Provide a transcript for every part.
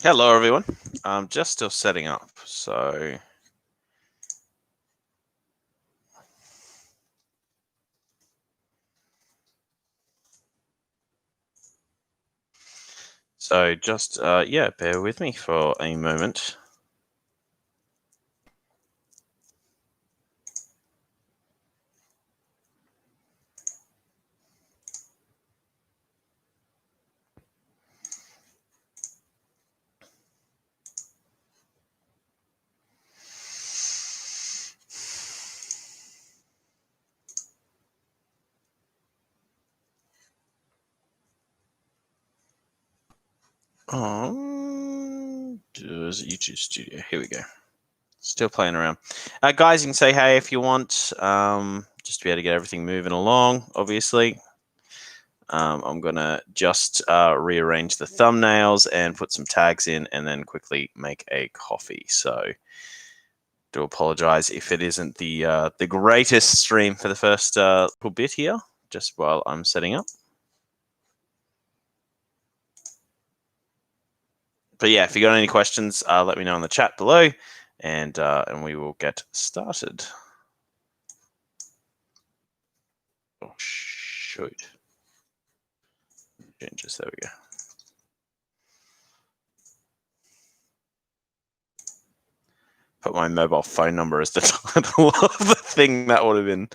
Hello, everyone. I'm just still setting up, so just yeah, bear with me for a moment. Does YouTube Studio? Here we go. Still playing around, guys. You can say hey if you want, just to be able to get everything moving along. Obviously, I'm gonna just rearrange the thumbnails and put some tags in, and then quickly make a coffee. So, do apologize if it isn't the greatest stream for the first little bit here, just while I'm setting up. But yeah, if you got any questions, let me know in the chat below, and we will get started. Oh shoot! Changes. There we go. Put my mobile phone number as the title of the thing. That would have been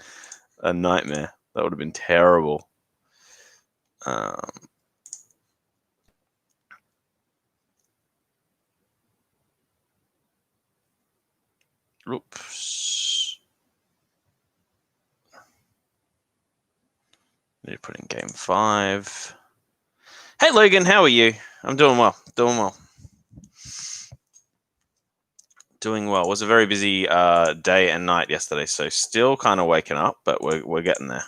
a nightmare. That would have been terrible. Oops. Need to put in game 5. Hey Logan, how are you? I'm doing well. Doing well. It was a very busy day and night yesterday, so still kind of waking up, but we're getting there.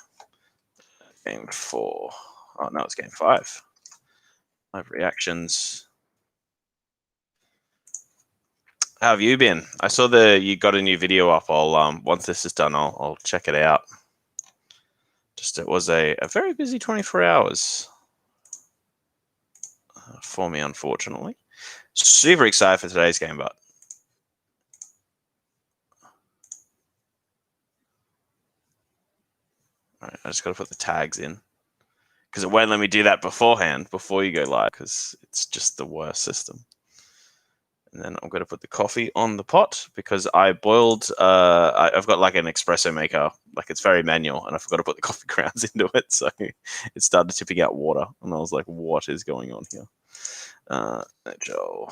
Game 4. Oh no, it's game 5. Live reactions. How have you been? I saw you got a new video up. I'll once this is done, I'll check it out. It was a very busy 24 hours for me, unfortunately. Super excited for today's game, but all right, I just got to put the tags in because it won't let me do that beforehand before you go live because it's just the worst system. And then I'm going to put the coffee on the pot because I boiled. I've got like an espresso maker, like it's very manual, and I forgot to put the coffee grounds into it, so it started tipping out water, and I was like, "What is going on here?" Joe.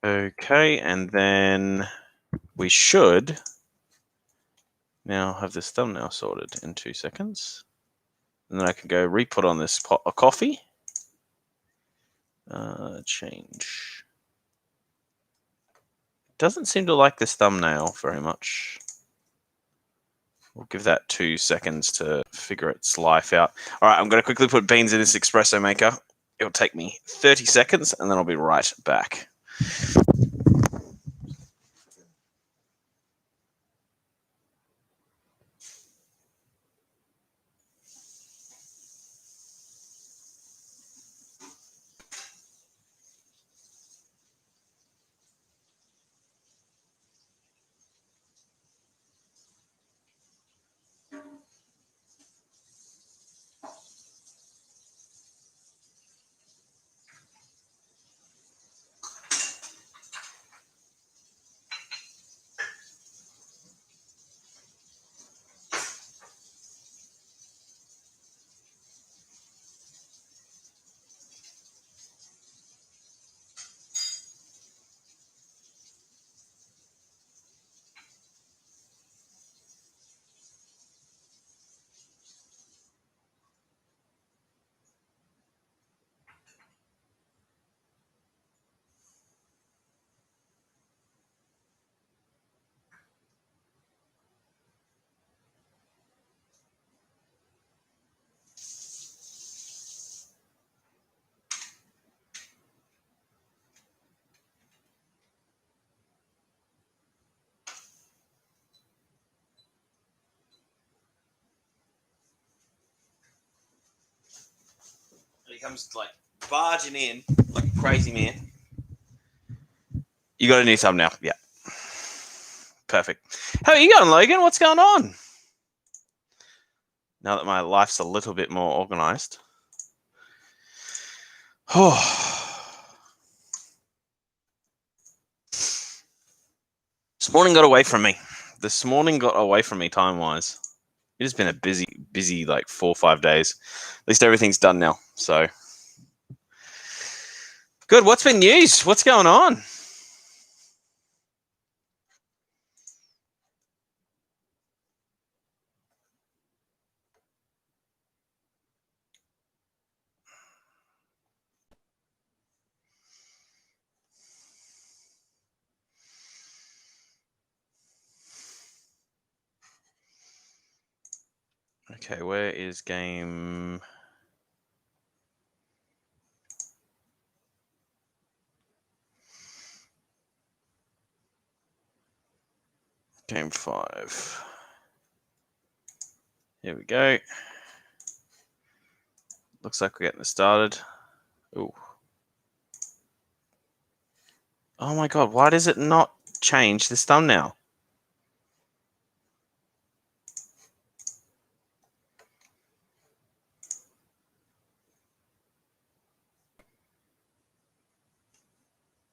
Okay, and then we should now have this thumbnail sorted in 2 seconds. And then I can go re-put on this pot of coffee. Change. Doesn't seem to like this thumbnail very much. We'll give that 2 seconds to figure its life out. All right, I'm going to quickly put beans in this espresso maker. It'll take me 30 seconds, and then I'll be right back. comes like barging in like a crazy man. You got a new thumbnail. Yeah. Perfect. How are you going, Logan? What's going on? Now that my life's a little bit more organized. This morning got away from me. Time-wise. It has been a busy like 4 or 5 days. At least everything's done now. So good. What's been news? What's going on? Okay, where is game? Game 5. Here we go. Looks like we're getting this started. Ooh. Oh my god, why does it not change this thumbnail?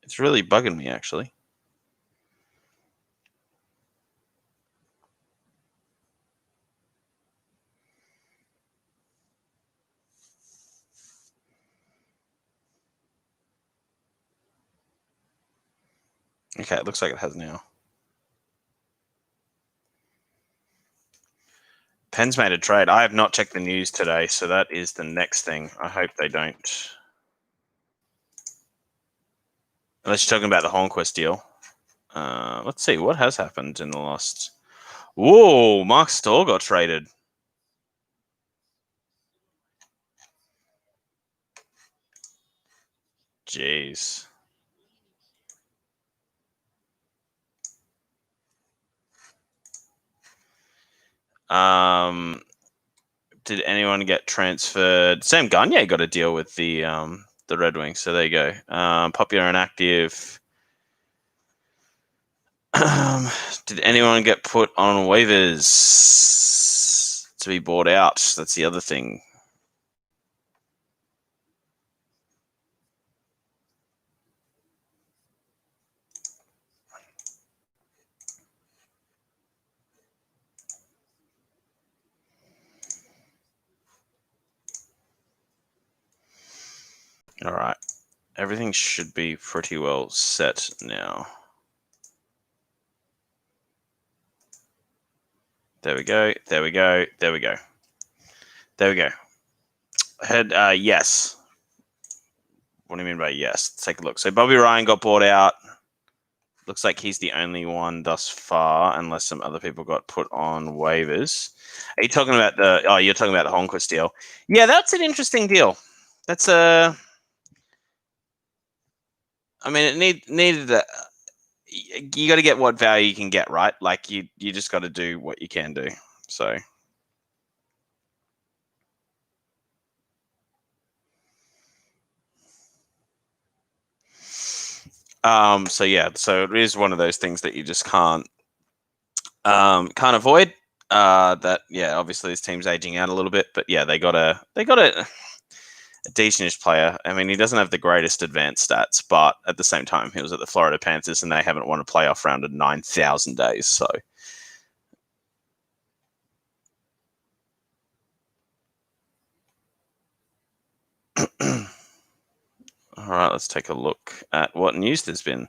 It's really bugging me, actually. Okay, it looks like it has now. Penn's made a trade. I have not checked the news today, so that is the next thing. I hope they don't. Unless you're talking about the Hornquist deal. Let's see, what has happened in the last... Whoa, Mark Stoll got traded. Jeez. Did anyone get transferred? Sam Gagne got a deal with the Red Wings, so there you go. Popular and active. Did anyone get put on waivers to be bought out? That's the other thing. All right. Everything should be pretty well set now. There we go. There we go. There we go. There we go. Yes. What do you mean by yes? Let's take a look. So Bobby Ryan got bought out. Looks like he's the only one thus far, unless some other people got put on waivers. Are you talking about the... Oh, you're talking about the Hornquist deal. Yeah, that's an interesting deal. That's a... I mean, it needed a... You got to get what value you can get, right? Like, you just got to do what you can do. So... So yeah, so it is one of those things that you just can't avoid. That yeah, obviously this team's aging out a little bit, but yeah, they got a decentish player. I mean, he doesn't have the greatest advanced stats, but at the same time, he was at the Florida Panthers, and they haven't won a playoff round in 9,000 days. So. All right, let's take a look at what news there's been.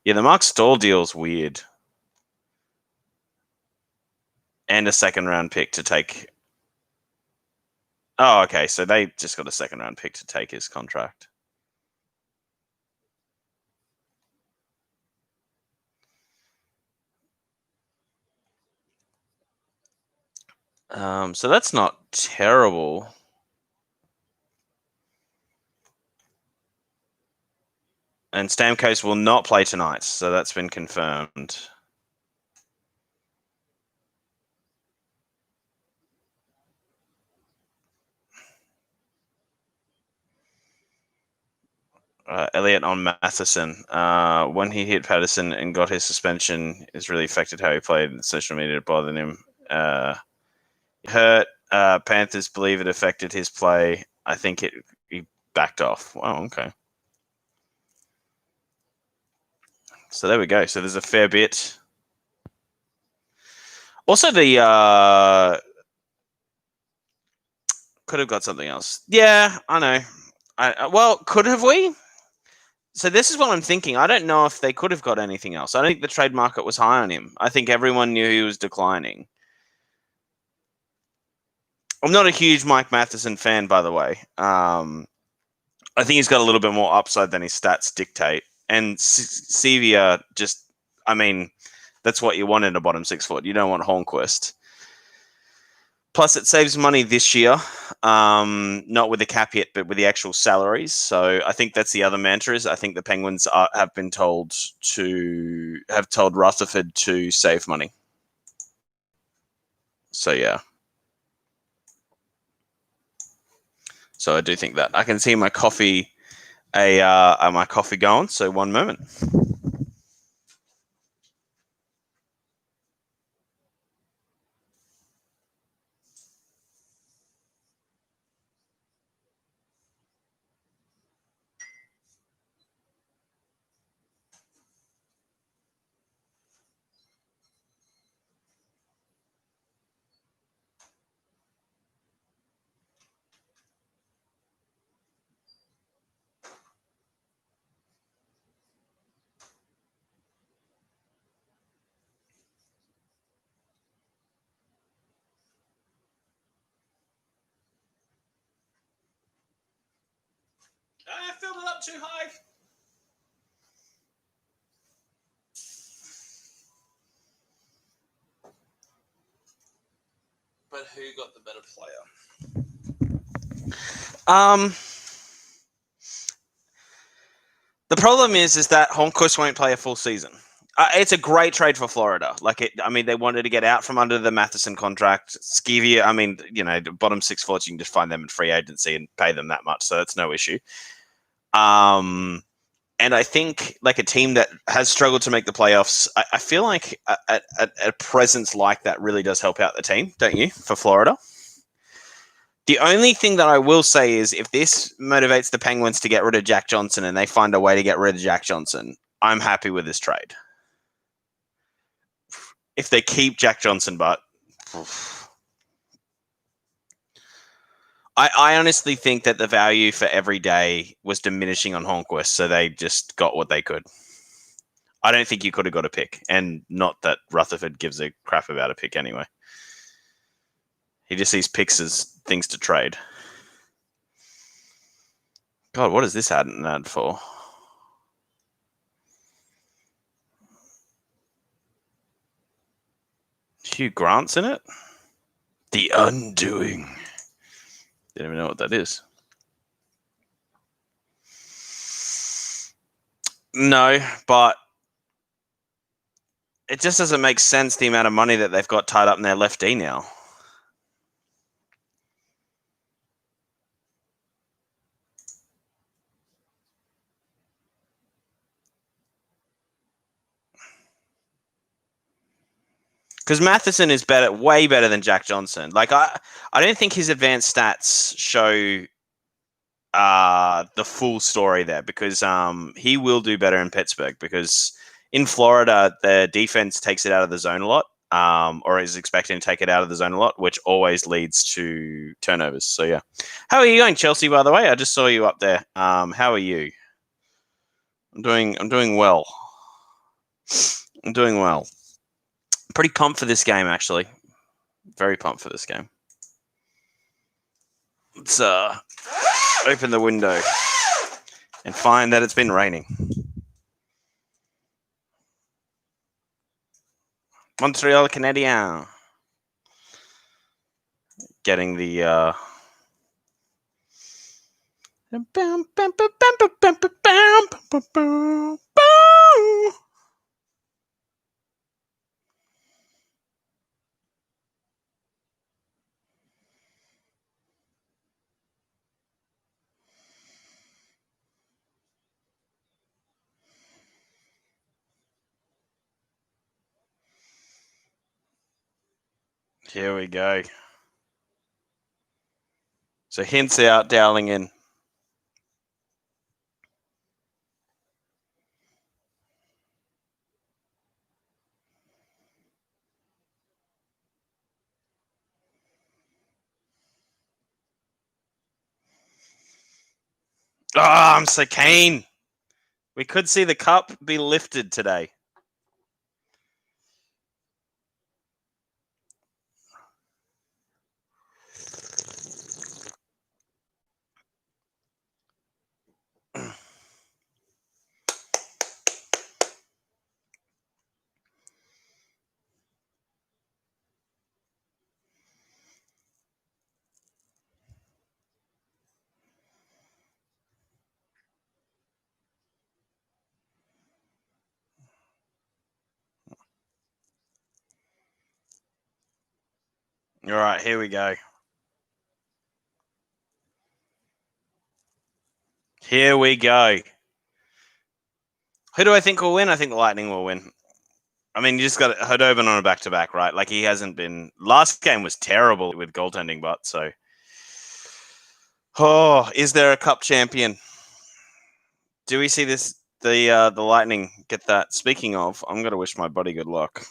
Yeah, the Mark Stoll deal's weird. And a second-round pick to take... Oh, okay, so they just got a second-round pick to take his contract. So that's not terrible. And Stamkos will not play tonight, so that's been confirmed. Elliott on Matheson. When he hit Patterson and got his suspension, it's really affected how he played. Social media bothered him. Hurt. Panthers believe it affected his play. I think he backed off. Oh, okay. So there we go. So there's a fair bit. Also, the could have got something else. Yeah, I know. Well, could have we? So this is what I'm thinking. I don't know if they could have got anything else. I don't think the trade market was high on him. I think everyone knew he was declining. I'm not a huge Mike Matheson fan, by the way. I think he's got a little bit more upside than his stats dictate. And Sevilla just, I mean, that's what you want in a bottom 6 foot. You don't want Hornquist. Plus, it saves money this year, not with the cap hit, but with the actual salaries. So I think that's the other mantra. Is I think the Penguins have told Rutherford to save money. So yeah. So I do think that I can see my coffee, my coffee going. So one moment. I filled it up too high. But who got the better player? The problem is that Hornquist won't play a full season. It's a great trade for Florida. I mean, they wanted to get out from under the Matheson contract. Scevia, I mean, the bottom 6 forts, you can just find them in free agency and pay them that much, so that's no issue. And I think like a team that has struggled to make the playoffs, I feel like a presence like that really does help out the team, don't you, for Florida? The only thing that I will say is if this motivates the Penguins to get rid of Jack Johnson and they find a way to get rid of Jack Johnson, I'm happy with this trade. If they keep Jack Johnson, but I honestly think that the value for every day was diminishing on Hornquist, so they just got what they could. I don't think you could have got a pick, and not that Rutherford gives a crap about a pick anyway. He just sees picks as things to trade. God, what is this ad for? Hugh Grant's in it? The Undoing. Didn't even know what that is. No, but it just doesn't make sense the amount of money that they've got tied up in their left D now. Because Matheson is way better than Jack Johnson. Like I don't think his advanced stats show the full story there, because he will do better in Pittsburgh, because in Florida the defense takes it out of the zone a lot, or is expecting to take it out of the zone a lot, which always leads to turnovers. So yeah, how are you going, Chelsea? By the way, I just saw you up there. How are you? I'm doing well. I'm doing well. Pretty pumped for this game, actually. Very pumped for this game. Let's open the window and find that it's been raining. Montreal Canadiens getting the Here we go. So hints out, Dowling in. Oh, I'm so keen. We could see the cup be lifted today. All right, here we go. Here we go. Who do I think will win? I think the Lightning will win. I mean, you just got Hodobin on a back-to-back, right? Like, he hasn't been... Last game was terrible with goaltending, but so... Oh, is there a cup champion? Do we see the Lightning get that? Speaking of, I'm going to wish my buddy good luck.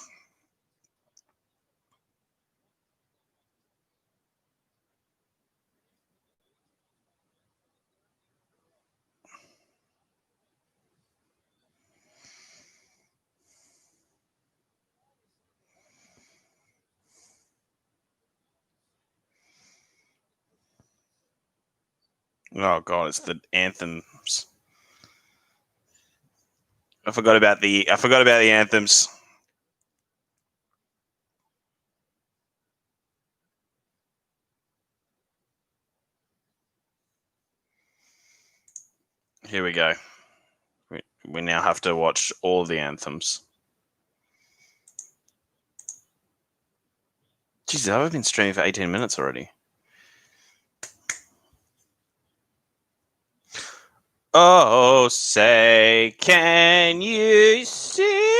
Oh god, it's the anthems. I forgot about the anthems. Here we go. We now have to watch all the anthems. Jesus, I've been streaming for 18 minutes already. Oh, say, can you see?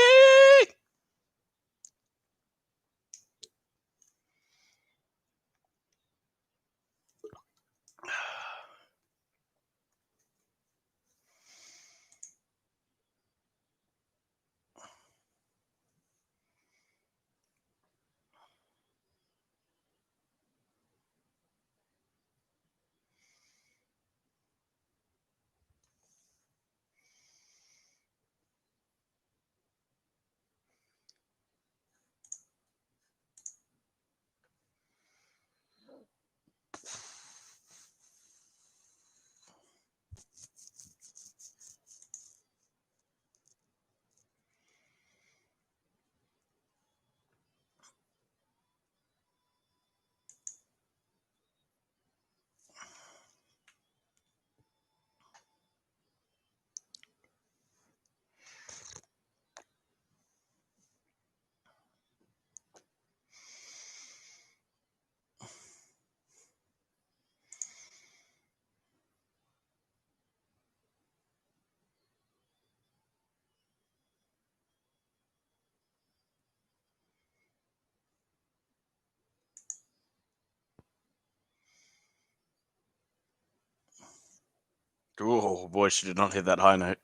Oh boy, she did not hit that high note.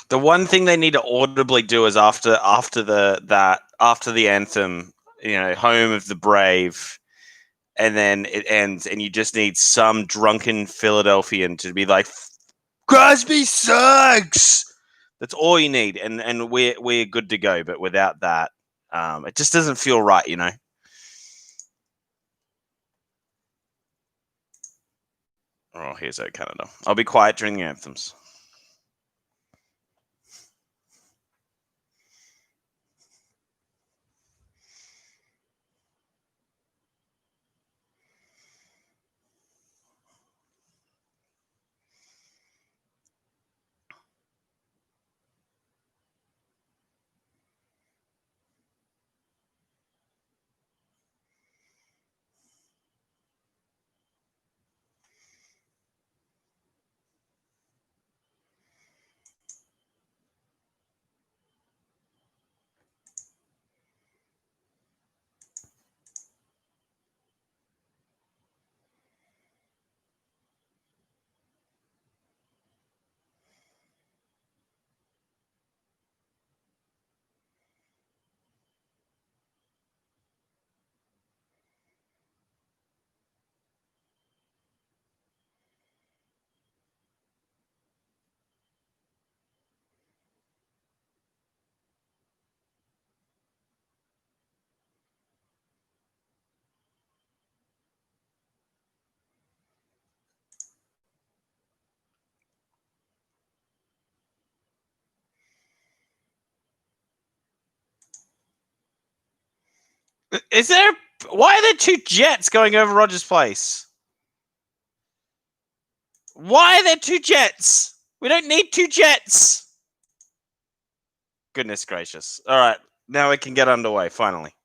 The one thing they need to audibly do is after the anthem, home of the brave, and then it ends, and you just need some drunken Philadelphian to be like, Crosby sucks. That's all you need, and we're good to go. But without that, it just doesn't feel right, Oh, here's out Canada. I'll be quiet during the anthems. Is there? Why are there two jets going over Rogers Place? Why are there two jets? We don't need two jets. Goodness gracious. All right, now we can get underway, finally.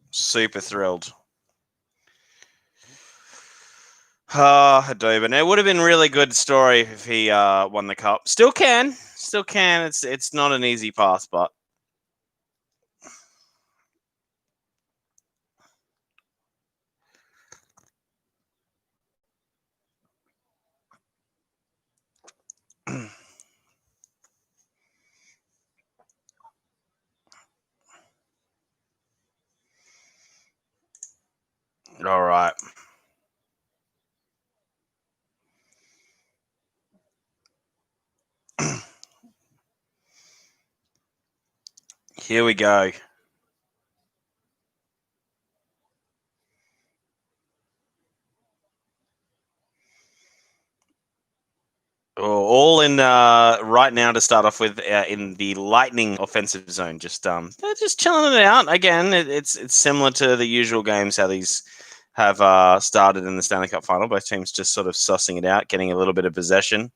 Super thrilled. Hadouben. It would have been a really good story if he won the cup. Still can. It's not an easy path, but all right. Here we go. All in right now to start off with in the Lightning offensive zone. They're just chilling it out. Again, it's similar to the usual games how these have started in the Stanley Cup final. Both teams just sort of sussing it out, getting a little bit of possession.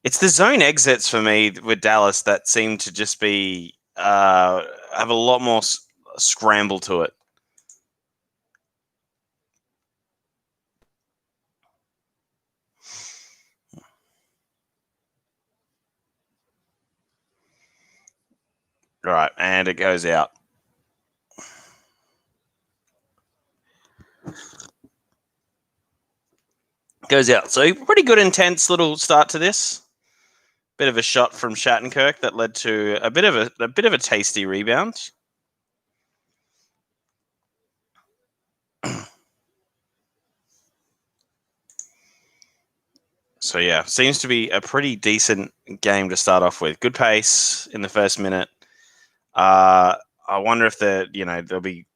It's the zone exits for me with Dallas that seem to just be have a lot more scramble to it. All right, and it goes out. Goes out. So pretty good, intense little start to this. Bit of a shot from Shattenkirk that led to a bit of a tasty rebound. So yeah, seems to be a pretty decent game to start off with. Good pace in the first minute. I wonder if there'll be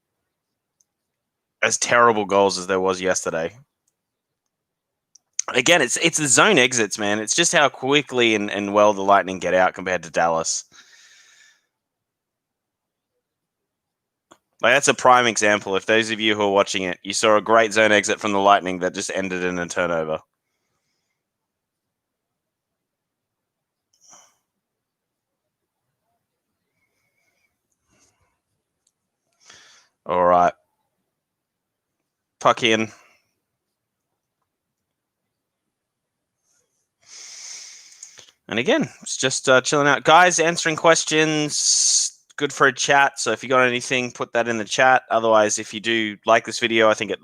as terrible goals as there was yesterday. Again, it's the zone exits, man. It's just how quickly and well the Lightning get out compared to Dallas. Like that's a prime example. If those of you who are watching it, you saw a great zone exit from the Lightning that just ended in a turnover. All right. Puck in. And again, it's just chilling out. Guys, answering questions. Good for a chat. So if you got anything, put that in the chat. Otherwise, if you do like this video, I think it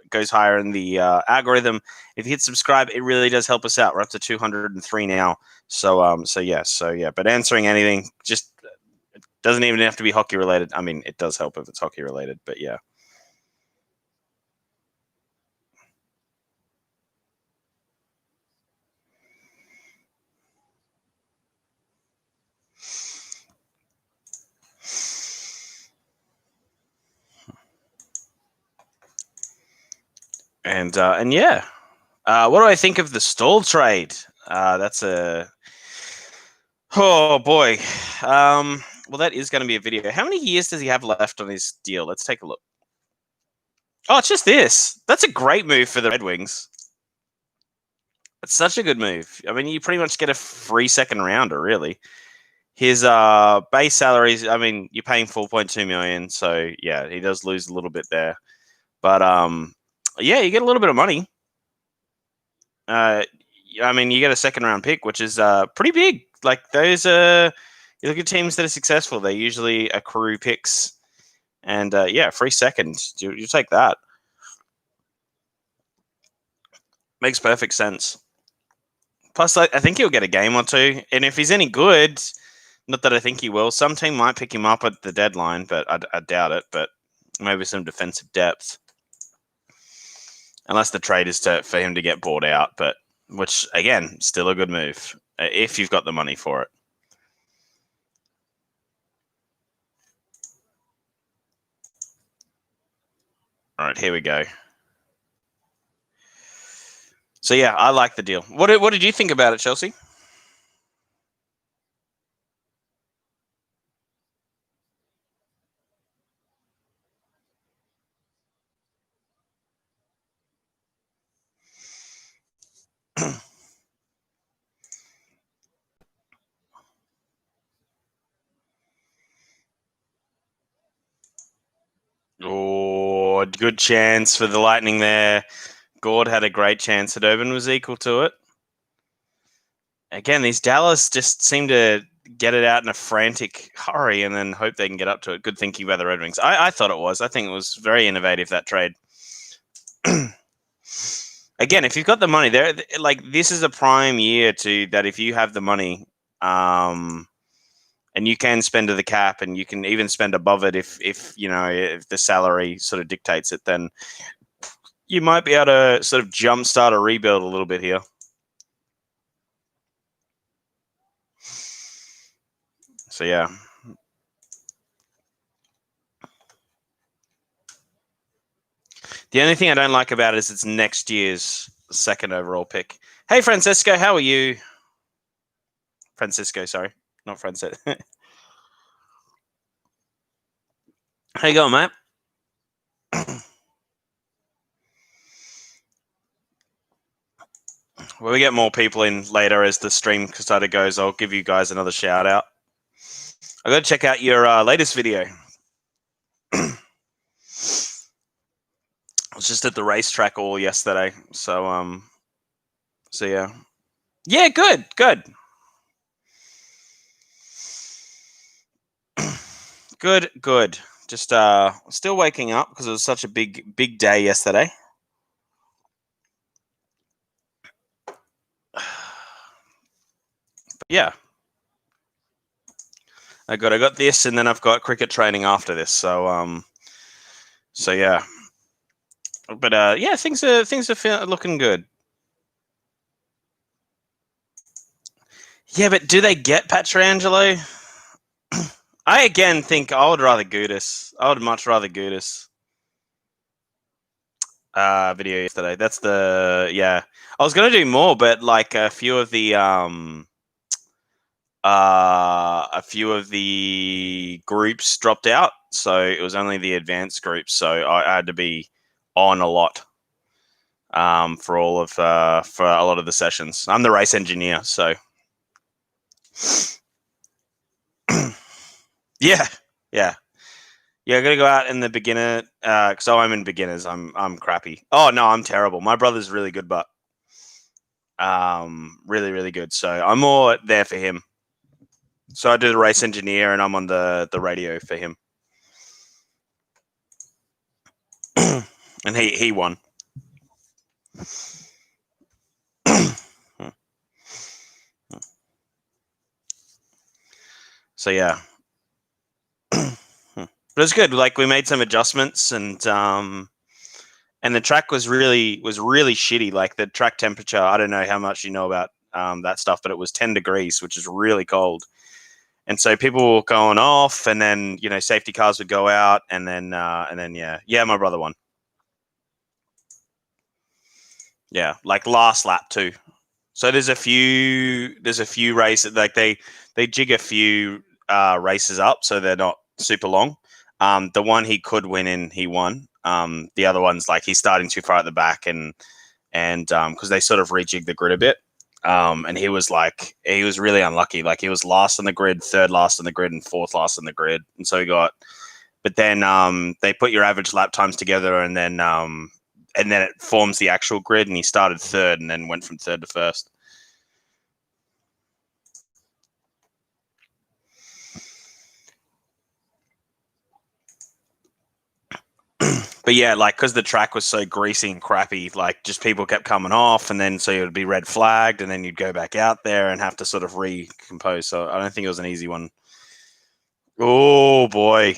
goes higher in the algorithm. If you hit subscribe, it really does help us out. We're up to 203 now. So yeah. But answering anything, just it doesn't even have to be hockey related. I mean, it does help if it's hockey related, but yeah. And yeah. What do I think of the Stall trade? That's a oh boy. Well, that is going to be a video. How many years does he have left on his deal? Let's take a look. Oh, it's just this. That's a great move for the Red Wings. It's such a good move. I mean, you pretty much get a free second rounder, really. His base salaries, I mean, you're paying 4.2 million, so yeah, he does lose a little bit there. But yeah, you get a little bit of money. I mean, you get a second round pick, which is pretty big. Like those you look at teams that are successful, they usually accrue picks, and yeah, free second. You take that. Makes perfect sense. Plus, I think he'll get a game or two, and if he's any good, not that I think he will, some team might pick him up at the deadline, but I doubt it. But maybe some defensive depth, unless the trade is for him to get bought out. But which again, still a good move if you've got the money for it. All right, here we go. So yeah, I like the deal. What did you think about it, Chelsea? Oh, good chance for the Lightning there. Gord had a great chance. Urban was equal to it. Again, these Dallas just seem to get it out in a frantic hurry and then hope they can get up to it. Good thinking by the Red Wings. I thought it was. I think it was very innovative, that trade. Again, if you've got the money there, like this is a prime year to that. If you have the money, and you can spend to the cap, and you can even spend above it if you know if the salary sort of dictates it, then you might be able to sort of jumpstart a rebuild a little bit here. So yeah. The only thing I don't like about it is it's next year's second overall pick. Hey, Francisco, how are you? Francisco, sorry, not Francisco. How you going, mate? When we get more people in later as the stream sort of goes, I'll give you guys another shout out. I got to check out your latest video. I was just at the racetrack all yesterday, so yeah, good. Good. Just still waking up because it was such a big day yesterday. But yeah, I got this, and then I've got cricket training after this. So yeah. But yeah, things are looking good. Yeah, but do they get Pietrangelo? I again think I would rather Gudis. I would much rather Gudis. Video yesterday. That's yeah. I was gonna do more, but like a few of the groups dropped out, so it was only the advanced groups. So I had to be on a lot for all of for a lot of the sessions. I'm the race engineer, so yeah. I gotta go out in the beginner because I'm in beginners. I'm crappy. Oh no, I'm terrible. My brother's really good, but really good. So I'm more there for him. So I do the race engineer, and I'm on the radio for him. And he won. So yeah. But it's good. Like we made some adjustments, and the track was really shitty. Like the track temperature, I don't know how much you know about that stuff, but it was 10 degrees, which is really cold. And so people were going off, and then safety cars would go out, and then yeah, my brother won. Yeah, like last lap too. So there's a few races, like they jig a few races up, so they're not super long. The one he could win in, he won. The other ones, like he's starting too far at the back, and because they sort of rejig the grid a bit. And he was really unlucky. Like he was last on the grid, third last on the grid, and fourth last on the grid. And so he got, but then they put your average lap times together, and then it forms the actual grid. And he started third, and then went from third to first. But yeah, like because the track was so greasy and crappy, like just people kept coming off, and then so it would be red flagged, and then you'd go back out there and have to sort of recompose. So I don't think it was an easy one. Oh boy,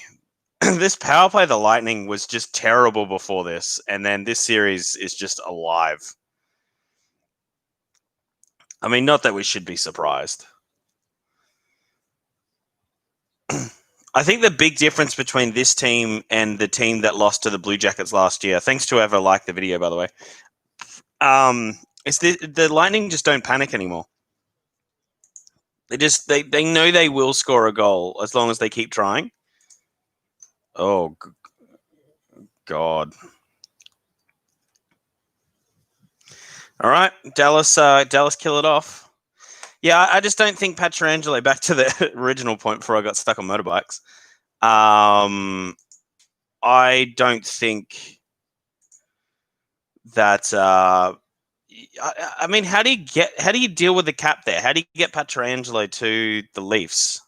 this power play, the Lightning, was just terrible before this, and then this series is just alive. I mean, not that we should be surprised. I think the big difference between this team and the team that lost to the Blue Jackets last year, thanks to whoever liked the video, by the way. It's the Lightning just don't panic anymore. They know they will score a goal as long as they keep trying. Oh God! All right, Dallas. Dallas, kill it off. Yeah, I just don't think Pietrangelo. Back to the original point before I got stuck on motorbikes. I don't think that. I mean, how do you deal with the cap there? How do you get Pietrangelo to the Leafs?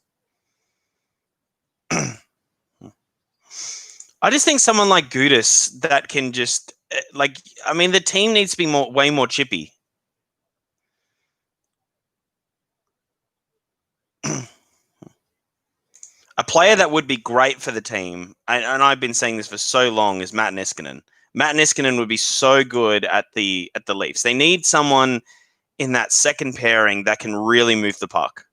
I just think someone like Gudis that can just like. I mean, the team needs to be way more chippy. A player that would be great for the team, and I've been saying this for so long, is Matt Niskanen. Matt Niskanen would be so good at the Leafs. They need someone in that second pairing that can really move the puck.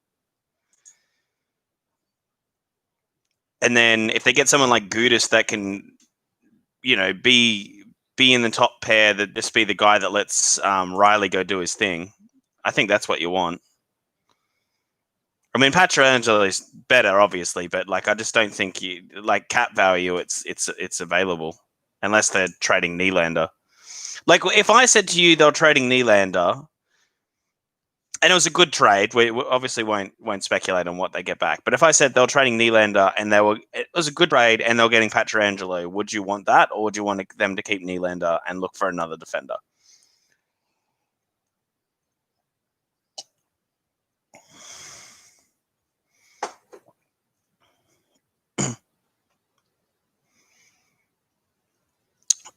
And then if they get someone like Gudis that can, be in the top pair, that just be the guy that lets Riley go do his thing, I think that's what you want. I mean, Pietrangelo is better, obviously, but like I just don't think cap value. It's available unless they're trading Nylander. Like if I said to you they're trading Nylander, and it was a good trade, we obviously won't speculate on what they get back. But if I said they're trading Nylander and it was a good trade and they're getting Pietrangelo, would you want that, or would you want them to keep Nylander and look for another defender?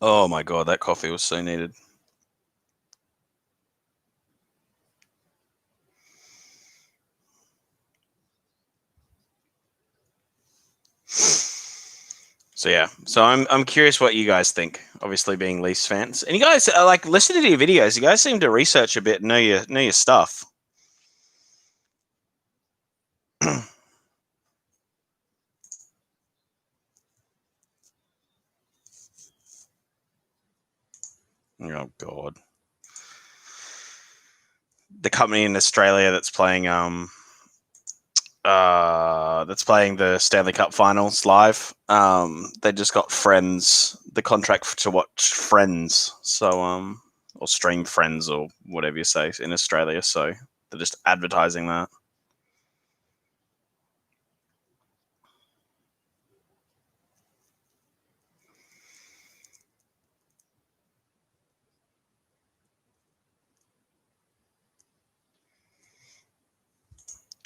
Oh my God, that coffee was so needed. So yeah, I'm curious what you guys think. Obviously, being Leafs fans, and you guys like listen to your videos. You guys seem to research a bit, know your stuff. Oh God, the company in Australia that's playing the Stanley Cup Finals live. They just got Friends, the contract to watch Friends. So or stream Friends or whatever you say in Australia. So they're just advertising that.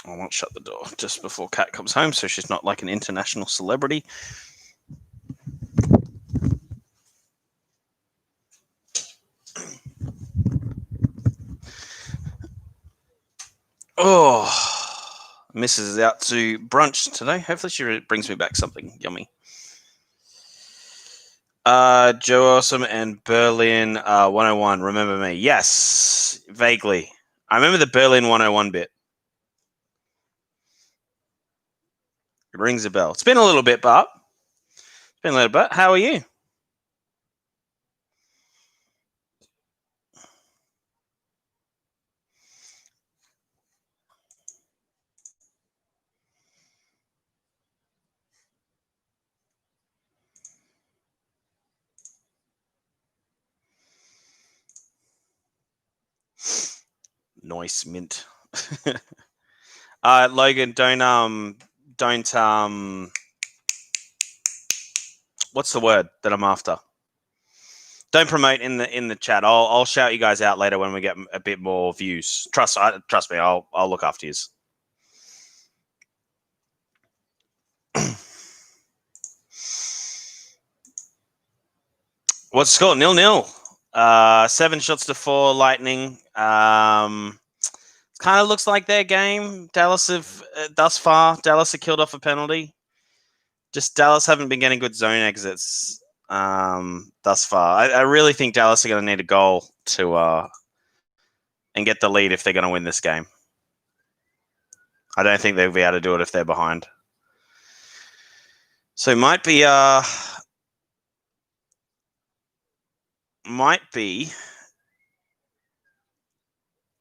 I won't shut the door just before Kat comes home, so she's not like an international celebrity. Oh, Mrs. is out to brunch today. Hopefully, she brings me back something yummy. Joe Awesome and Berlin 101. Remember me? Yes, vaguely. I remember the Berlin 101 bit. It rings a bell. It's been a little bit, but How are you? Nice mint. Logan, don't what's the word that I'm after? Don't promote in the chat. I'll shout you guys out later when we get a bit more views. Trust me. I'll look after you. What's the score? 0-0. 7 shots to 4. Lightning. Kind of looks like their game. Dallas have thus far. Dallas have killed off a penalty. Just Dallas haven't been getting good zone exits thus far. I really think Dallas are going to need a goal to and get the lead if they're going to win this game. I don't think they'll be able to do it if they're behind. So might be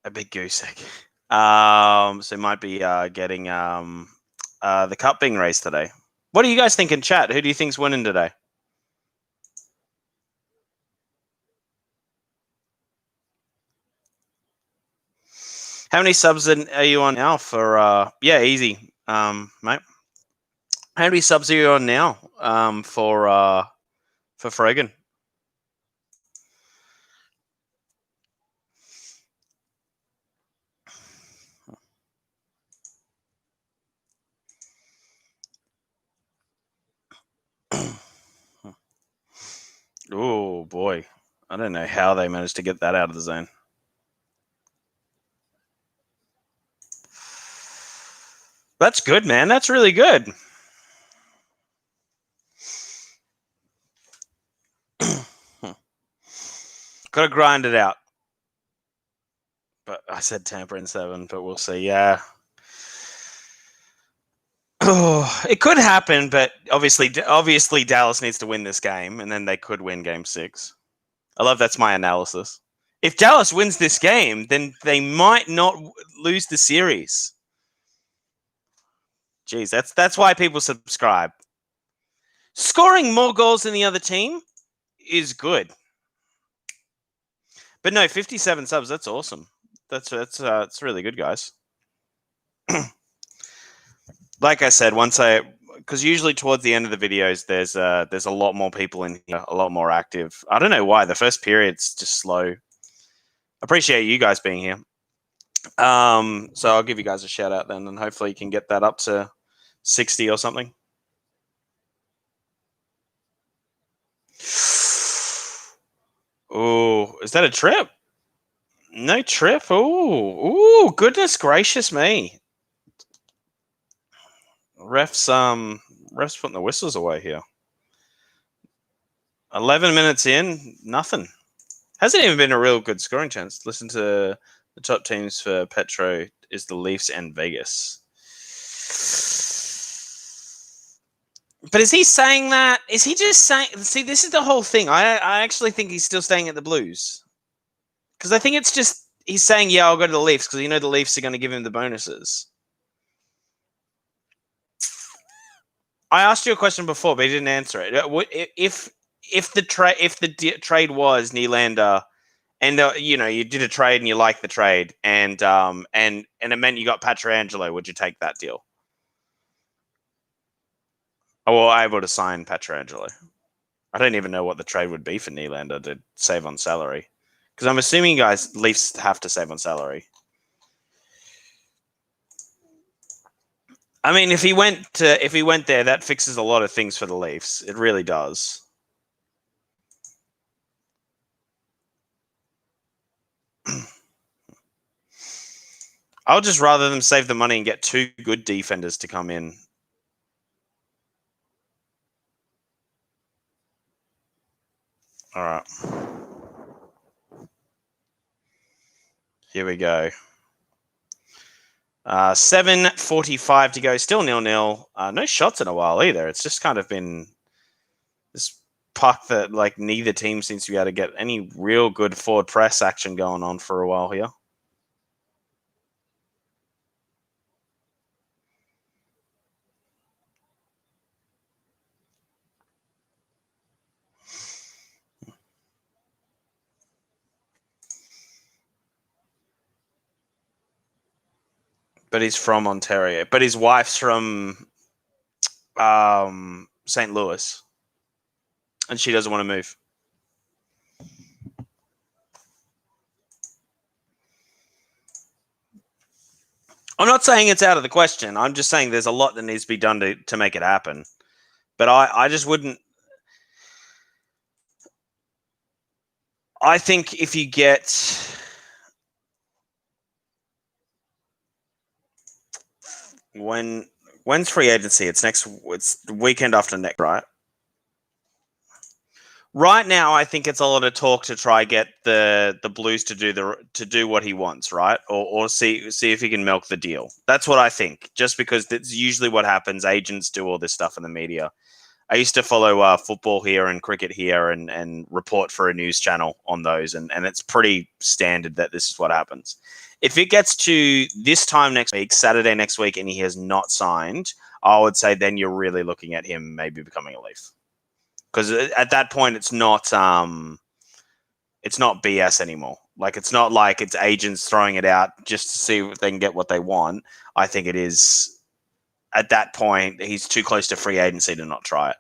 A big goose egg. So might be getting the cup being raced today. What do you guys think in chat? Who do you think's winning today? How many subs are you on now for? Yeah, easy, mate. How many subs are you on now for Fragan? Oh boy, I don't know how they managed to get that out of the zone. That's good, man. That's really good. Got to grind it out. But I said Tampa in 7, but we'll see. Yeah. Oh, it could happen, but obviously Dallas needs to win this game, and then they could win Game 6. I love that's my analysis. If Dallas wins this game, then they might not lose the series. Jeez, that's why people subscribe. Scoring more goals than the other team is good. But no, 57 subs, that's awesome. That's really good, guys. Like I said, because usually towards the end of the videos, there's a lot more people in here, a lot more active. I don't know why. The first period's just slow. Appreciate you guys being here. So I'll give you guys a shout out then, and hopefully you can get that up to 60 or something. Oh, is that a trip? No trip. Oh, goodness gracious me. Refs putting the whistles away here. 11 minutes in, nothing. Hasn't even been a real good scoring chance. Listen to the top teams for Petro is the Leafs and Vegas. But is he saying that? Is he just saying... See, this is the whole thing. I actually think he's still staying at the Blues. Because I think it's just... He's saying, yeah, I'll go to the Leafs because the Leafs are going to give him the bonuses. I asked you a question before, but he didn't answer it. If the trade was Nylander, and you did a trade and you liked the trade, and it meant you got Pietrangelo, would you take that deal? Or able to sign Pietrangelo? I don't even know what the trade would be for Nylander to save on salary, because I'm assuming you guys Leafs have to save on salary. I mean, if he went there, that fixes a lot of things for the Leafs. It really does. I would just rather them save the money and get 2 good defenders to come in. All right. Here we go. 7:45 to go. Still 0-0. No shots in a while either. It's just kind of been this puck that neither team seems to be able to get any real good forward press action going on for a while here. But he's from Ontario. But his wife's from St. Louis. And she doesn't want to move. I'm not saying it's out of the question. I'm just saying there's a lot that needs to be done to make it happen. But I just wouldn't... I think if you get... When's free agency? It's the weekend after next, right? Right now, I think it's a lot of talk to try get the Blues to do what he wants, right? Or see if he can milk the deal. That's what I think. Just because that's usually what happens. Agents do all this stuff in the media. I used to follow football here and cricket here and report for a news channel on those. And it's pretty standard that this is what happens. If it gets to this time next week, Saturday next week, and he has not signed, I would say then you're really looking at him maybe becoming a Leaf. Because at that point, it's not BS anymore. Like, it's not like it's agents throwing it out just to see if they can get what they want. I think it is, at that point, he's too close to free agency to not try it.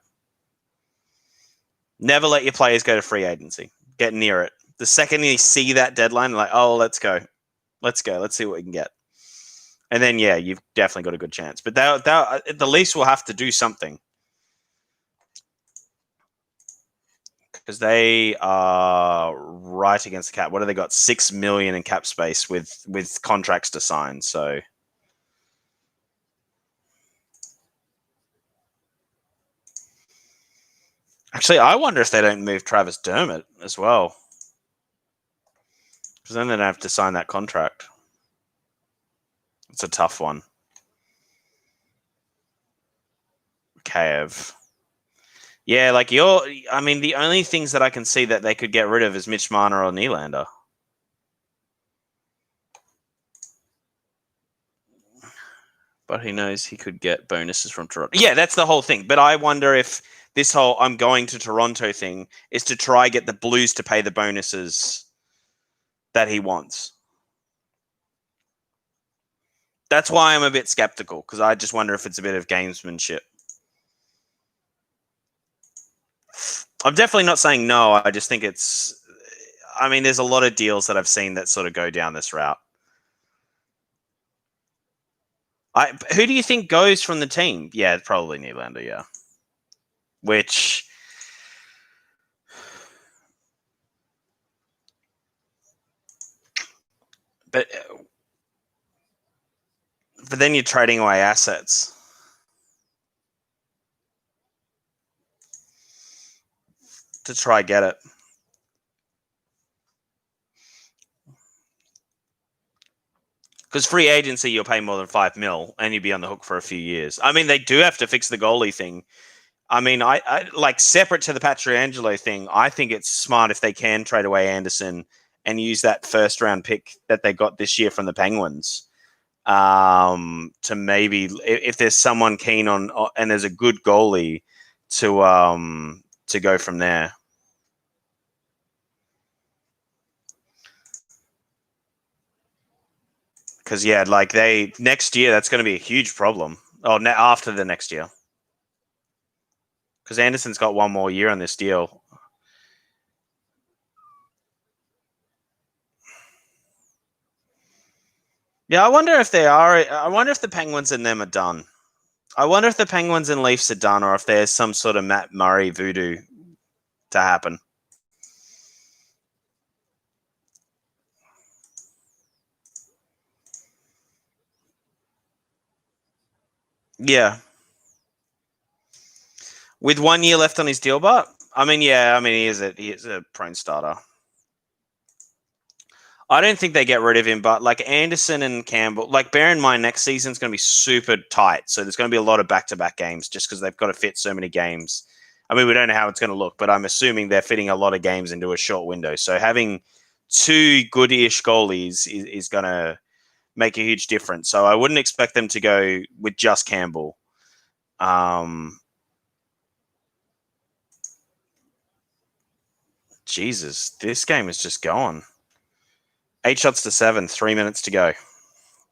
Never let your players go to free agency. Get near it. The second you see that deadline, like, oh, let's go. Let's go. Let's see what we can get. And then, yeah, you've definitely got a good chance. But the Leafs will have to do something. Because they are right against the cap. What have they got? $6 million in cap space with contracts to sign. So actually, I wonder if they don't move Travis Dermott as well. Because then they don't have to sign that contract. It's a tough one. Kaev. Yeah, like the only things that I can see that they could get rid of is Mitch Marner or Nylander. But who knows? He could get bonuses from Toronto. Yeah, that's the whole thing. But I wonder if this whole I'm going to Toronto thing is to try get the Blues to pay the bonuses that he wants. That's why I'm a bit skeptical, because I just wonder if it's a bit of gamesmanship. I'm definitely not saying no. I just think it's... I mean, there's a lot of deals that I've seen that sort of go down this route. Who do you think goes from the team? Yeah, probably Nylander, yeah. Which... But then you're trading away assets. To try get it. Because free agency, you'll pay more than $5 million, and you'd be on the hook for a few years. I mean, they do have to fix the goalie thing. I mean, I like, separate to the Pietrangelo thing, I think it's smart if they can trade away Anderson and use that first round pick that they got this year from the Penguins to maybe, if there's someone keen on, and there's a good goalie, to go from there. Because, yeah, like next year, that's going to be a huge problem. Oh, after the next year. Because Anderson's got one more year on this deal. Yeah, I wonder if the Penguins and them are done. I wonder if the Penguins and Leafs are done, or if there's some sort of Matt Murray voodoo to happen. Yeah. With 1 year left on his deal, but he is a prone starter. I don't think they get rid of him, but like Anderson and Campbell, like, bear in mind next season's going to be super tight, so there's going to be a lot of back-to-back games just because they've got to fit so many games. I mean, we don't know how it's going to look, but I'm assuming they're fitting a lot of games into a short window. So having two good-ish goalies is going to make a huge difference. So I wouldn't expect them to go with just Campbell. Jesus, this game is just going. 8 shots to 7, 3 minutes to go.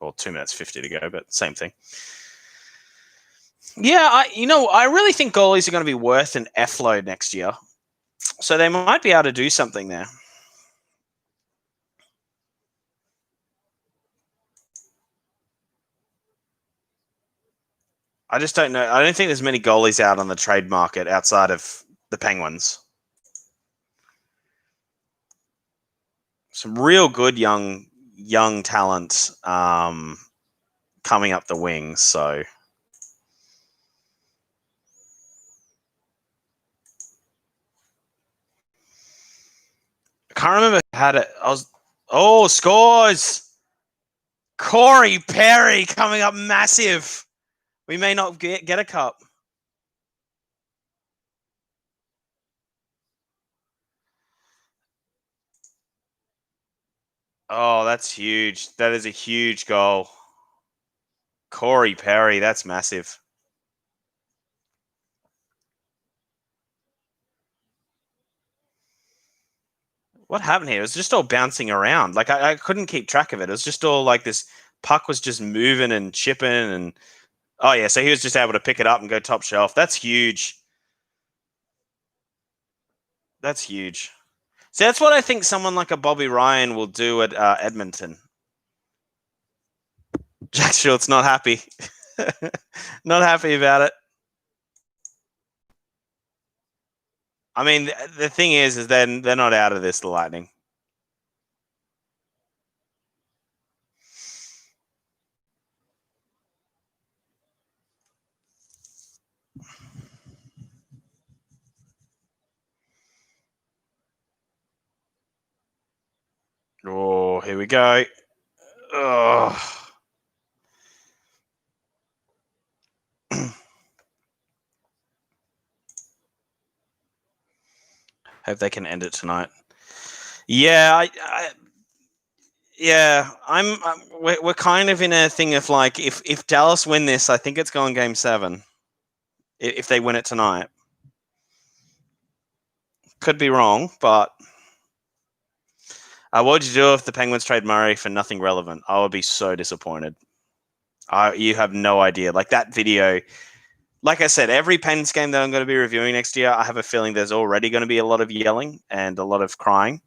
Or 2 minutes 50 to go, but same thing. Yeah, I really think goalies are going to be worth an F load next year. So they might be able to do something there. I just don't know. I don't think there's many goalies out on the trade market outside of the Penguins. Some real good young talent coming up the wings. So I can't remember how to. Scores! Corey Perry coming up massive. We may not get a cup. Oh, that's huge. That is a huge goal. Corey Perry, that's massive. What happened here? It was just all bouncing around. Like I couldn't keep track of it. It was just all like this puck was just moving and chipping and oh yeah, so he was just able to pick it up and go top shelf. That's huge. That's huge. So that's what I think someone like a Bobby Ryan will do at Edmonton. Jack Schultz not happy. Not happy about it. I mean, the thing is then they're not out of this, the Lightning. Oh, here we go. Oh. Hope they can end it tonight. Yeah, we're kind of in a thing of like if Dallas win this, I think it's going game 7. If they win it tonight, could be wrong, but what would you do if the Penguins trade Murray for nothing relevant? I would be so disappointed. You have no idea. Like that video, like I said, every Pens game that I'm going to be reviewing next year, I have a feeling there's already going to be a lot of yelling and a lot of crying,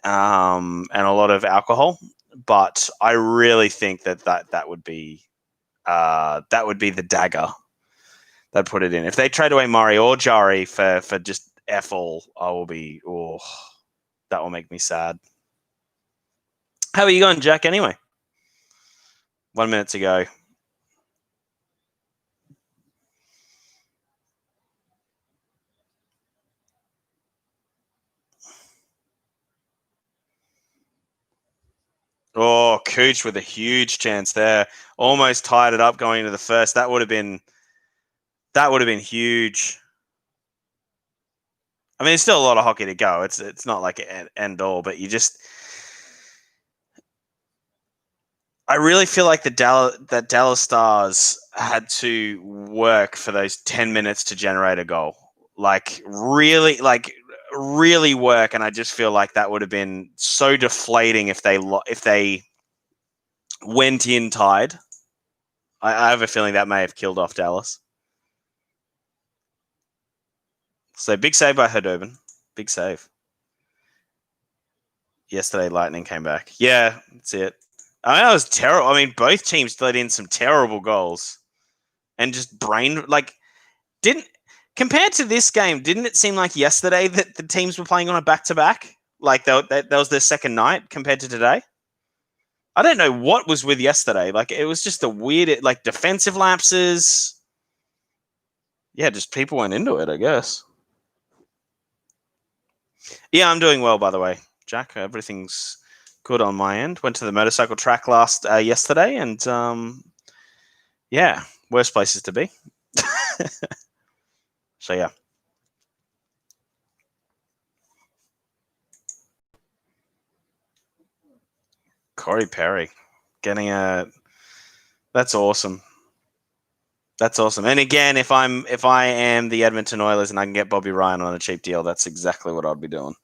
and a lot of alcohol. But I really think that would be the dagger that put it in. If they trade away Murray or Jari for just F all, I will be. Oh, that will make me sad. How are you going, Jack? Anyway, 1 minute to go. Oh, Cooch with a huge chance there. Almost tied it up going into the first. That would have been huge. I mean, there's still a lot of hockey to go. It's not like an end all, but I really feel like that Dallas Stars had to work for those 10 minutes to generate a goal. Like really work, and I just feel like that would have been so deflating if they went in tied. I have a feeling that may have killed off Dallas. So big save by Hudobin. Big save. Yesterday, Lightning came back. Yeah, that's it. I mean, that was terrible. I mean, both teams let in some terrible goals and just didn't compared to this game. Didn't it seem like yesterday that the teams were playing on a back to back? Like that was their second night compared to today. I don't know what was with yesterday. Like it was just a weird, like defensive lapses. Yeah, just people went into it, I guess. Yeah, I'm doing well, by the way, Jack. Everything's good on my end. Went to the motorcycle track yesterday, and yeah, worst places to be. So yeah, Corey Perry getting a. That's awesome. That's awesome. And again, if I am the Edmonton Oilers and I can get Bobby Ryan on a cheap deal, that's exactly what I'd be doing.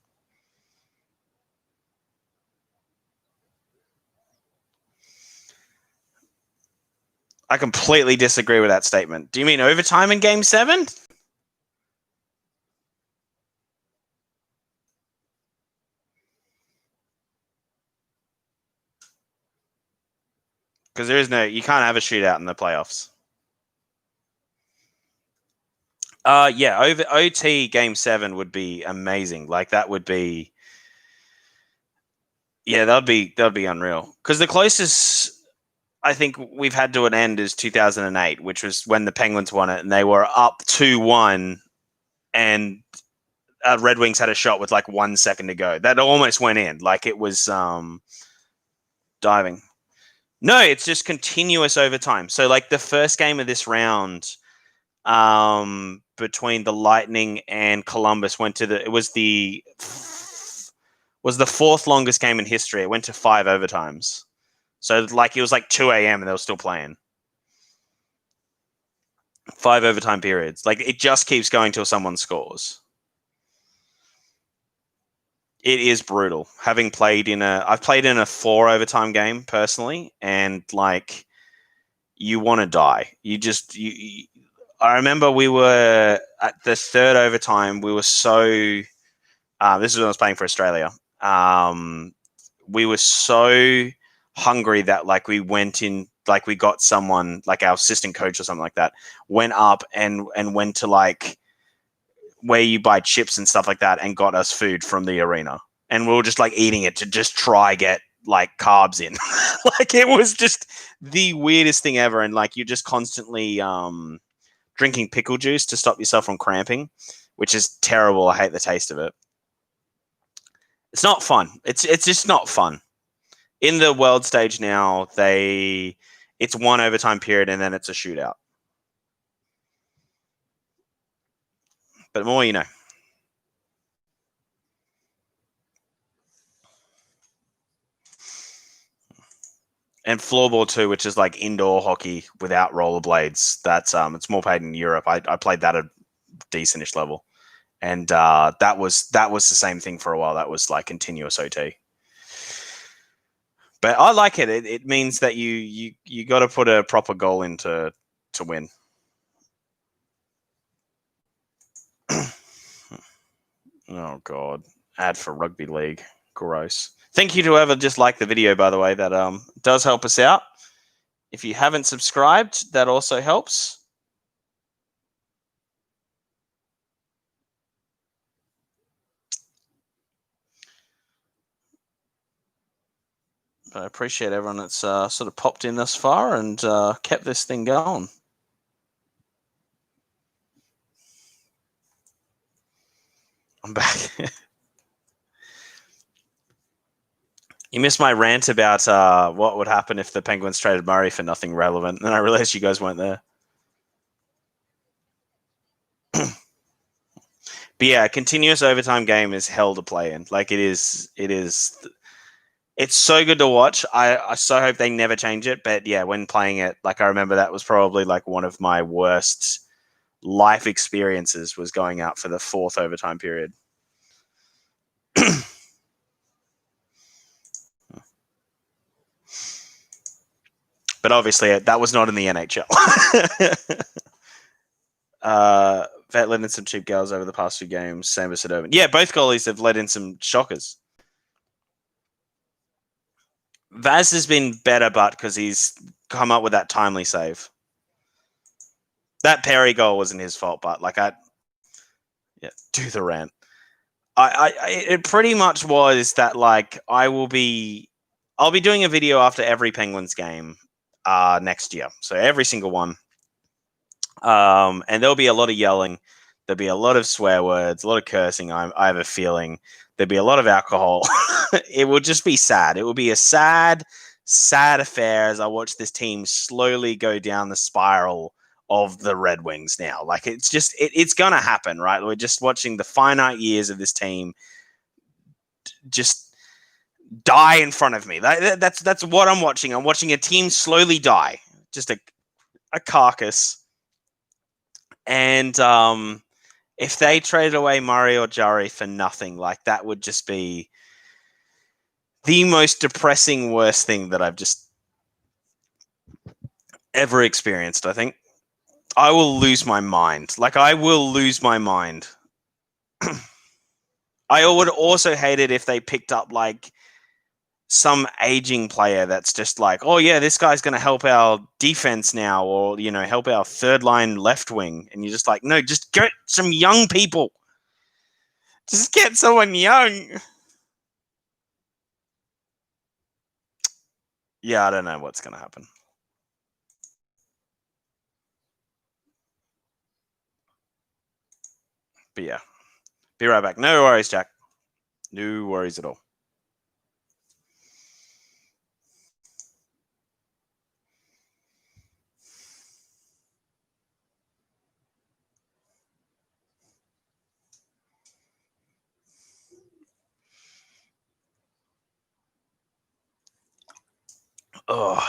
I completely disagree with that statement. Do you mean overtime in Game 7? Because you can't have a shootout in the playoffs. Yeah, over OT Game 7 would be amazing. Like that would be, yeah, that'd be unreal. Because the closest I think we've had to an end is 2008, which was when the Penguins won it, and they were up 2-1, and Red Wings had a shot with like 1 second to go. That almost went in. Like it was diving. No, it's just continuous overtime. So like the first game of this round, between the Lightning and Columbus it was the was the fourth longest game in history. It went to 5 overtimes. So like it was like 2 a.m. and they were still playing. 5 overtime periods. Like it just keeps going till someone scores. It is brutal. I've played in a 4 overtime game personally, and like you want to die. I remember we were at the 3rd overtime. We were so. This is when I was playing for Australia. We were so hungry that like we went in, like we got someone, like our assistant coach or something like that, went up and went to like where you buy chips and stuff like that and got us food from the arena. And we were just like eating it to just try get like carbs in. Like it was just the weirdest thing ever. And like you're just constantly drinking pickle juice to stop yourself from cramping, which is terrible. I hate the taste of it. It's not fun. It's just not fun. In the world stage now, it's 1 overtime period and then it's a shootout. But more you know. And floorball too, which is like indoor hockey without rollerblades. That's it's more paid in Europe. I played that at decentish level, and that was the same thing for a while. That was like continuous OT. But I like it. It means that you got to put a proper goal in to win. Oh god, ad for rugby league, gross. Thank you to whoever just liked the video, by the way. That does help us out. If you haven't subscribed, that also helps. But I appreciate everyone that's sort of popped in thus far and kept this thing going. I'm back. You missed my rant about what would happen if the Penguins traded Murray for nothing relevant, and I realized you guys weren't there. But yeah, continuous overtime game is hell to play in. Like it is. It's so good to watch. I so hope they never change it. But yeah, when playing it, like I remember that was probably like one of my worst life experiences was going out for the 4th overtime period. But obviously, that was not in the NHL. Vet led in some cheap goals over the past 2 games. Same as Sedovin. Yeah, both goalies have led in some shockers. Vaz has been better, but because he's come up with that timely save. That Perry goal wasn't his fault, but like do the rant. It pretty much was that like I'll be doing a video after every Penguins game next year. So every single one. And there'll be a lot of yelling. There'll be a lot of swear words, a lot of cursing. I have a feeling there'll be a lot of alcohol. It will just be sad. It will be a sad affair as I watch this team slowly go down the spiral of the Red Wings now. Like it's just, it's going to happen, right? We're just watching the finite years of this team just die in front of me. That's what I'm watching. I'm watching a team slowly die. Just a carcass. And if they traded away Murray or Jari for nothing, like that would just be the most depressing, worst thing that I've just ever experienced, I think. I will lose my mind. Like, I will lose my mind. I would also hate it if they picked up, like, some aging player that's just like, oh, yeah, this guy's going to help our defense now or, you know, help our third line left wing. And you're just like, no, just get some young people. Just get someone young. Yeah, I don't know what's going to happen. But yeah, be right back. No worries, Jack. No worries at all. Oh.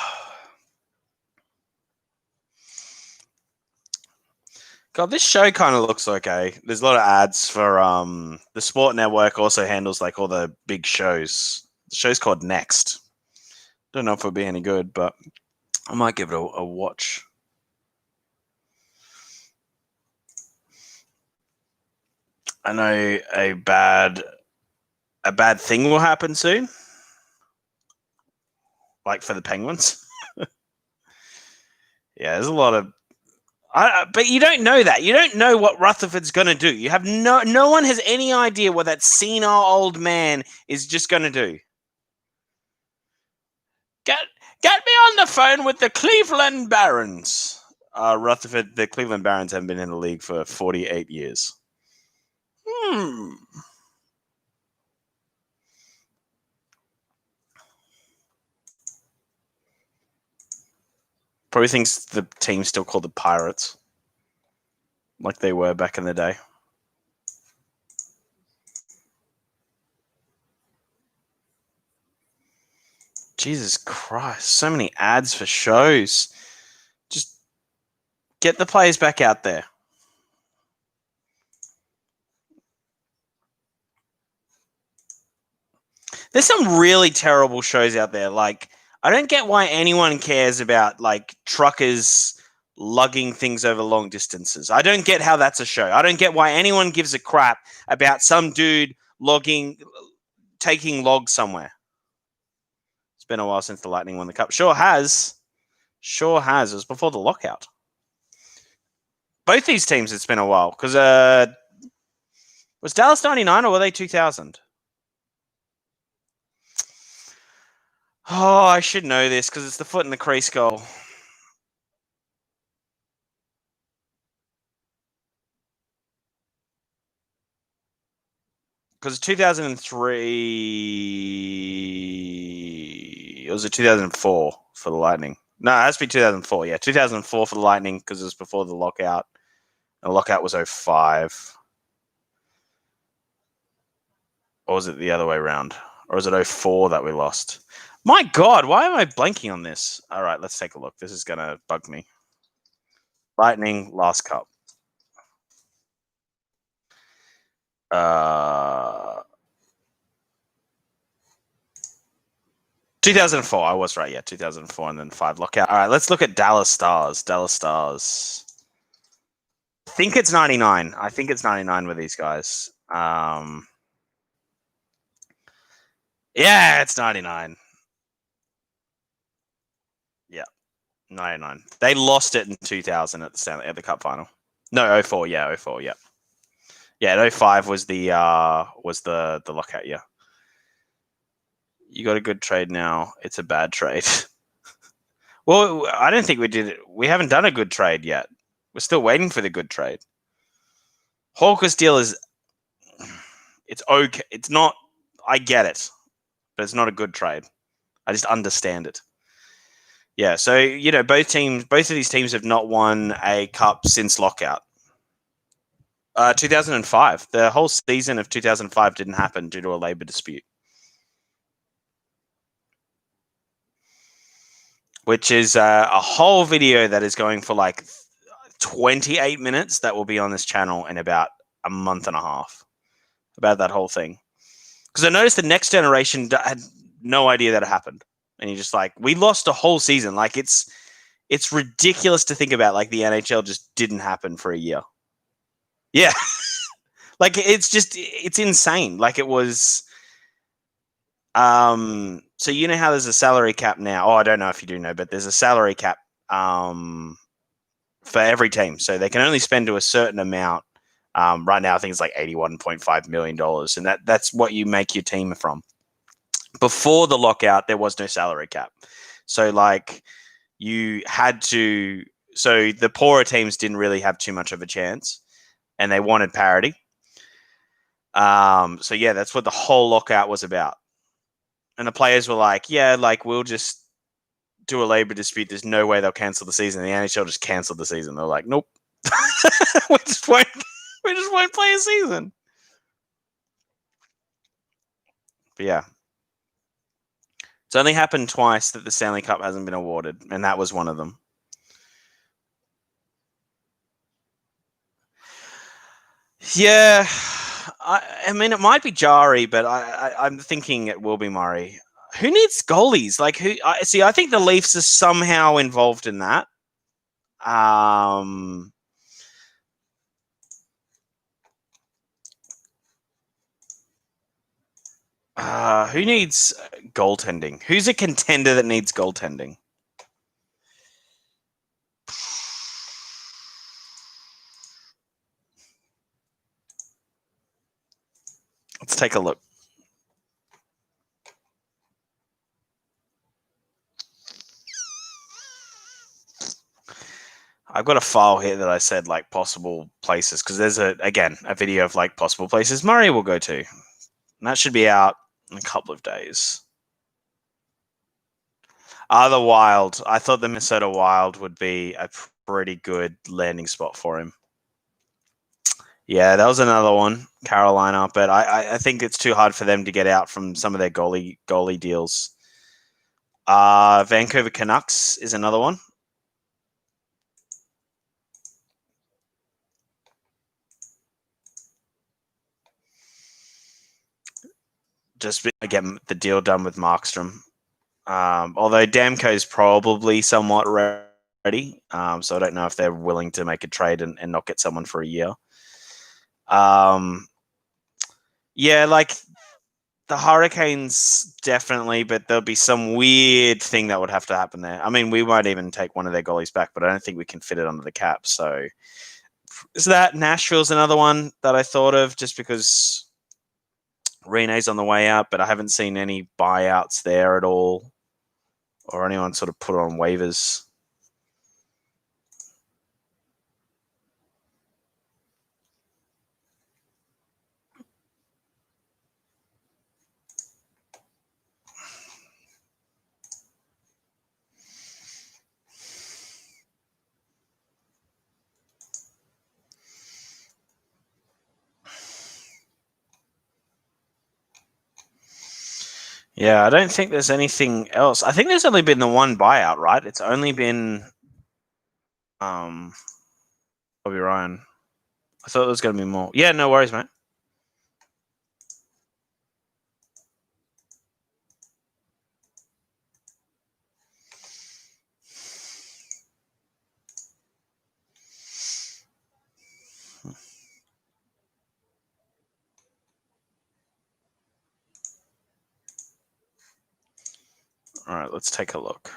God, this show kind of looks okay. There's a lot of ads for the Sport Network also handles like all the big shows. The show's called Next. Don't know if it'll be any good, but I might give it a watch. I know a bad thing will happen soon. Like for the Penguins. Yeah, there's a lot of but you don't know that. You don't know what Rutherford's going to do. You have no one has any idea what that senile old man is just going to do. Get me on the phone with the Cleveland Barons. Rutherford, the Cleveland Barons haven't been in the league for 48 years. Probably thinks the team's still called the Pirates. Like they were back in the day. Jesus Christ. So many ads for shows. Just get the players back out there. There's some really terrible shows out there. Like, I don't get why anyone cares about, like, truckers lugging things over long distances. I don't get how that's a show. I don't get why anyone gives a crap about some dude taking logs somewhere. It's been a while since the Lightning won the Cup. Sure has. It was before the lockout. Both these teams, it's been a while. Because was Dallas 99 or were they 2000? Oh, I should know this because it's the foot in the crease goal. Because 2003, it was 2004 for the Lightning. No, it has to be 2004. Yeah, 2004 for the Lightning because it was before the lockout. The lockout was 05. Or was it the other way around? Or was it 04 that we lost? My God, why am I blanking on this? All right, let's take a look. This is going to bug me. Lightning, last cup. 2004. I was right. Yeah, 2004 and then 5 lockout. All right, let's look at Dallas Stars. I think it's 99. I think it's 99 with these guys. Yeah, it's 99. Yeah, 99. They lost it in 2000 at the Cup final. No, 04. Yeah, 04. Yeah. Yeah, 05 was the lockout year. You got a good trade now. It's a bad trade. Well, I don't think we did it. We haven't done a good trade yet. We're still waiting for the good trade. Hawker's deal is it's okay. It's not. I get it, but it's not a good trade. I just understand it. Yeah, so both of these teams have not won a cup since lockout. 2005. The whole season of 2005 didn't happen due to a labor dispute, which is a whole video that is going for like 28 minutes that will be on this channel in about a month and a half about that whole thing. Because I noticed the next generation had no idea that it happened. And you're just like, we lost a whole season. Like, it's ridiculous to think about. Like, the NHL just didn't happen for a year. Yeah. Like, it's insane. Like, it was... So you know how there's a salary cap now? Oh, I don't know if you do know, but there's a salary cap for every team. So they can only spend to a certain amount. Right now, I think it's like $81.5 million. And that's what you make your team from. Before the lockout, there was no salary cap. So, like, you had to... So the poorer teams didn't really have too much of a chance. And they wanted parity. So, yeah, that's what the whole lockout was about. And the players were like, yeah, like, we'll just do a labor dispute. There's no way they'll cancel the season. And the NHL just canceled the season. They're like, nope. we just won't play a season. But yeah. It's only happened twice that the Stanley Cup hasn't been awarded, and that was one of them. Yeah, I mean, it might be Jari, but I'm thinking it will be Murray. Who needs goalies? Like, who? See, I think the Leafs are somehow involved in that. Who needs goaltending? Who's a contender that needs goaltending? Let's take a look. I've got a file here that I said like possible places because there's a video of like possible places Murray will go to. And that should be out in a couple of days. The Wild. I thought the Minnesota Wild would be a pretty good landing spot for him. Yeah, that was another one, Carolina. But I think it's too hard for them to get out from some of their goalie deals. Vancouver Canucks is another one. Just get the deal done with Markstrom. Although Damco is probably somewhat ready, so I don't know if they're willing to make a trade and not get someone for a year. Yeah, like the Hurricanes definitely, but there'll be some weird thing that would have to happen there. I mean, we might even take one of their goalies back, but I don't think we can fit it under the cap. So is that Nashville's another one that I thought of just because Rene's on the way out, but I haven't seen any buyouts there at all or anyone sort of put on waivers. Yeah, I don't think there's anything else. I think there's only been the one buyout, right? It's only been Bobby Ryan. I thought there was going to be more. Yeah, no worries, mate. All right, let's take a look.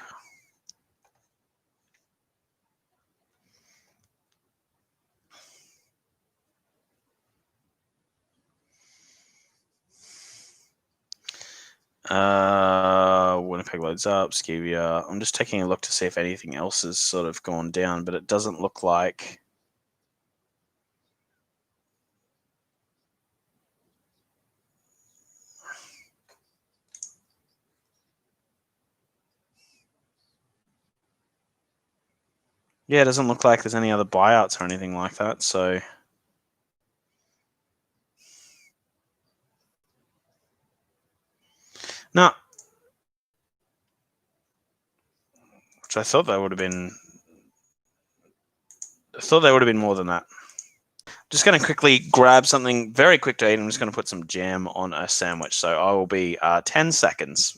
Winnipeg loads up, Skivia. I'm just taking a look to see if anything else has sort of gone down, but it doesn't look like. Yeah, it doesn't look like there's any other buyouts or anything like that. So. No. Which I thought that would have been. I thought there would have been more than that. Just going to quickly grab something very quick to eat. I'm just going to put some jam on a sandwich. So I will be 10 seconds.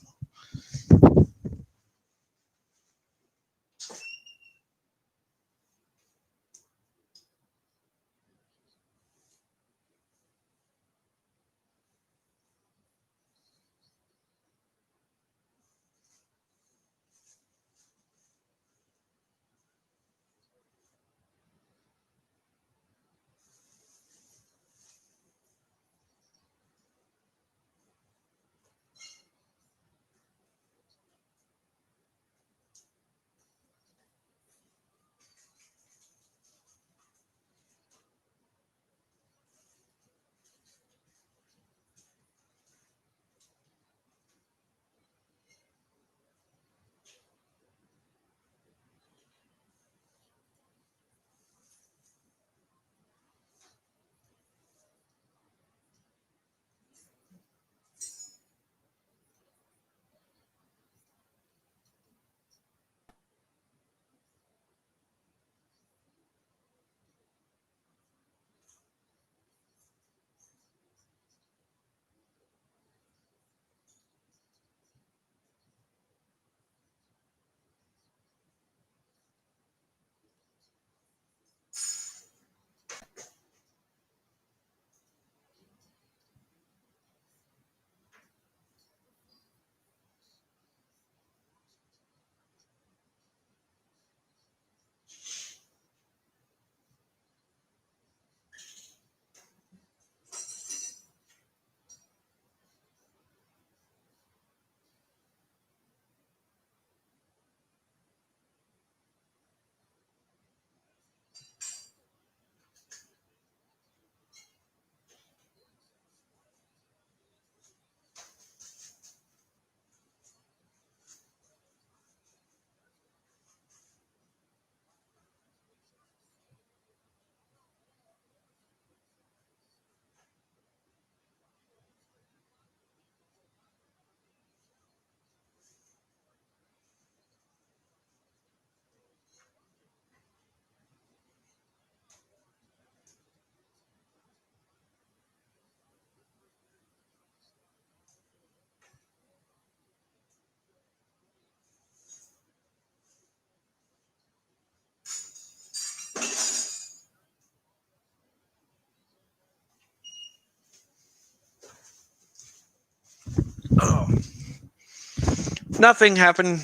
Nothing happened,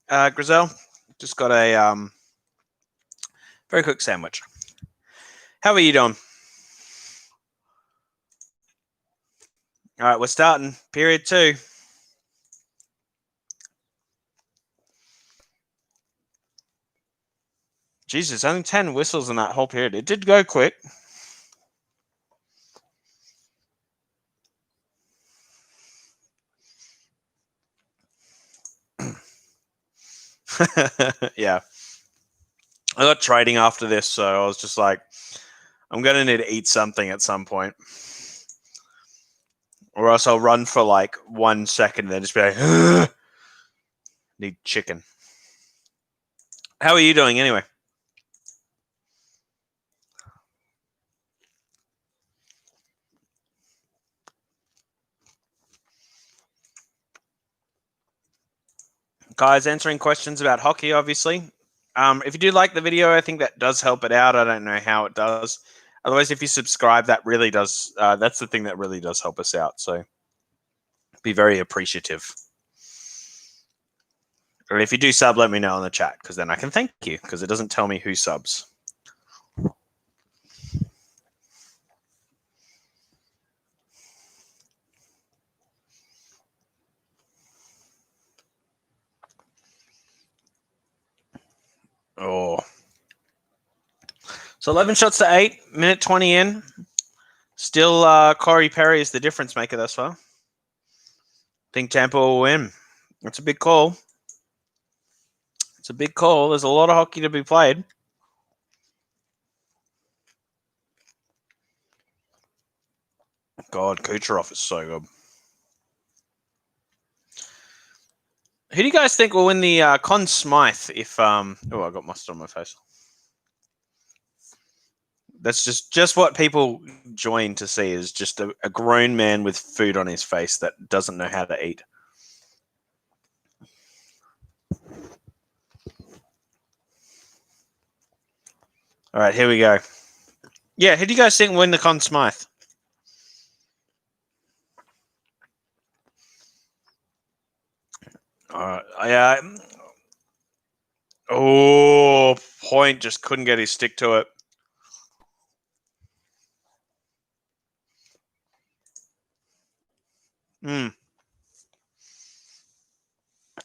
Grizel. Just got a very quick sandwich. How are you doing? All right, we're starting period 2. Jesus, only 10 whistles in that whole period. It did go quick. Yeah. I got trading after this, so I was just like, I'm going to need to eat something at some point. Or else I'll run for like 1 second and then just be like, need chicken. How are you doing anyway? Guys, answering questions about hockey, obviously. If you do like the video, I think that does help it out. I don't know how it does. Otherwise, if you subscribe, that really does. That's the thing that really does help us out. So be very appreciative. Or if you do sub, let me know in the chat, because then I can thank you, because it doesn't tell me who subs. Oh. So 11 shots to 8, minute 20 in. Still, Corey Perry is the difference maker thus far. Think Tampa will win. That's a big call. It's a big call. There's a lot of hockey to be played. God, Kucherov is so good. Who do you guys think will win the Conn Smythe if oh, I got mustard on my face. That's just what people join to see, is just a grown man with food on his face that doesn't know how to eat. All right, here we go. Yeah, who do you guys think will win the Conn Smythe? Oh, Point just couldn't get his stick to it.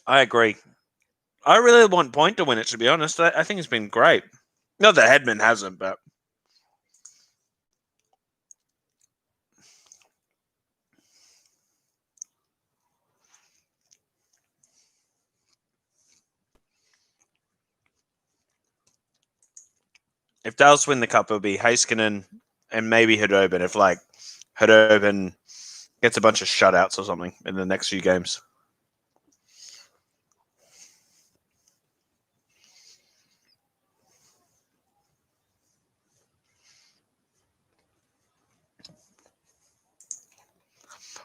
I agree. I really want Point to win it, to be honest. I think it's been great. Not that Hedman hasn't, but if Dallas win the cup, it'll be Heiskanen and maybe Khudobin. If like Khudobin gets a bunch of shutouts or something in the next few games.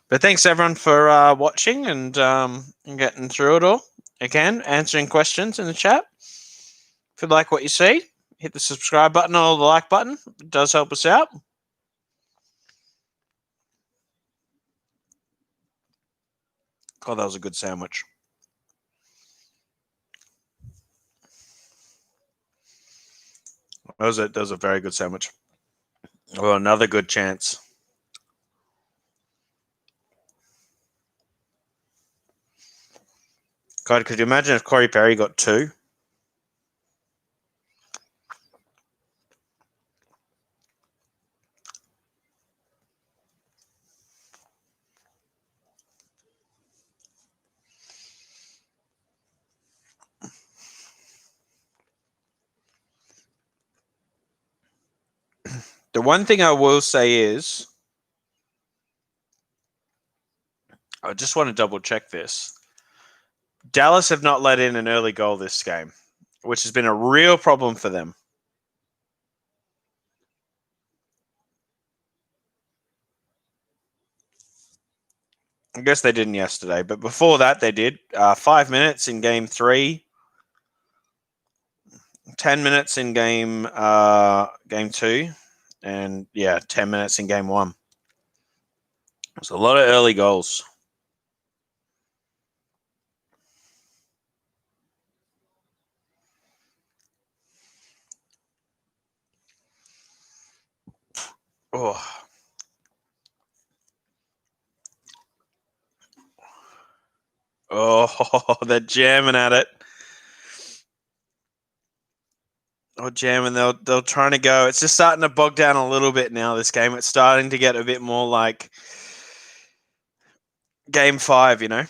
But thanks everyone for watching and getting through it all. Again, answering questions in the chat. If you like what you see, hit the subscribe button or the like button. It does help us out. God, that was a good sandwich. That was a very good sandwich. Well, another good chance. God, could you imagine if Corey Perry got 2? The one thing I will say is, I just want to double check this. Dallas have not let in an early goal this game, which has been a real problem for them. I guess they didn't yesterday, but before that they did. 5 minutes in game 3, 10 minutes in game 2, and 10 minutes in game 1. There's a lot of early goals. Oh. Oh, they're jamming at it. Oh, jamming. They're trying to go. It's just starting to bog down a little bit now, this game. It's starting to get a bit more like game 5, you know?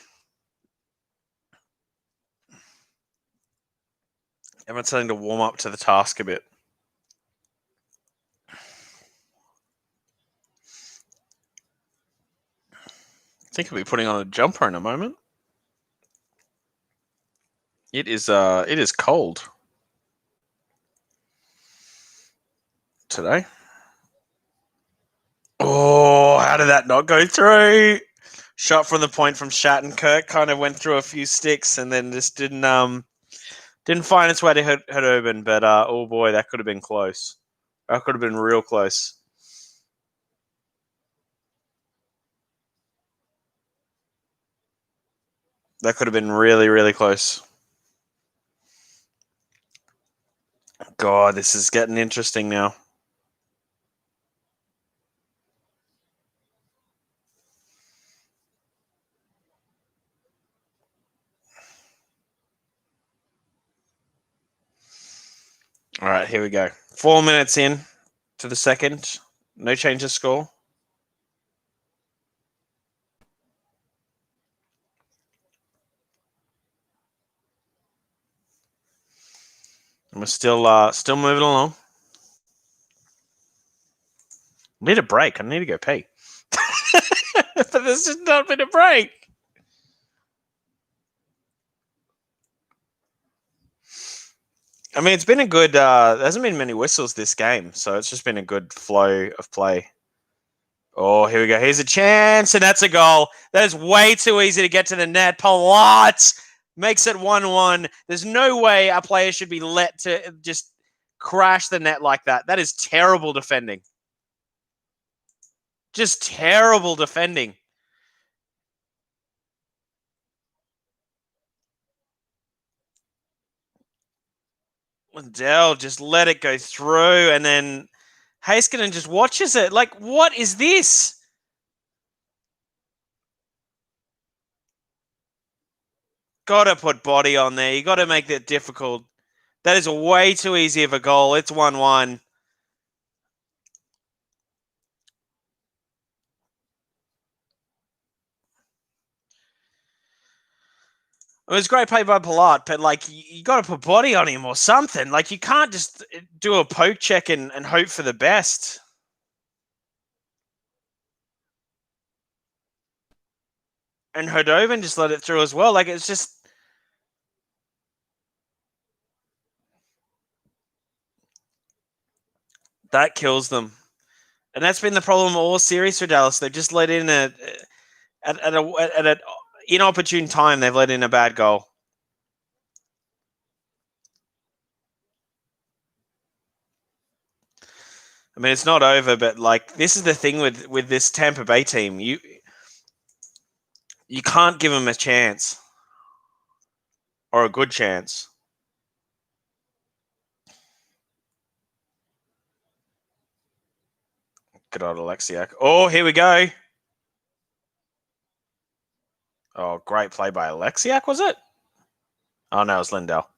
Everyone's starting to warm up to the task a bit. I think he'll be putting on a jumper in a moment. It is cold today. Oh, how did that not go through? Shot from the point from Shattenkirk kind of went through a few sticks and then just didn't find its way to hit open. But oh boy, that could have been close. That could have been real close. That could have been really, really close. God, this is getting interesting now. All right, here we go. 4 minutes in to the second. No change of score. And we're still moving along. Need a break. I need to go pee. But there's just not been a break. I mean, it's been a good. There hasn't been many whistles this game, so it's just been a good flow of play. Oh, here we go. Here's a chance, and that's a goal. That is way too easy to get to the net. Palat makes it 1-1. There's no way a player should be let to just crash the net like that. That is terrible defending. Just terrible defending. Lindell just let it go through, and then Heiskanen just watches it. Like, what is this? Got to put body on there. You got to make that difficult. That is way too easy of a goal. It's 1-1. It was great play by Palat, but like you got to put body on him or something. Like you can't just do a poke check and hope for the best. And Hodovan just let it through as well. Like it's just that kills them, and that's been the problem all series for Dallas. They've just let in at an inopportune time. They've let in a bad goal. I mean, it's not over, but like this is the thing with this Tampa Bay team. You can't give them a chance or a good chance. Good old Alexiak. Oh, here we go. Oh, great play by Alexiak, was it? Oh, no, it was Lindell.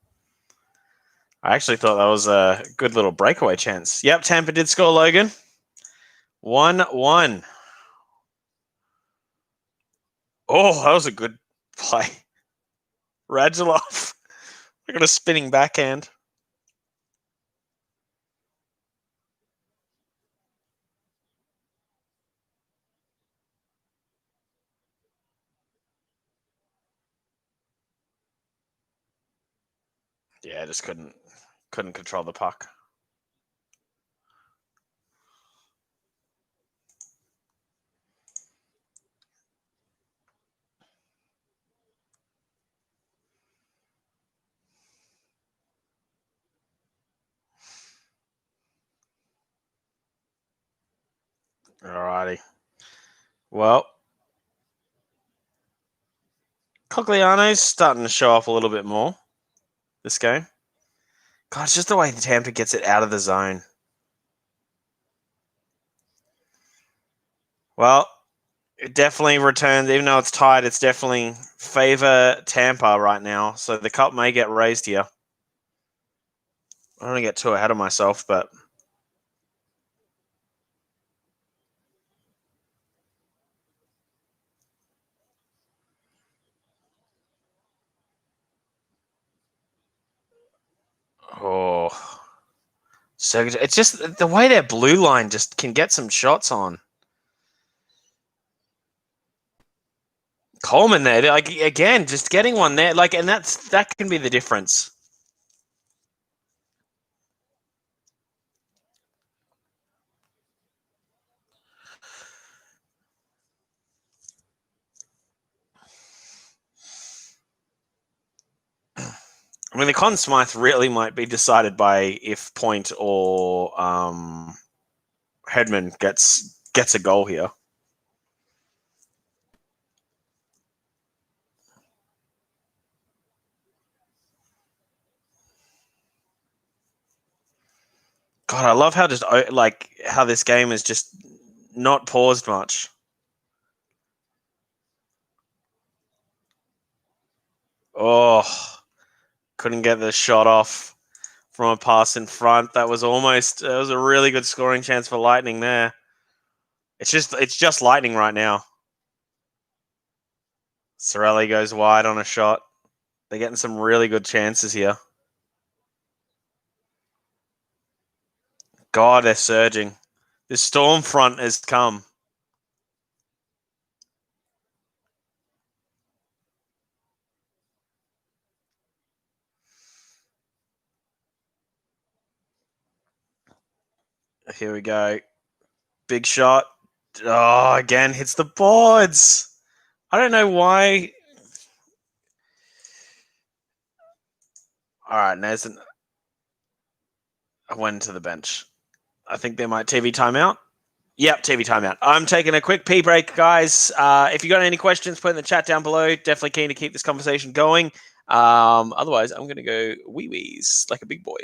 I actually thought that was a good little breakaway chance. Yep, Tampa did score, Logan. 1-1. Oh, that was a good play. Radulov. Look at a spinning backhand. Yeah, just couldn't control the puck. Alrighty. Well, Cogliano's starting to show off a little bit more this game. God, it's just the way Tampa gets it out of the zone. Well, it definitely returns, even though it's tied, it's definitely favor Tampa right now. So the cup may get raised here. I don't want to get too ahead of myself, but oh, so it's just the way their blue line just can get some shots on. Coleman there, like again, just getting one there, like, and that can be the difference. I mean, the Conn Smythe really might be decided by if Point or Hedman gets a goal here. God, I love how just like how this game is just not paused much. Oh, couldn't get the shot off from a pass in front. That was almost. It was a really good scoring chance for Lightning there. It's just Lightning right now. Sorelli goes wide on a shot. They're getting some really good chances here. God, they're surging. The storm front has come. Here we go. Big shot. Oh, again, hits the boards. I don't know why. All right, Nathan. I went to the bench. I think they might TV timeout. Yep, TV timeout. I'm taking a quick pee break, guys. If you got any questions, put in the chat down below. Definitely keen to keep this conversation going. Otherwise, I'm going to go wee wees like a big boy.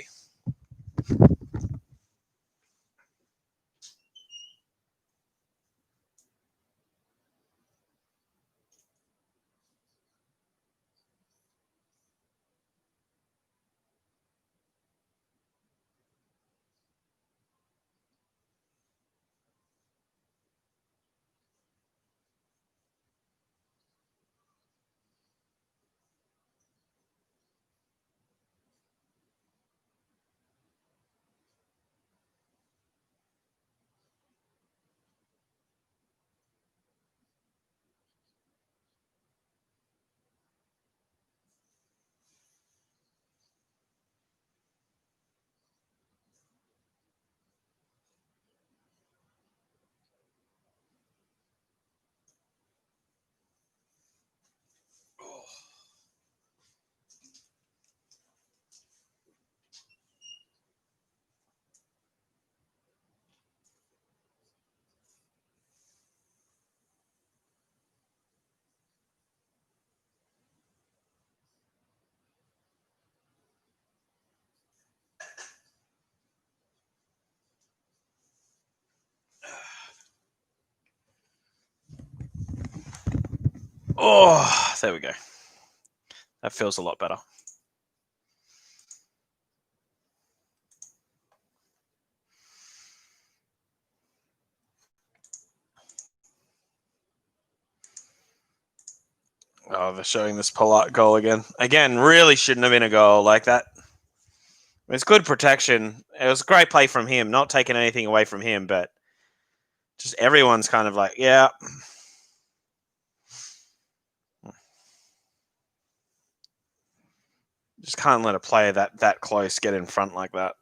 Oh, there we go. That feels a lot better. Oh, they're showing this Palat goal again. Again, really shouldn't have been a goal like that. It's good protection. It was a great play from him, not taking anything away from him, but just everyone's kind of like, yeah. Just can't let a player that close get in front like that.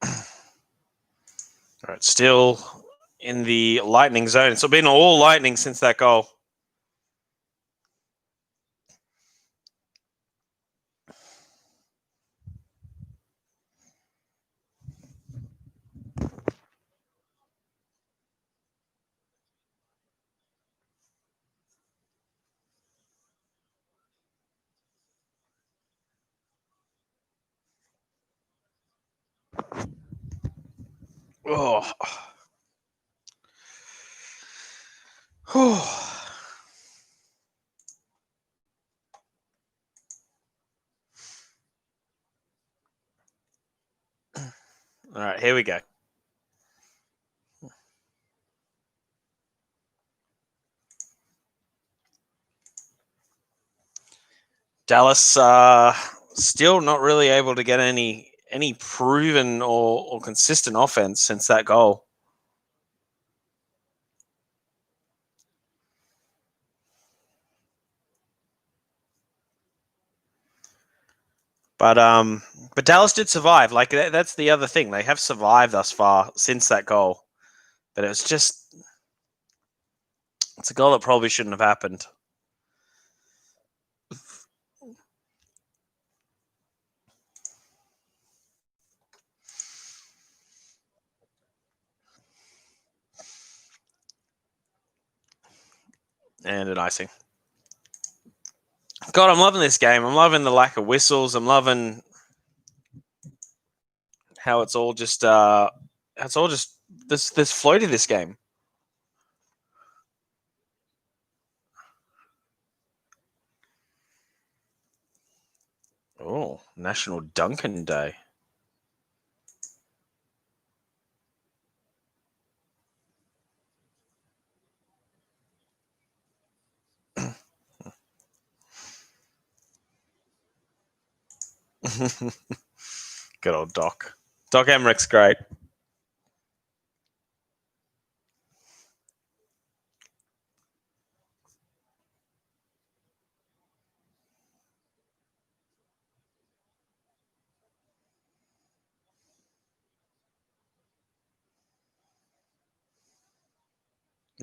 All right, still in the Lightning zone. It's been all Lightning since that goal. Oh. All right, here we go. Dallas still not really able to get any proven or consistent offense since that goal. But Dallas did survive. Like that's the other thing. They have survived thus far since that goal. But it was just it's a goal that probably shouldn't have happened. And an icing. God, I'm loving this game. I'm loving the lack of whistles. I'm loving how it's all just this flow to this game. Oh, National Duncan Day. Good old Doc. Doc Emmerich's great.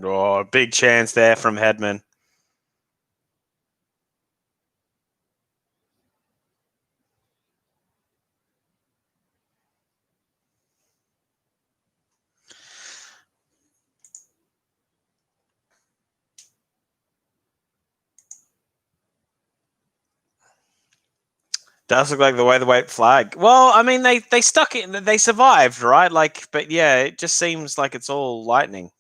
Oh, big chance there from Hedman. Does look like the weight flag. Well, I mean, they stuck it. They survived, right? Like, but yeah, it just seems like it's all Lightning.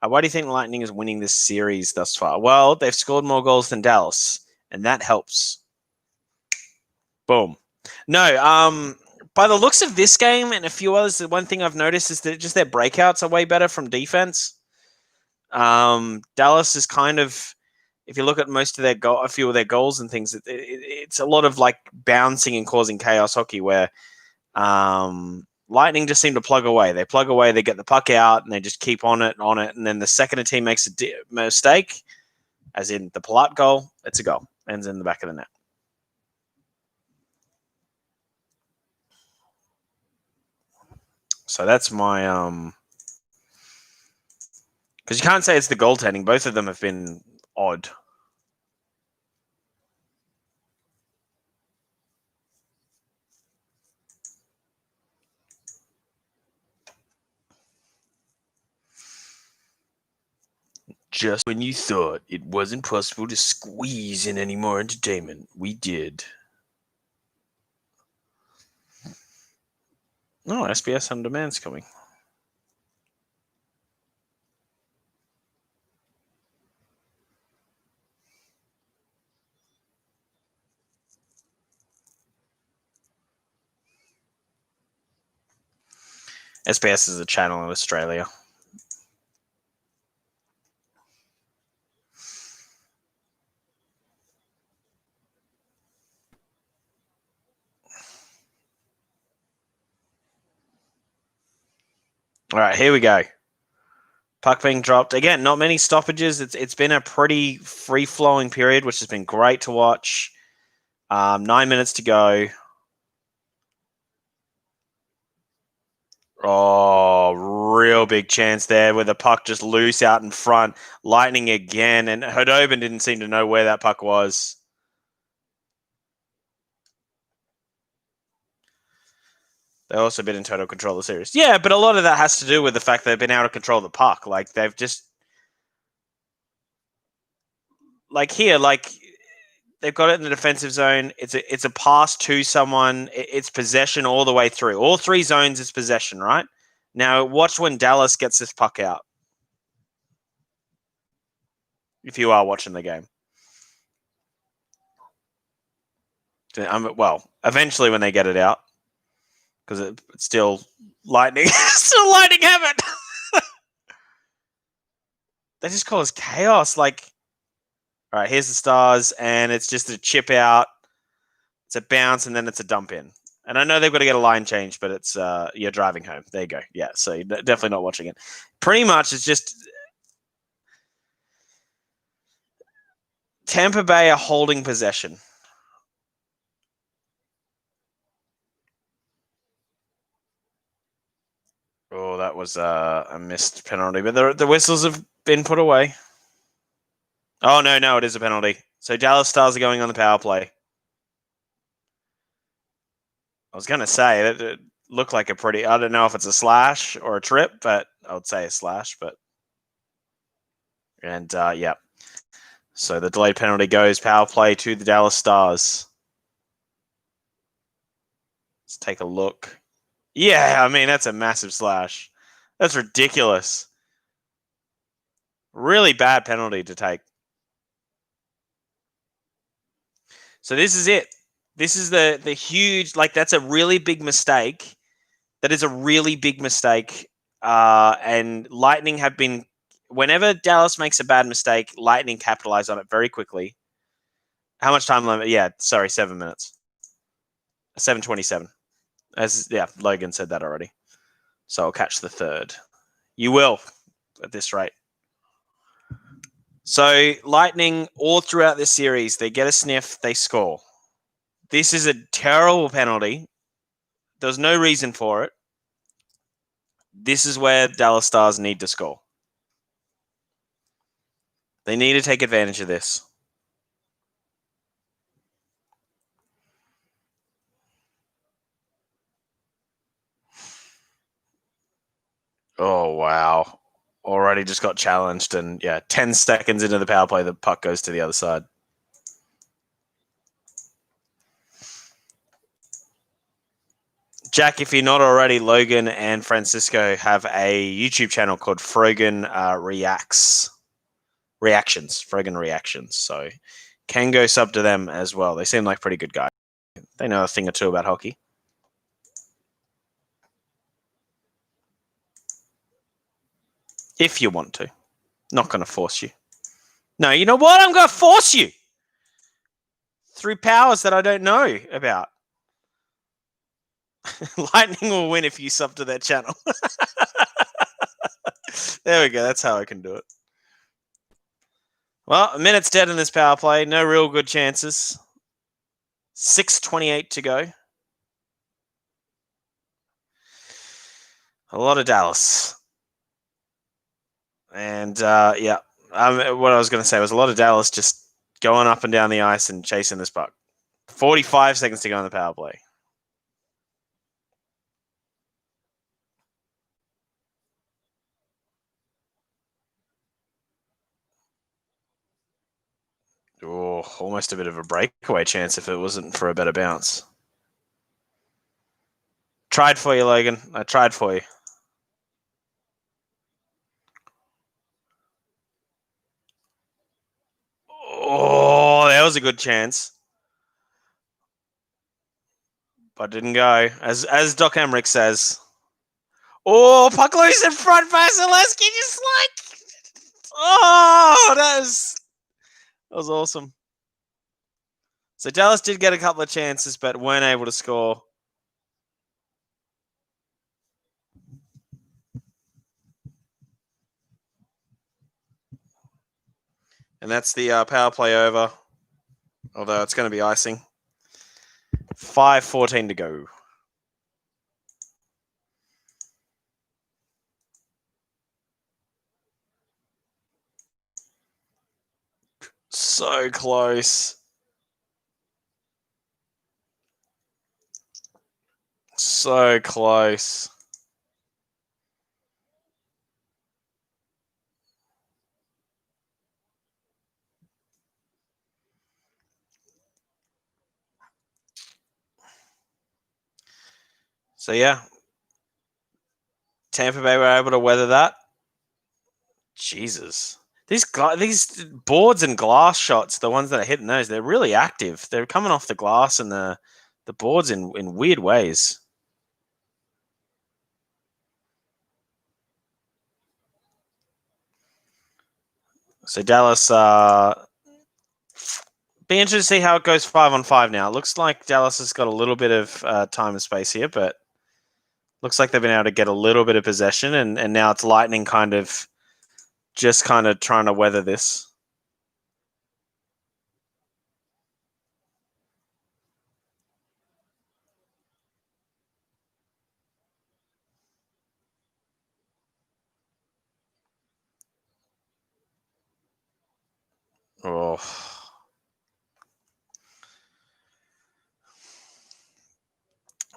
Why do you think Lightning is winning this series thus far? Well, they've scored more goals than Dallas, and that helps. Boom. No, by the looks of this game and a few others, the one thing I've noticed is that just their breakouts are way better from defense. Dallas is kind of, if you look at most of a few of their goals and things, it's a lot of like bouncing and causing chaos hockey where Lightning just seem to plug away. They plug away, they get the puck out, and they just keep on it, and then the second a team makes a mistake, as in the Palat goal, it's a goal, ends in the back of the net. So that's my because you can't say it's the goaltending. Both of them have been odd. Just when you thought it wasn't possible to squeeze in any more entertainment, we did. Oh, SBS On Demand's coming. SBS is a channel in Australia. All right, here we go. Puck being dropped. Again, not many stoppages. It's been a pretty free-flowing period, which has been great to watch. 9 minutes to go. Oh, real big chance there with the puck just loose out in front. Lightning again, and Hodobin didn't seem to know where that puck was. They've also been in total control of the series. Yeah, but a lot of that has to do with the fact they've been able to control the puck. Like, they've just... Like, here, like... They've got it in the defensive zone. It's a pass to someone. It's possession all the way through. All three zones is possession, right? Now, watch when Dallas gets this puck out. If you are watching the game. Well, eventually when they get it out, because it's still lightning. Still lightning have it. They just cause chaos. Like, all right, here's the Stars, and it's just a chip out. It's a bounce, and then it's a dump in. And I know they've got to get a line change, but it's you're driving home. There you go. Yeah, so you're definitely not watching it. Pretty much, it's just Tampa Bay are holding possession. Oh, that was a missed penalty, but the whistles have been put away. Oh, no, it is a penalty. So Dallas Stars are going on the power play. I was going to say, it looked like a pretty... I don't know if it's a slash or a trip, but I would say a slash. And, yeah. So the delayed penalty goes power play to the Dallas Stars. Let's take a look. Yeah, I mean, that's a massive slash. That's ridiculous. Really bad penalty to take. So this is it. This is the huge, like, that's a really big mistake. That is a really big mistake. And Lightning have been, whenever Dallas makes a bad mistake, Lightning capitalize on it very quickly. How much time limit? Yeah, sorry, 7 minutes. 7:27. Logan said that already. So I'll catch the third. You will, at this rate. So Lightning, all throughout this series, they get a sniff, they score. This is a terrible penalty. There's no reason for it. This is where Dallas Stars need to score. They need to take advantage of this. Oh, wow. Already just got challenged. And, yeah, 10 seconds into the power play, the puck goes to the other side. Jack, if you're not already, Logan and Francisco have a YouTube channel called Frogan Reactions. Frogan Reactions. So can go sub to them as well. They seem like pretty good guys. They know a thing or two about hockey. If you want to. Not going to force you. No, you know what? I'm going to force you. Through powers that I don't know about. Lightning will win if you sub to their channel. There we go. That's how I can do it. Well, a minute's dead in this power play. No real good chances. 6:28 to go. A lot of Dallas. And, yeah. What I was going to say was a lot of Dallas just going up and down the ice and chasing this puck. 45 seconds to go in the power play. Oh, almost a bit of a breakaway chance if it wasn't for a better bounce. Tried for you, Logan. I tried for you. Oh, that was a good chance. But didn't go. As Doc Emmerich says. Oh, puck loose in front, Vasilevsky just like... Oh, that was awesome. So Dallas did get a couple of chances, but weren't able to score. And that's the power play over. Although it's going to be icing. 5:14 to go. So close. So close. So, yeah. Tampa Bay were able to weather that. Jesus. These boards and glass shots, the ones that are hitting those, they're really active. They're coming off the glass and the boards in weird ways. So Dallas, be interested to see how it goes 5-on-5 now. It looks like Dallas has got a little bit of time and space here, but looks like they've been able to get a little bit of possession, and now it's Lightning kind of trying to weather this. Oh.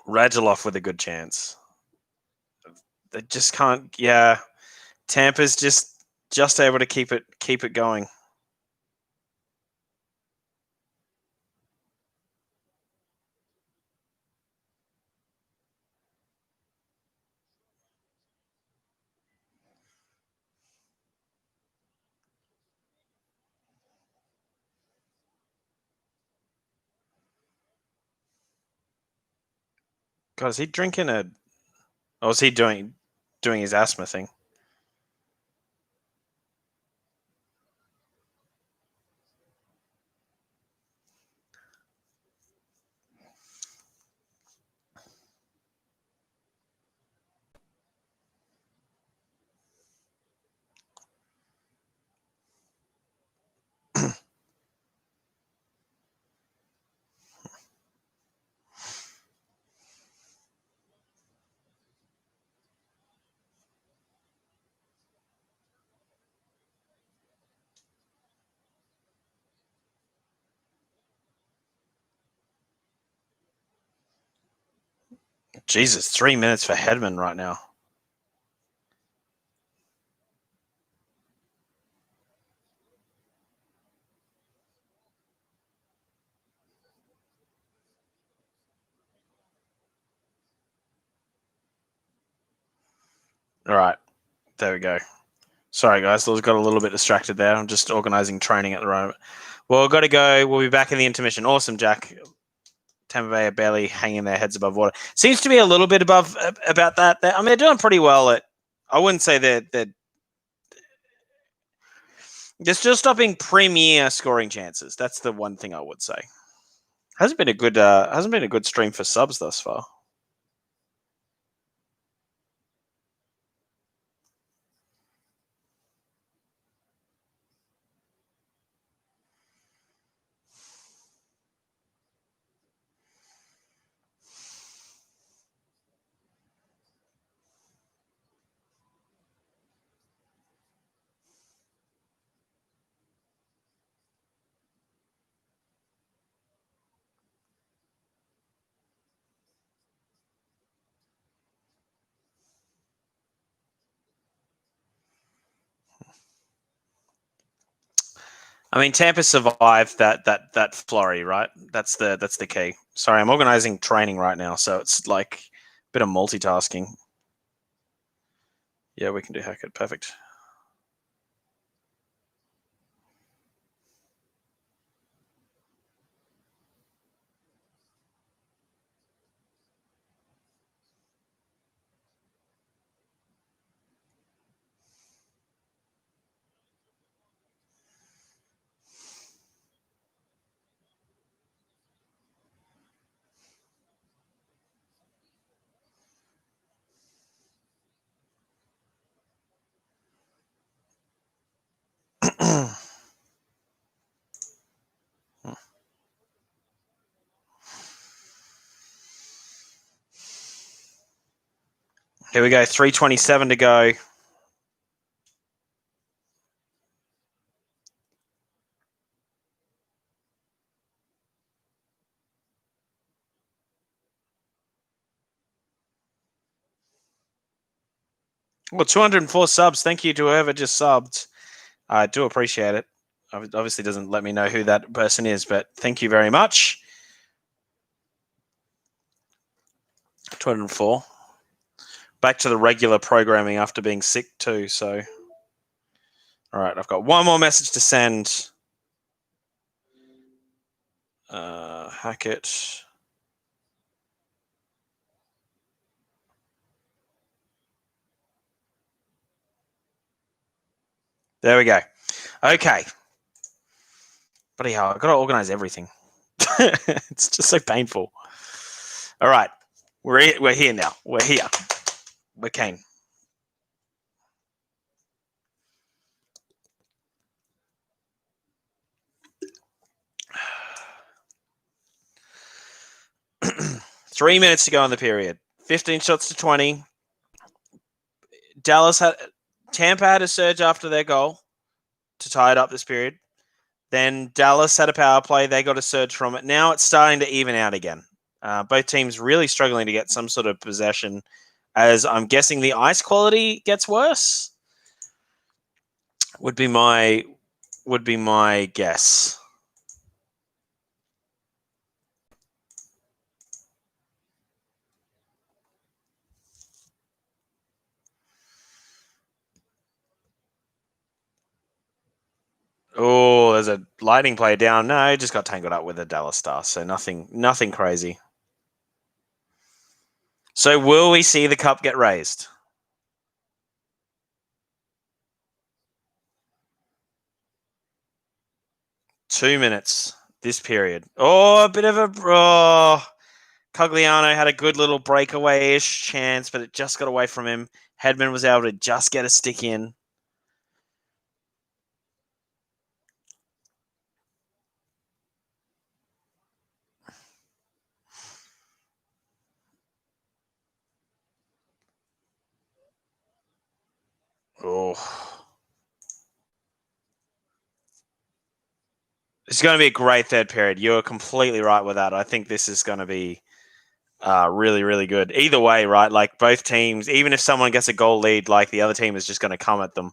Radulov with a good chance. They just can't. Yeah, Tampa's just able to keep it going. God, is he drinking a? Or is he doing his asthma thing? Jesus, 3 minutes for Hedman right now. All right, there we go. Sorry, guys, I got a little bit distracted there. I'm just organizing training at the moment. Well, we've got to go. We'll be back in the intermission. Awesome, Jack. Tampa Bay are barely hanging their heads above water. Seems to be a little bit above about that. I mean, they're doing pretty well. I wouldn't say they're still stopping premier scoring chances. That's the one thing I would say. Hasn't been a good stream for subs thus far. I mean, Tampa survived that flurry, right? That's the key. Sorry, I'm organizing training right now, so it's like a bit of multitasking. Yeah, we can do Hackett. Perfect. Here we go. 3:27 to go. Well, 204 subs. Thank you to whoever just subbed. I do appreciate it. Obviously, doesn't let me know who that person is, but thank you very much. 204. back to the regular programming after being sick too. So, all right, I've got one more message to send. Hackett. There we go. Okay. Bloody hell, I've got to organize everything. It's just so painful. All right. We're here now. We're here. We're keen. Three minutes to go in the period. 15 shots to 20. Tampa had a surge after their goal to tie it up this period. Then Dallas had a power play. They got a surge from it. Now it's starting to even out again. Both teams really struggling to get some sort of possession, as I'm guessing the ice quality gets worse. Would be my guess. Oh, there's a lightning play down. No, it just got tangled up with a Dallas Star, so nothing crazy. So will we see the cup get raised? Two minutes this period. Oh, a bit of a Cogliano had a good little breakaway-ish chance, but it just got away from him. Hedman was able to just get a stick in. Oh. It's going to be a great third period. You're completely right with that. I think this is going to be really, really good. Either way, right? Like both teams, even if someone gets a goal lead, like the other team is just going to come at them.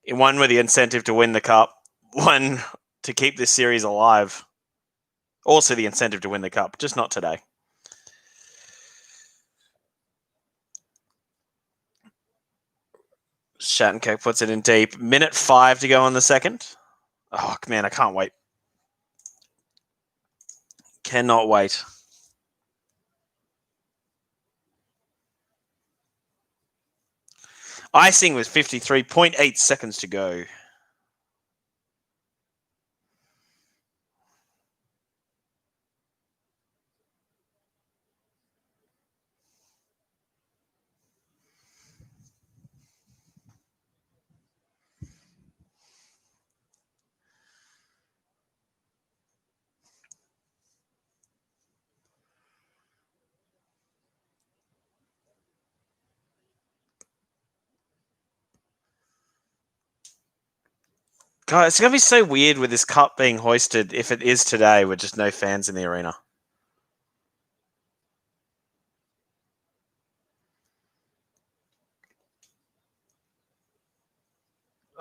One with the incentive to win the cup, one to keep this series alive. Also the incentive to win the cup, just not today. Shattenkirk puts it in deep. Minute 5 to go on the second. Oh, man, I can't wait. Cannot wait. Icing with 53.8 seconds to go. God, it's going to be so weird with this cup being hoisted if it is today with just no fans in the arena.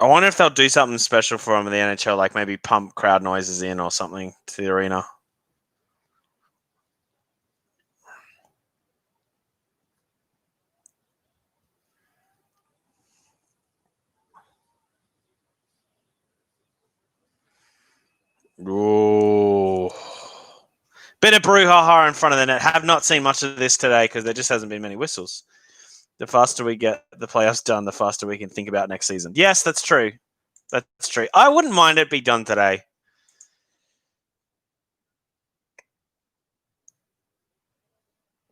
I wonder if they'll do something special for them in the NHL, like maybe pump crowd noises in or something to the arena. Ooh. Bit of brouhaha in front of the net. Have not seen much of this today because there just hasn't been many whistles. The faster we get the playoffs done, the faster we can think about next season. Yes, that's true. That's true. I wouldn't mind it be done today.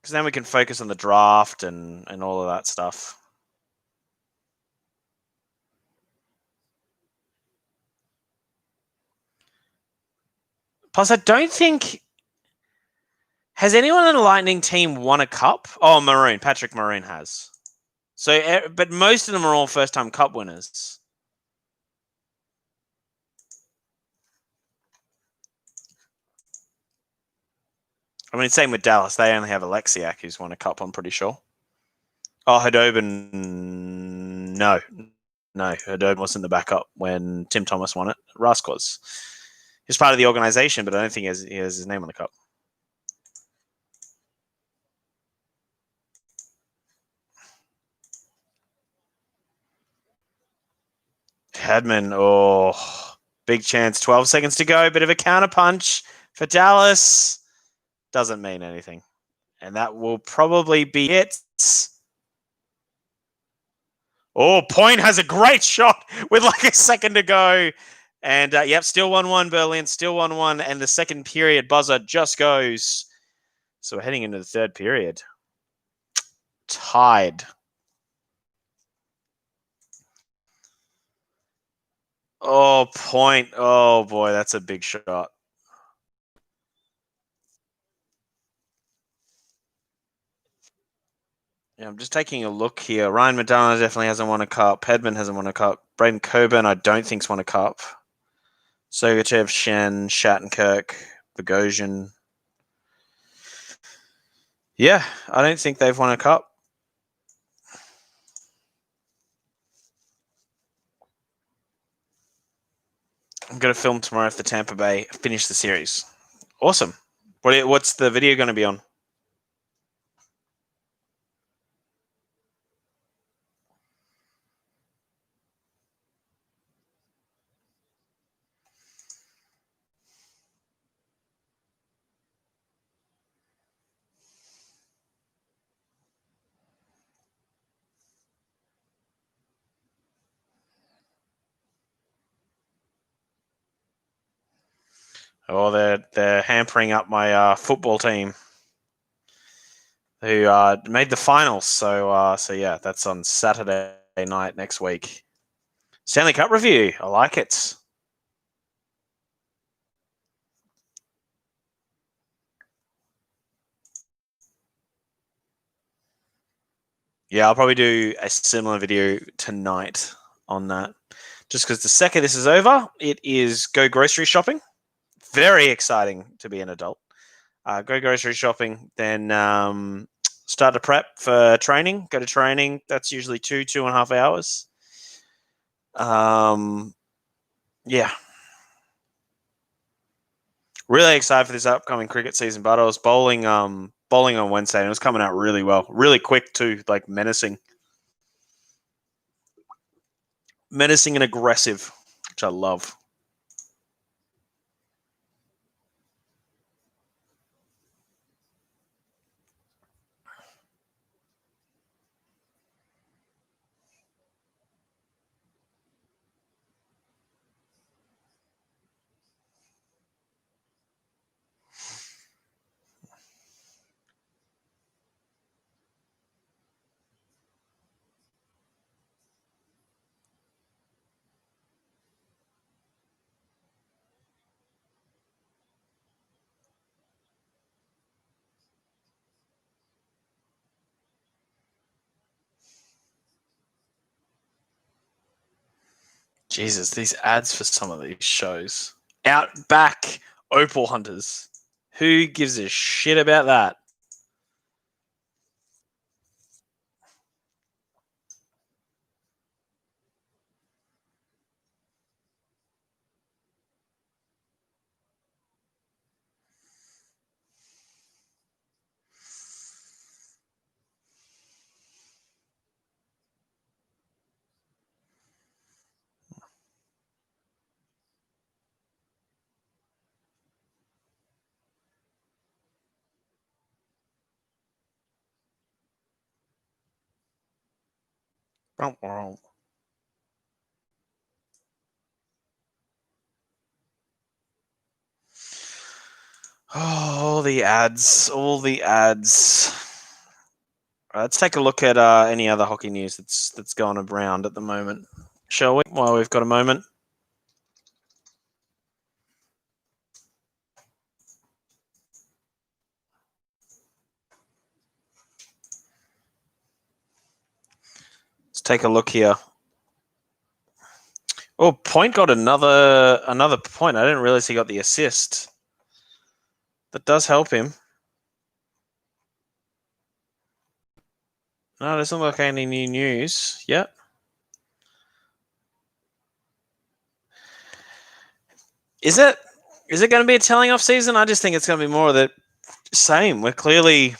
Because then we can focus on the draft and all of that stuff. Plus, I don't think... Has anyone in the Lightning team won a cup? Oh, Maroon. Patrick Maroon has. So, but most of them are all first-time cup winners. I mean, same with Dallas. They only have Alexiak, who's won a cup, I'm pretty sure. Oh, Hudobin... No. No, Hudobin wasn't the backup when Tim Thomas won it. Rusk was. He's part of the organization, but I don't think he has his name on the cup. Pedman, oh, big chance. 12 seconds to go. Bit of a counter punch for Dallas. Doesn't mean anything. And that will probably be it. Oh, Point has a great shot with like a second to go. And yep, still 1-1 Berlin, still 1-1. And the second period buzzer just goes. So we're heading into the third period. Tied. Oh, Point. Oh, boy, that's a big shot. Yeah, I'm just taking a look here. Ryan McDonough definitely hasn't won a cup. Hedman hasn't won a cup. Braden Coburn, I don't think's won a cup. Sogachev, Shen, Shattenkirk, Bogosian. Yeah, I don't think they've won a cup. I'm going to film tomorrow for Tampa Bay. Finish the series. Awesome. What's the video going to be on? Oh, they're hampering up my football team, who made the finals. So yeah, that's on Saturday night next week. Stanley Cup review. I like it. Yeah, I'll probably do a similar video tonight on that. Just because the second this is over, it is go grocery shopping. Very exciting to be an adult. Go grocery shopping, then start to prep for training. Go to training. That's usually 2.5 hours. Yeah. Really excited for this upcoming cricket season, but I was bowling on Wednesday and it was coming out really well. Really quick too, like menacing. Menacing and aggressive, which I love. Jesus, these ads for some of these shows. Outback Opal Hunters. Who gives a shit about that? Oh, all the ads. Let's take a look at any other hockey news that's going around at the moment, shall we? While we've got a moment. Let's take a look here. Oh, Point got another point. I didn't realize he got the assist. That does help him. No, it doesn't look like any new news. Yep. Is it going to be a telling off season? I just think it's going to be more of the same. We're clearly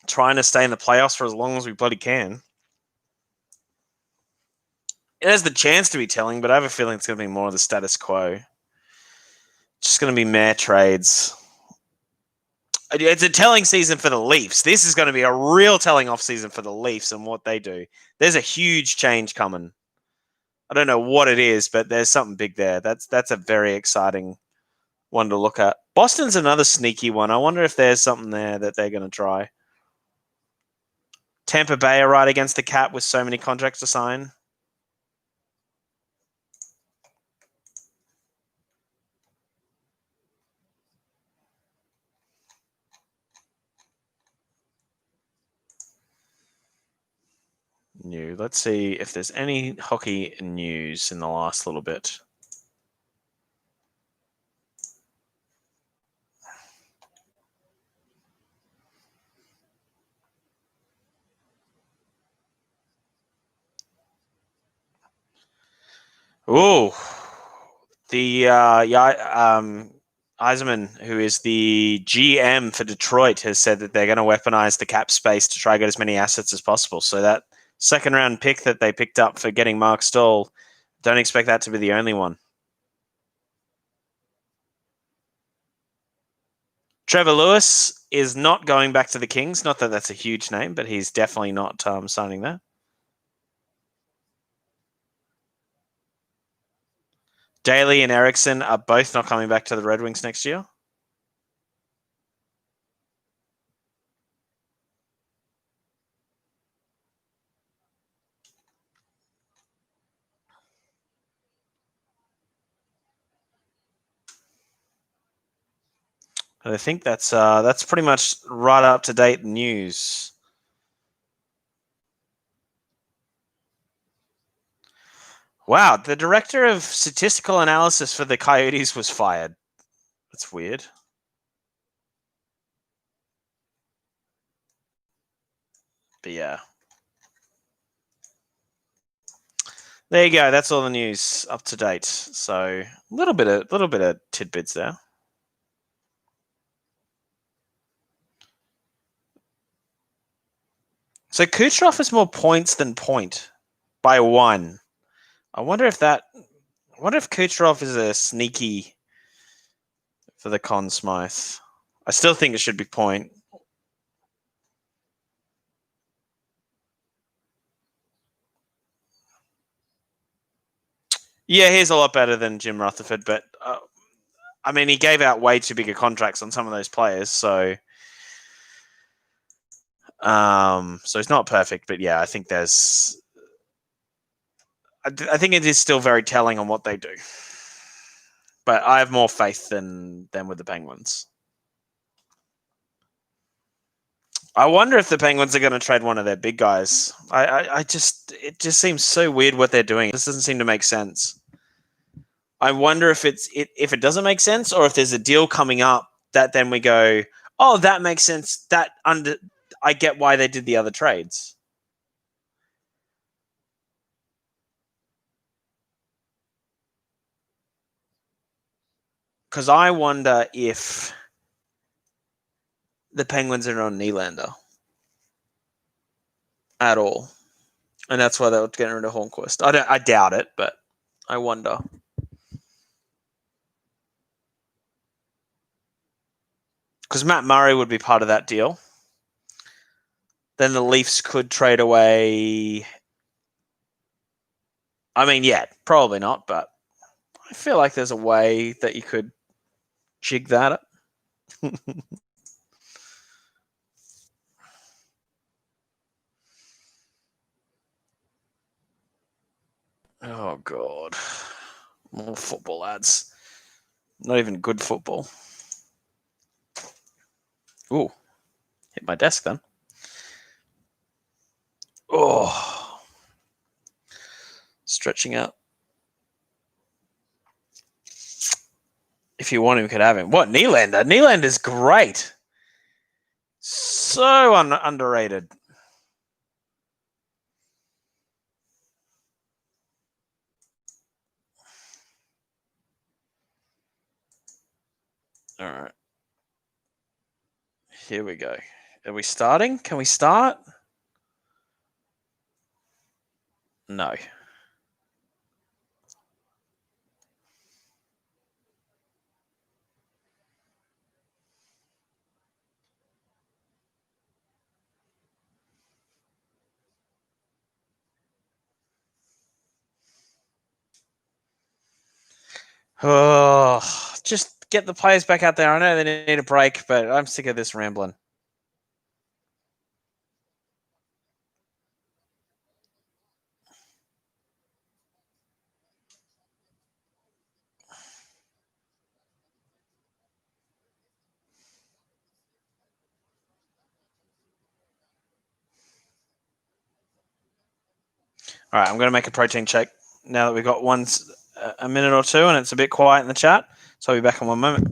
trying to stay in the playoffs for as long as we bloody can. It has the chance to be telling, but I have a feeling it's going to be more of the status quo. Just going to be mere trades. It's a telling season for the Leafs. This is going to be a real telling off season for the Leafs and what they do. There's a huge change coming. I don't know what it is, but there's something big there. That's a very exciting one to look at. Boston's another sneaky one. I wonder if there's something there that they're going to try. Tampa Bay are right against the cap with so many contracts to sign. New. Let's see if there's any hockey news in the last little bit. Oh, the Eiserman, who is the GM for Detroit, has said that they're going to weaponize the cap space to try to get as many assets as possible. So that second round pick that they picked up for getting Mark Stoll, don't expect that to be the only one. Trevor Lewis is not going back to the Kings. Not that that's a huge name, but he's definitely not signing there. Daly and Eriksson are both not coming back to the Red Wings next year. I think that's pretty much right up to date news. Wow, the director of statistical analysis for the Coyotes was fired. That's weird. But yeah. There you go. That's all the news up to date. So a little bit of tidbits there. So Kucherov has more points than Point by 1. I wonder if Kucherov is a sneaky for the Conn Smythe. I still think it should be Point. Yeah, he's a lot better than Jim Rutherford, but I mean, he gave out way too big of contracts on some of those players, so it's not perfect. But yeah, I think I think it is still very telling on what they do. But I have more faith than with the Penguins. I wonder if the Penguins are going to trade one of their big guys. It just seems so weird what they're doing. This doesn't seem to make sense. I wonder if if it doesn't make sense, or if there's a deal coming up that then we go, oh, that makes sense. I get why they did the other trades. Because I wonder if the Penguins are on Nylander at all, and that's why they were getting rid of Hornquist. I doubt it, but I wonder. Because Matt Murray would be part of that deal. Then the Leafs could trade away. I mean, yeah, probably not, but I feel like there's a way that you could jig that up. Oh, God. More football, lads. Not even good football. Ooh. Hit my desk then. Oh. Stretching out. If you want him, you could have him. What, Nylander? Nylander's great. So underrated. All right. Here we go. Are we starting? Can we start? No. Oh, just get the players back out there. I know they need a break, but I'm sick of this rambling. All right, I'm going to make a protein check now that we've got a minute or two and it's a bit quiet in the chat. So I'll be back in one moment.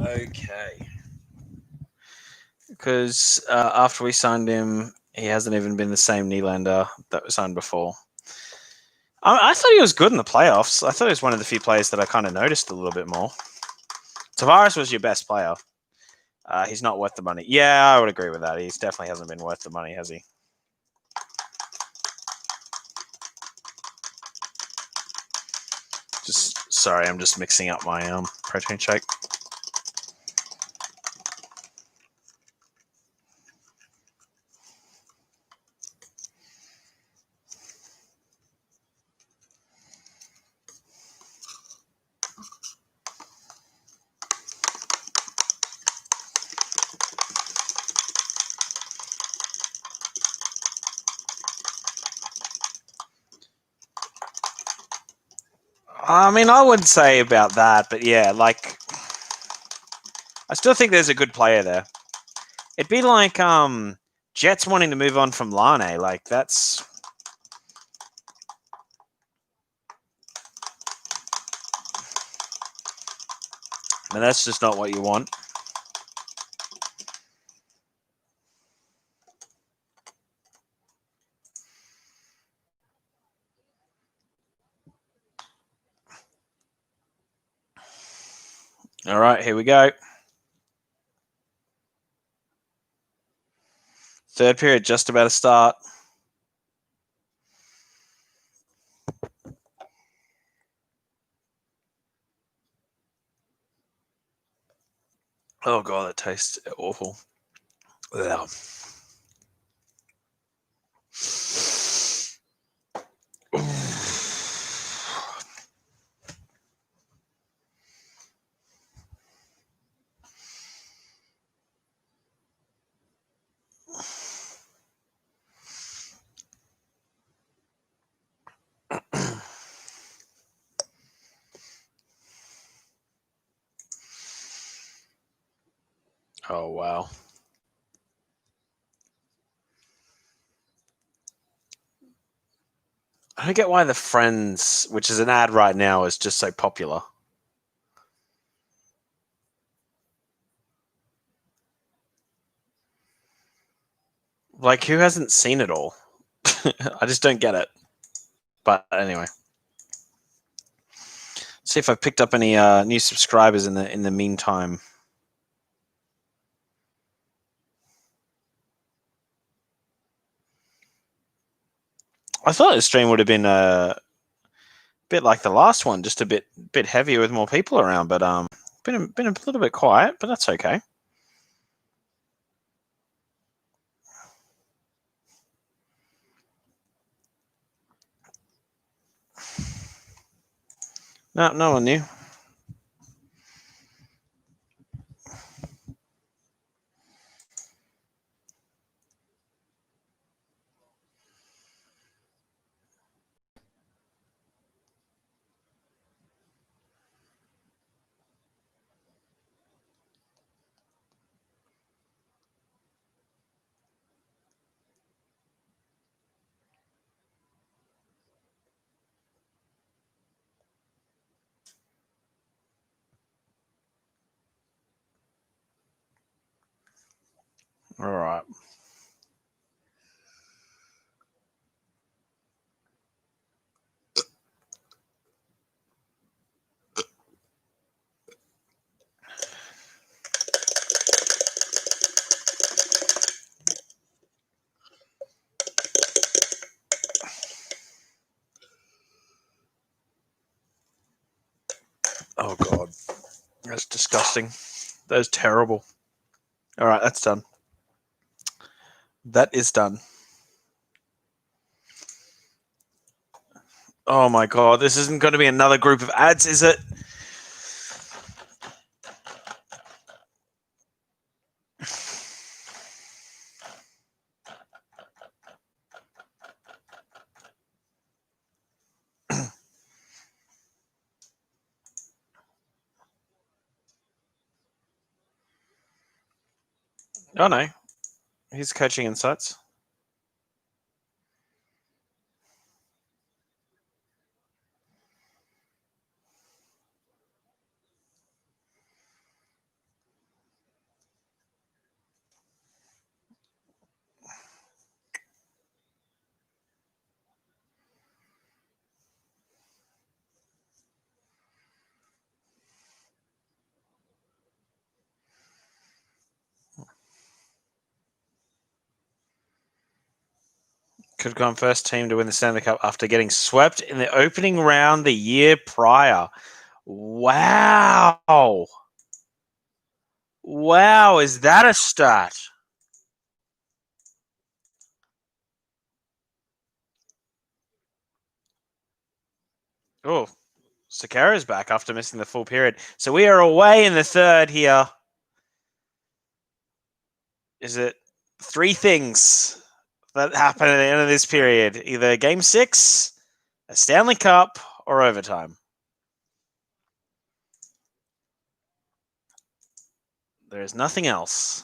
Okay. Because after we signed him, he hasn't even been the same Nylander that was signed before. I thought he was good in the playoffs. I thought he was one of the few players that I kind of noticed a little bit more. Tavares was your best player. He's not worth the money. Yeah, I would agree with that. He definitely hasn't been worth the money, has he? Just sorry, I'm just mixing up my protein shake. I mean, I wouldn't say about that, but yeah, like I still think there's a good player there. It'd be like Jets wanting to move on from Lane. Like that's I mean, that's just not what you want. All right, here we go. Third period just about to start. Oh god, that tastes awful. Ugh. Oh, wow. I don't get why the Friends, which is an ad right now, is just so popular. Like, who hasn't seen it all? I just don't get it. But anyway, see if I've picked up any new subscribers in the meantime. I thought this stream would have been a bit like the last one, just a bit heavier with more people around. But been a little bit quiet, but that's okay. No one knew. All right. Oh god, that's disgusting. That is terrible. All right, that's done. That is done. Oh my god, this isn't going to be another group of ads, is it? Oh no, he's coaching insights. Could have gone first team to win the Stanley Cup after getting swept in the opening round the year prior. Wow. Wow, is that a stat? Oh, Sakara's back after missing the full period. So we are away in the third here. Is it 3 things that happen at the end of this period? Either game 6, a Stanley Cup, or overtime. There is nothing else.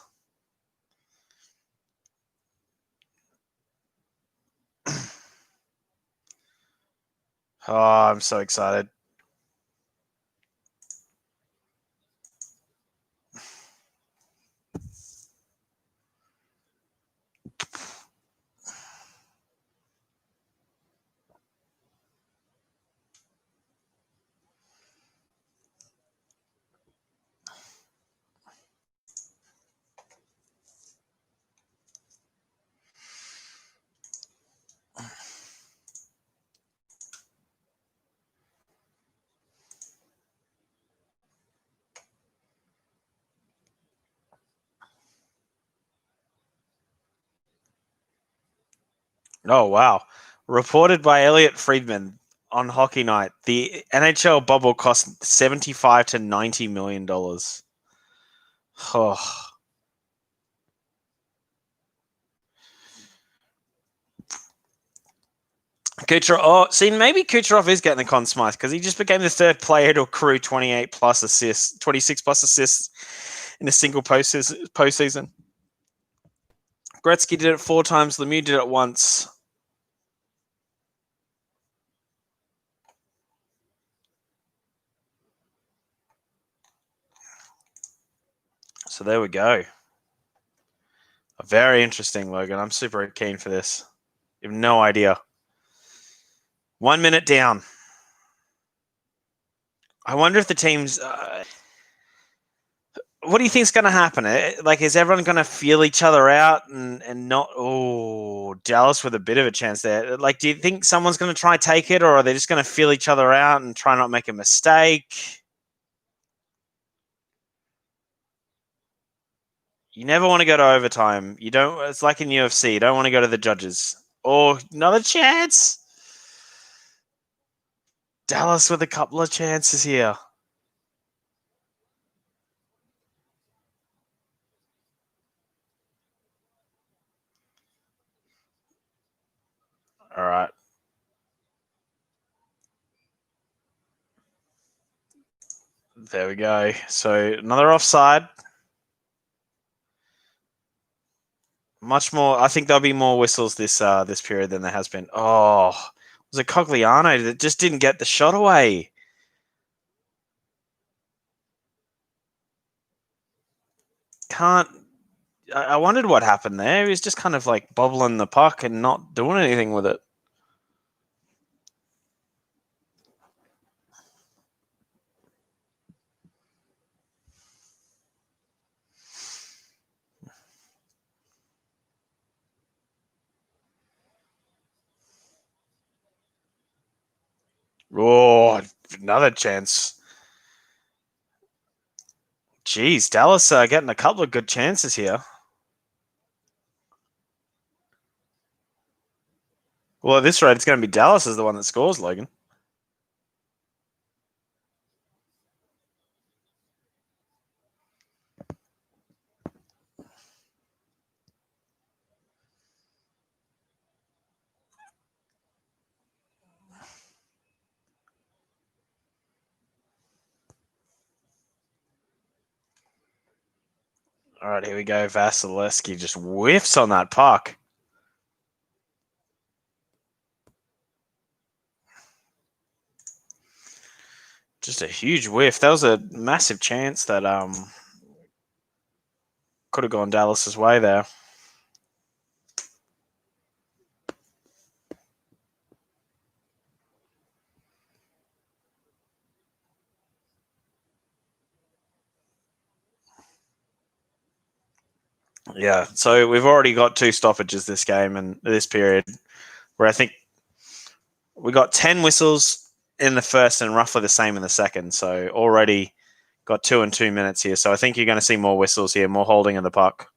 Oh, I'm so excited. Oh, wow. Reported by Elliot Friedman on Hockey Night, the NHL bubble cost $75 to $90 million. Oh. Kucherov. Oh, see, maybe Kucherov is getting the Conn Smythe because he just became the third player to accrue 26 plus assists in a single postseason. Gretzky did it 4 times. Lemieux did it once. So there we go. Very interesting, Logan. I'm super keen for this. You have no idea. 1 minute down. I wonder if the teams. What do you think is going to happen? Like, is everyone going to feel each other out and not? Oh, Dallas with a bit of a chance there. Like, do you think someone's going to try take it, or are they just going to feel each other out and try not make a mistake? You never want to go to overtime. You don't. It's like in UFC. You don't want to go to the judges. Oh, another chance. Dallas with a couple of chances here. All right. There we go. So another offside. Much more. I think there'll be more whistles this period than there has been. Oh, was it Cogliano that just didn't get the shot away? Can't. I wondered what happened there. He was just kind of like bobbling the puck and not doing anything with it. Oh, another chance. Jeez, Dallas getting a couple of good chances here. Well, at this rate, it's going to be Dallas as the one that scores, Logan. All right, here we go. Vasilevsky just whiffs on that puck. Just a huge whiff. That was a massive chance that could have gone Dallas's way there. Yeah, so we've already got 2 stoppages this game and this period, where I think we got 10 whistles in the first and roughly the same in the second. So already got 2 and 2 minutes here. So I think you're going to see more whistles here, more holding of the puck.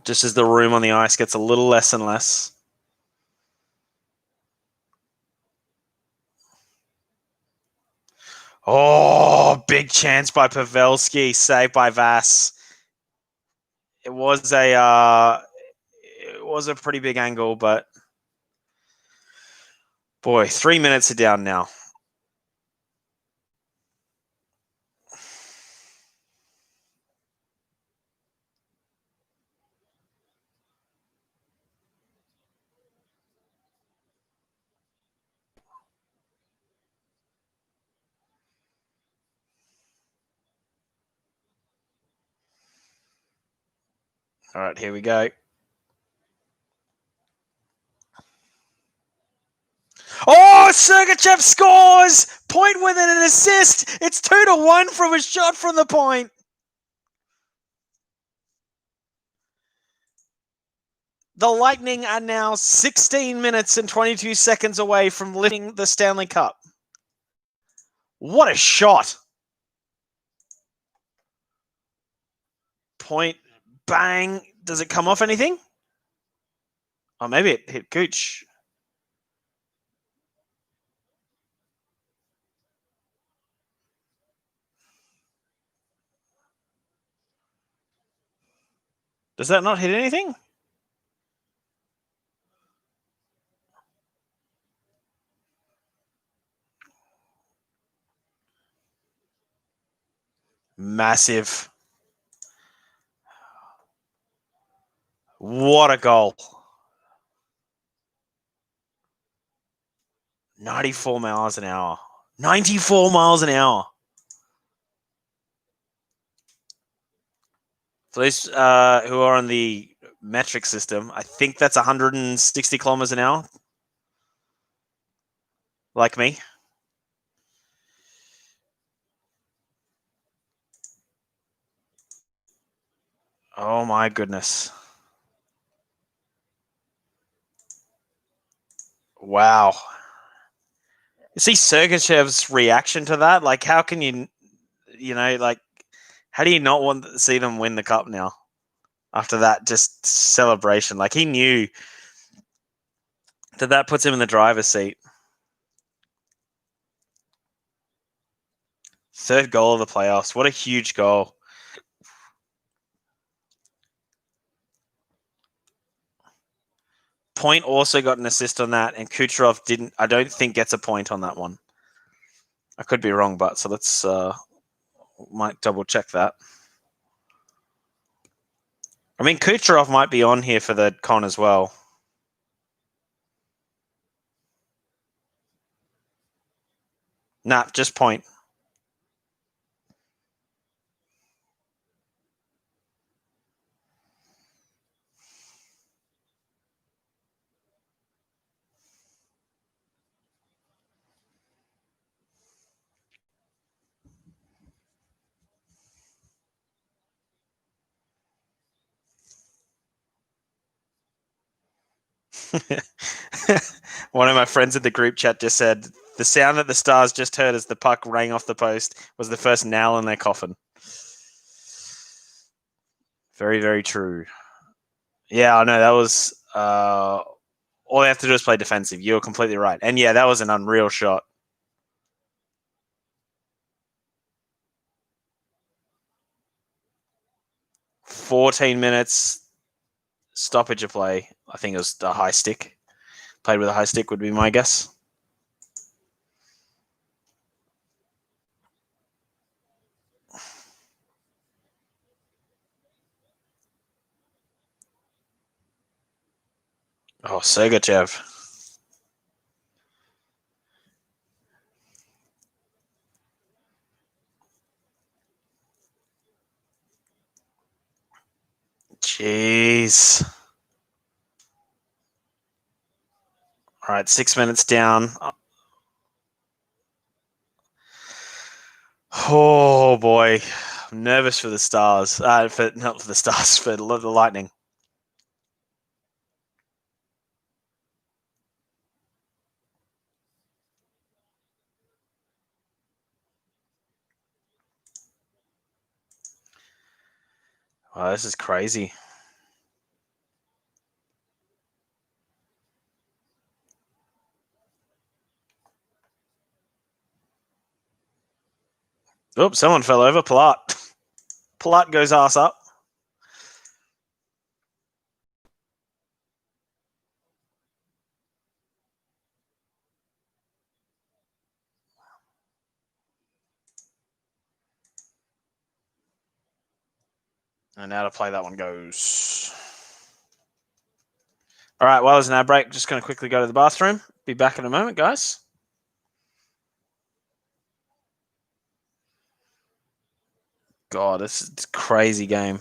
Just as the room on the ice gets a little less and less. Oh, big chance by Pavelski, saved by Vass. It was a pretty big angle, but boy, 3 minutes are down now. All right, here we go. Oh, Sergachev scores! Point with an assist. It's 2-1 from a shot from the point. The Lightning are now 16 minutes and 22 seconds away from lifting the Stanley Cup. What a shot! Point, bang. Does it come off anything? Oh, maybe it hit Gooch. Does that not hit anything? Massive. What a goal. 94 miles an hour. 94 miles an hour. For those who are on the metric system, I think that's 160 kilometers an hour. Like me. Oh my goodness. Wow. You see Sergachev's reaction to that? Like, how can you, like, how do you not want to see them win the cup now? After that, just celebration. Like, he knew that puts him in the driver's seat. Third goal of the playoffs. What a huge goal. Point also got an assist on that, and Kucherov didn't. I don't think gets a point on that one. I could be wrong, but so let's might double check that. I mean, Kucherov might be on here for the con as well. Nah, just point. One of my friends in the group chat just said the sound that the Stars just heard as the puck rang off the post was the first nail in their coffin. Very, very true. Yeah, I know that was all they have to do is play defensive. You're completely right. And yeah, that was an unreal shot. 14 minutes stoppage of play. I think it was a high stick. Played with a high stick would be my guess. Oh, Sergachev. Jeez. All right, 6 minutes down. Oh boy, I'm nervous for the Stars. Not for the Stars, for the Lightning. Oh, this is crazy. Oops, someone fell over. Palat. Palat goes ass up. And now to play that one goes. All right, well, there's an ad break. Just going to quickly go to the bathroom. Be back in a moment, guys. God, this is a crazy game.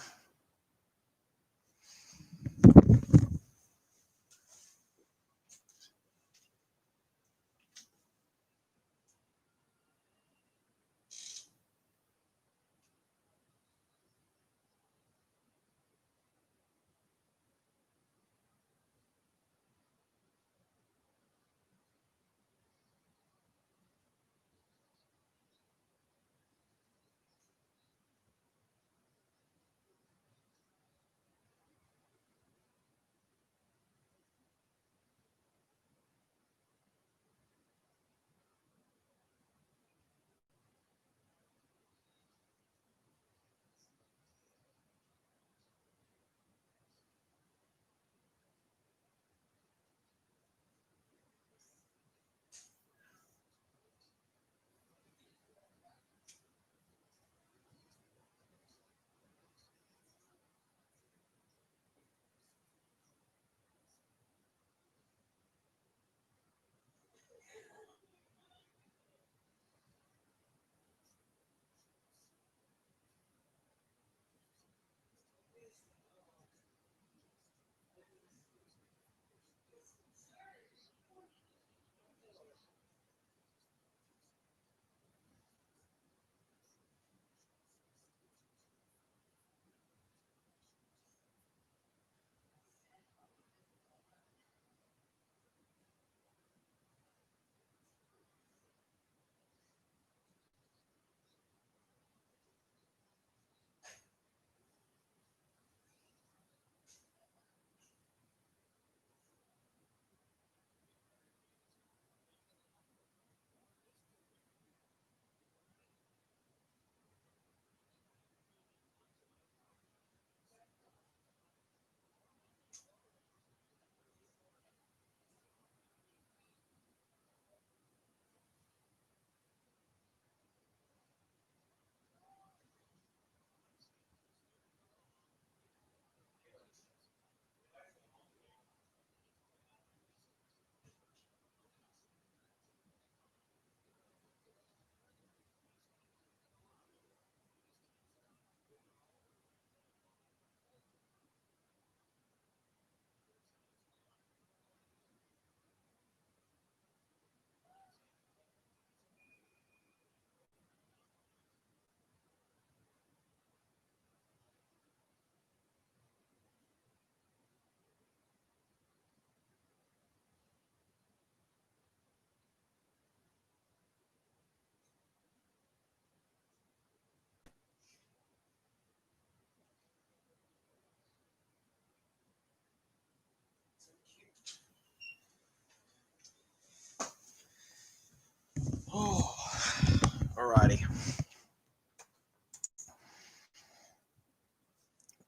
Alrighty.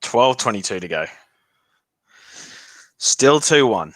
12:22 to go. Still 2-1.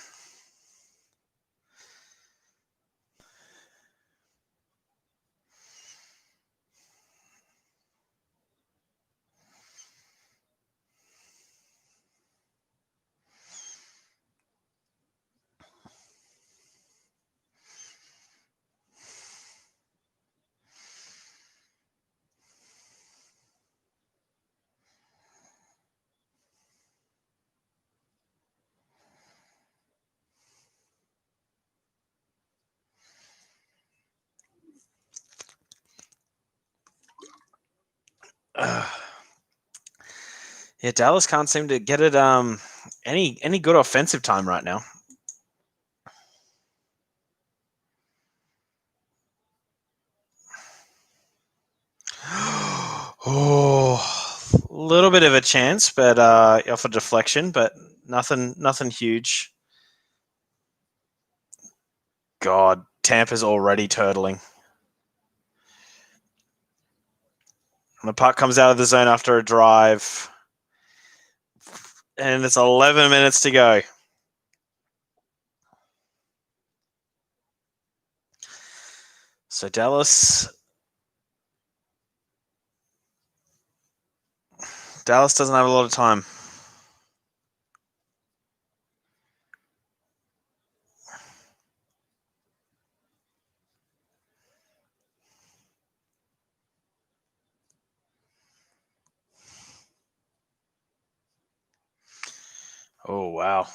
Yeah, Dallas can't seem to get it any good offensive time right now. Oh, a little bit of a chance, but off a deflection, but nothing huge. God, Tampa's already turtling. And the puck comes out of the zone after a drive. And it's 11 minutes to go. So Dallas doesn't have a lot of time. Oh, wow.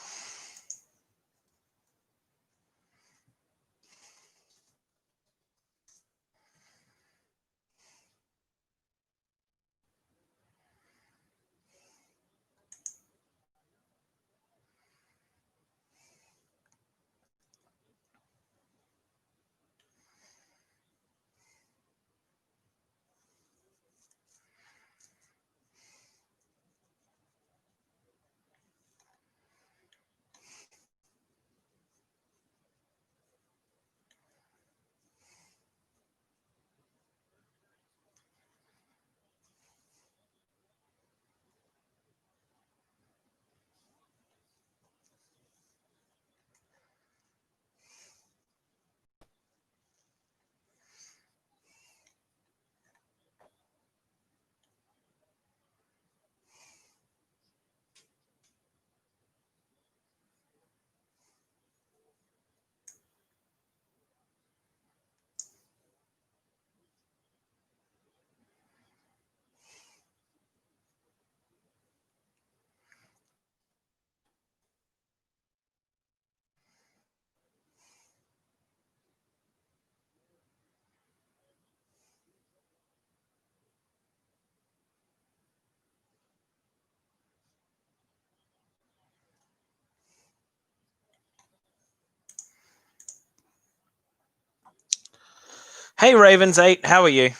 Hey, Ravens 8, how are you?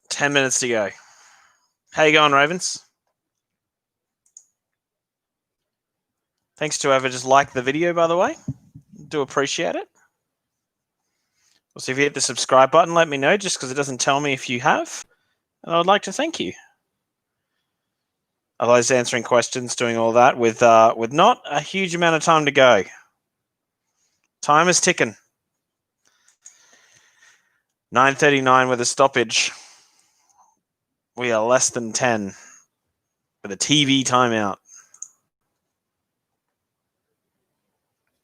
10 minutes to go. How you going, Ravens? Thanks to whoever just liked the video, by the way. Do appreciate it. So if you hit the subscribe button, let me know, just because it doesn't tell me if you have. And I would like to thank you. Otherwise, answering questions, doing all that with not a huge amount of time to go. Time is ticking. 9:39 with a stoppage. We are less than 10 with a TV timeout.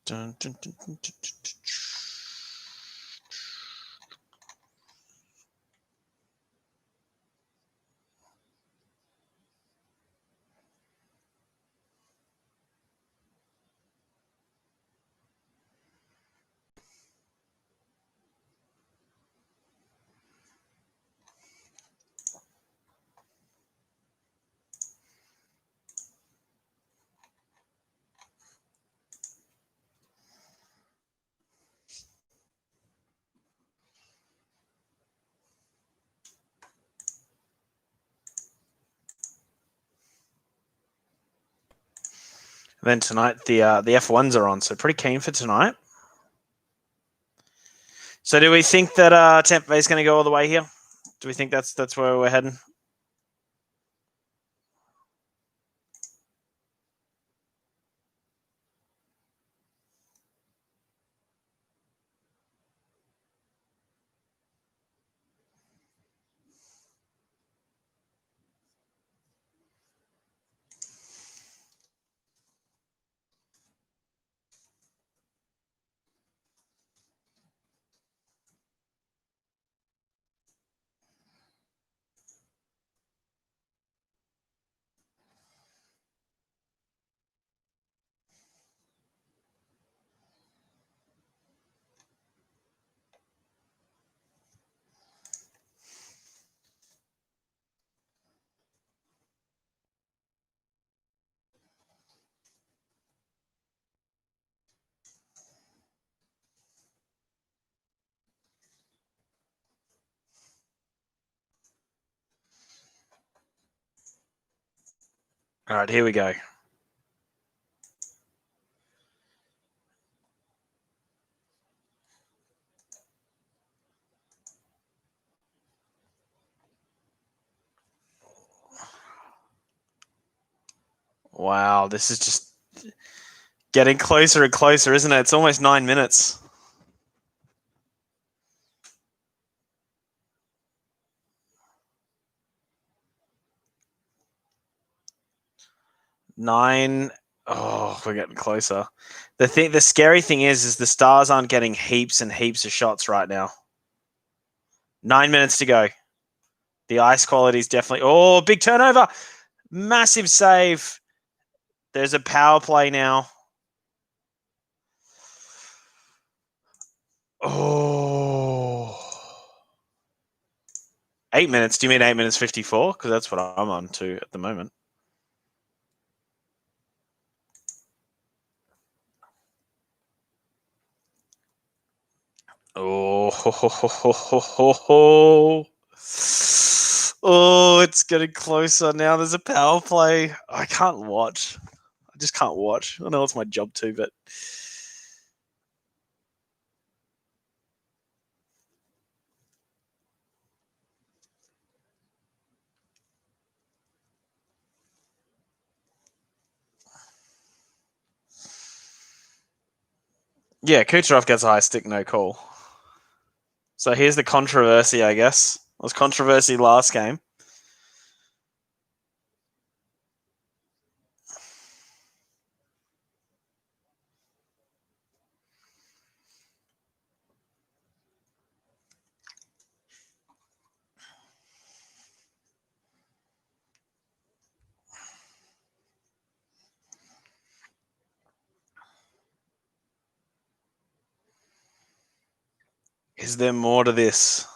Dun, dun, dun, dun, dun, dun. Then tonight the F1s are on, so pretty keen for tonight. So do we think that Tampa Bay is going to go all the way here? Do we think that's where we're heading? All right, here we go. Wow, this is just getting closer and closer, isn't it? It's almost 9 minutes. Nine. Oh, we're getting closer. The scary thing is the Stars aren't getting heaps and heaps of shots right now. 9 minutes to go. The ice quality is definitely. Oh, big turnover. Massive save. There's a power play now. Oh. 8 minutes. Do you mean 8 minutes 54? Because that's what I'm on to at the moment. Oh, oh, it's getting closer now. There's a power play. I can't watch. I just can't watch. I know it's my job too, but yeah, Kucherov gets a high stick, no call. So here's the controversy, I guess. It was controversy last game. Is there more to this?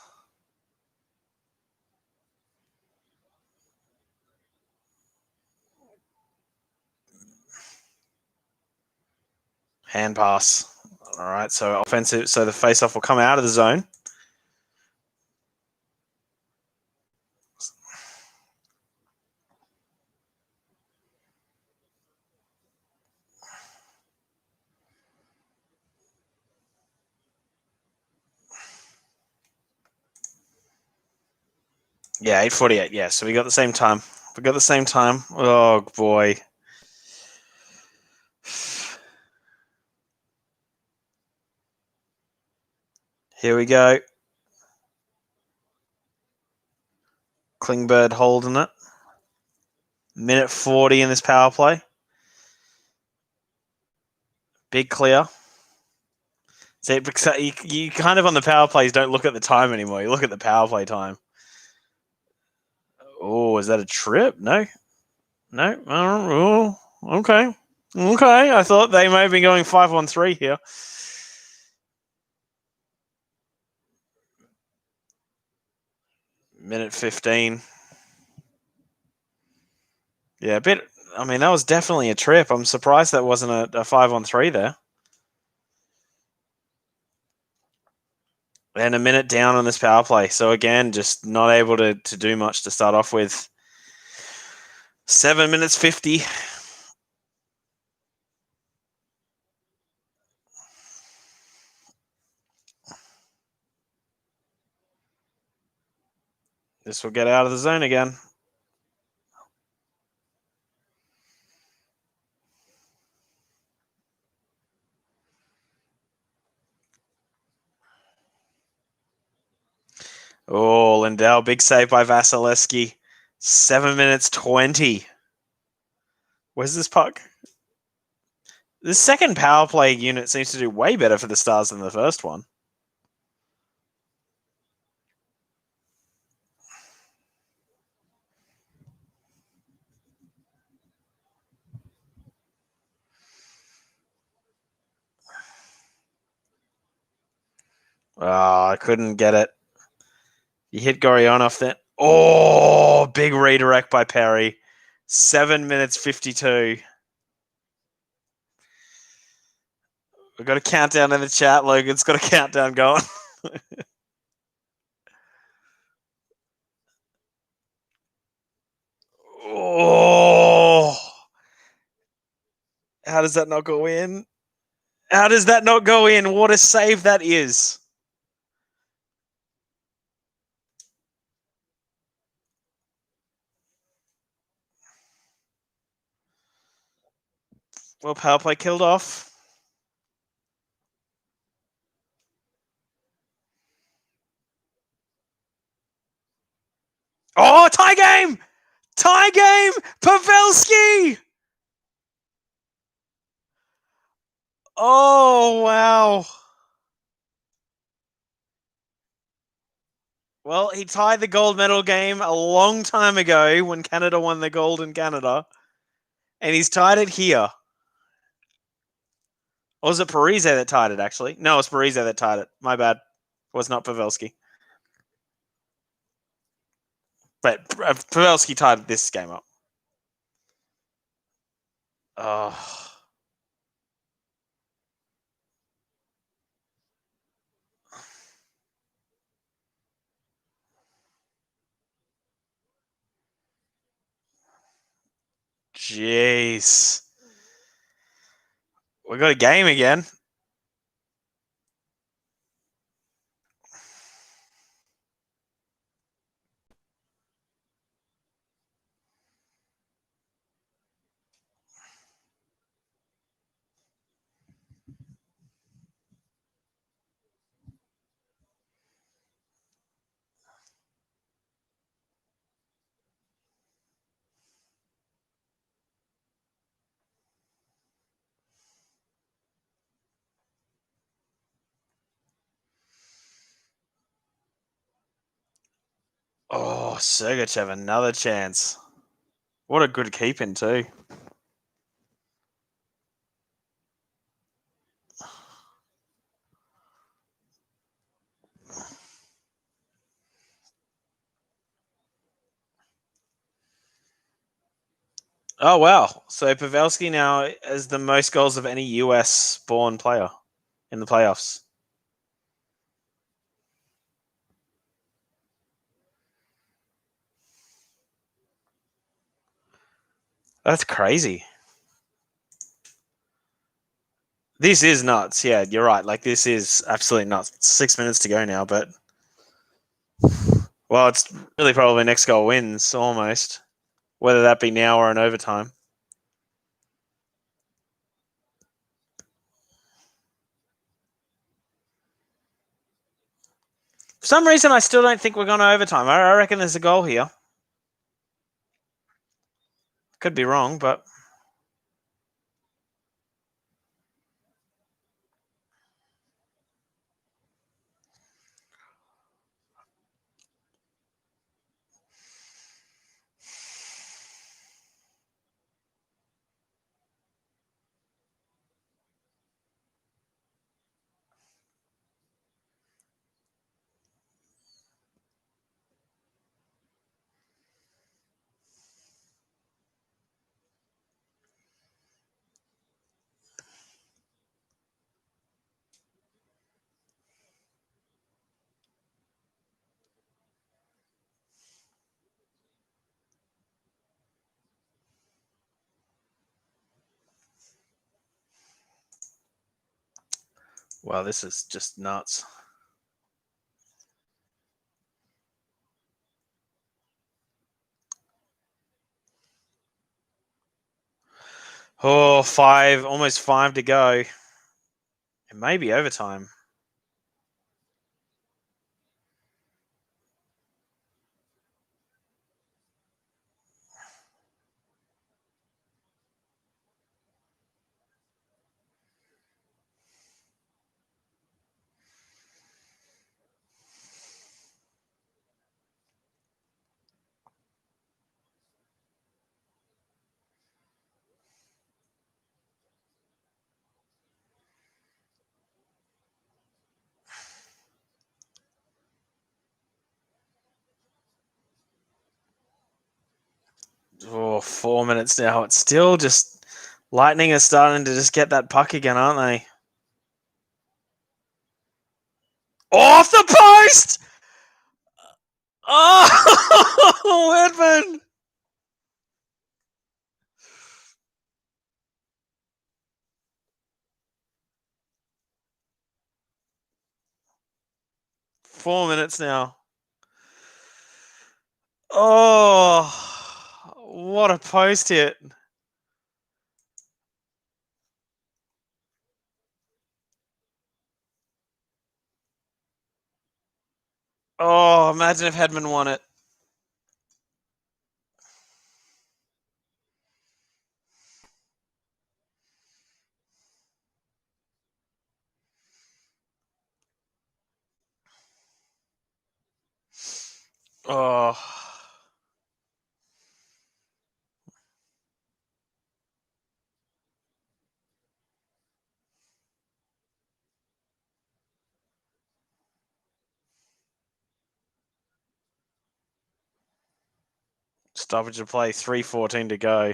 Hand pass. All right, so offensive. So the face-off will come out of the zone. Yeah, 8:48. Yeah, so we got the same time. We got the same time. Oh boy. Here we go. Klingberg holding it. Minute 40 in this power play. Big clear. See, you kind of on the power plays don't look at the time anymore. You look at the power play time. Oh, is that a trip? No. No. Oh, okay. Okay. I thought they may have been going 5-on-3 here. Minute 15. Yeah, a bit. I mean, that was definitely a trip. I'm surprised that wasn't a 5-on-3 there. And a minute down on this power play. So again, just not able to do much to start off with. 7 minutes 50. This will get out of the zone again. Oh, Lindell, big save by Vasilevsky. 7 minutes 20. Where's this puck? The second power play unit seems to do way better for the Stars than the first one. Oh, I couldn't get it. You hit Gorionov then. Oh, big redirect by Perry. 7 minutes 52. We've got a countdown in the chat. Logan's got a countdown going. Oh, how does that not go in? How does that not go in? What a save that is. Well, power play killed off. Oh, tie game! Tie game! Pavelski! Oh, wow. Well, he tied the gold medal game a long time ago when Canada won the gold in Canada. And he's tied it here. Or was it Parise that tied it, actually? No, it's Parise that tied it. My bad. It was not Pavelski. But Pavelski tied this game up. Oh. Jeez. We got a game again. Oh, Sergachev, another chance. What a good keeping, too. Oh, wow. So Pavelski now has the most goals of any US-born player in the playoffs. That's crazy. This is nuts. Yeah, you're right. Like, this is absolutely nuts. 6 minutes to go now, but... Well, it's really probably next goal wins, almost. Whether that be now or in overtime. For some reason, I still don't think we're going to overtime. I reckon there's a goal here. Could be wrong, but... Wow, this is just nuts. Oh, almost 5 to go. It may be overtime. Oh, 4 minutes now. It's still just Lightning are starting to just get that puck again, aren't they? Off the post! Oh, Edmund! Four minutes now. Oh, what a post hit. Oh, imagine if Hedman won it. Oh. Stoppage of play, 3:14 to go.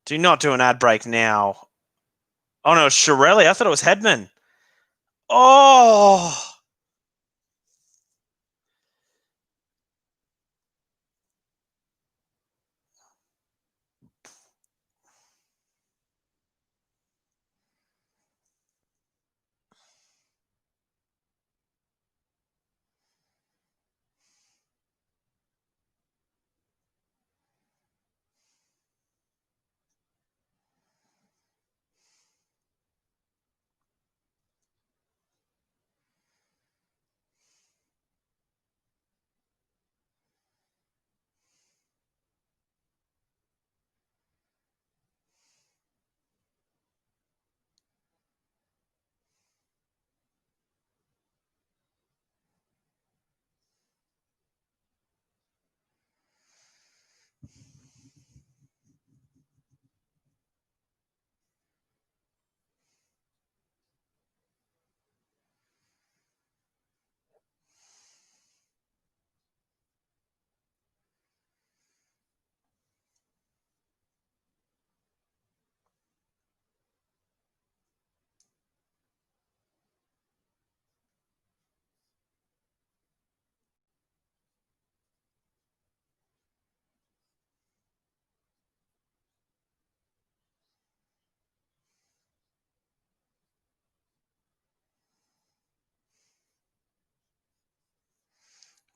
Do not do an ad break now. Oh no, Shirelli. I thought it was Hedman. Oh.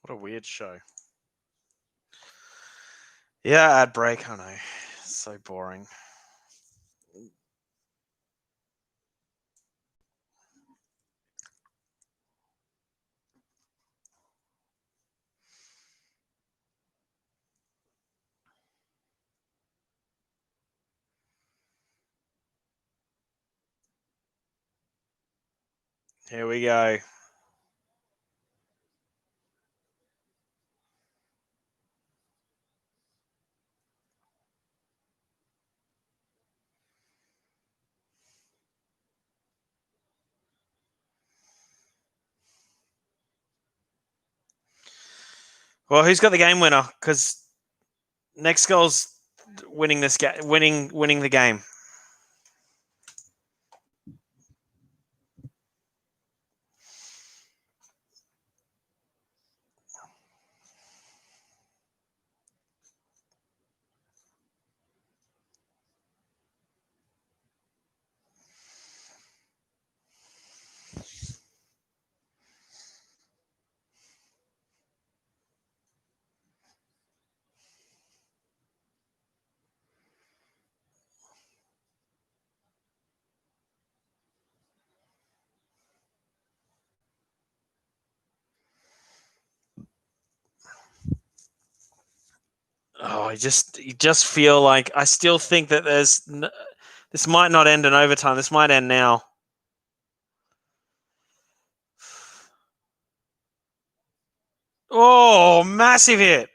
What a weird show. Yeah, ad break. I know. So boring. Here we go. Well, who's got the game winner? Because next goal's winning this game, winning the game. you just feel like I still think that this might not end in overtime. This might end now. Oh, massive hit.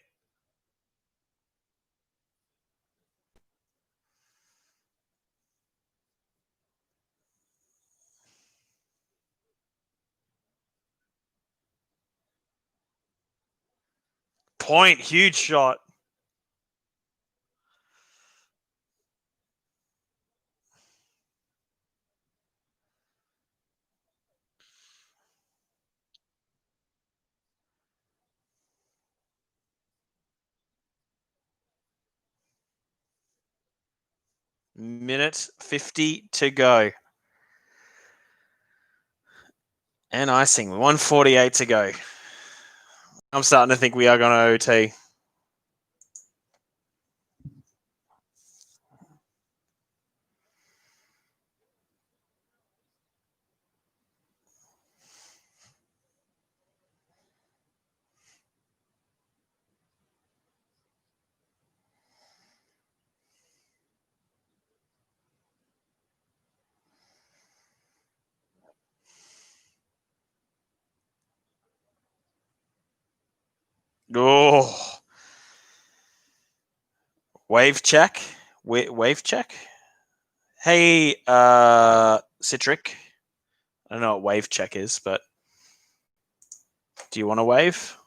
Point, huge shot. Minute 50 to go. And icing, 148 to go. I'm starting to think we are going to OT. Oh. Wave check. Wave check. Hey, Citric. I don't know what wave check is, but do you want a wave?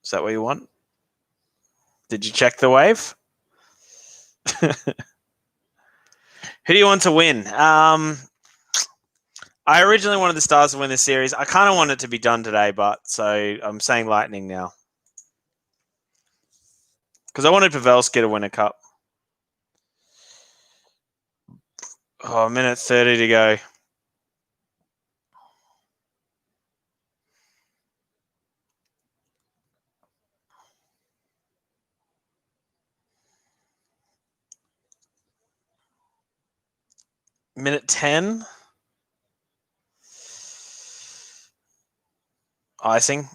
Is that what you want? Did you check the wave? Who do you want to win? I originally wanted the Stars to win this series. I kind of want it to be done today, but so I'm saying Lightning now. Because I wanted Pavelski to win a cup. Oh, minute 30 to go. Minute 10. Icing.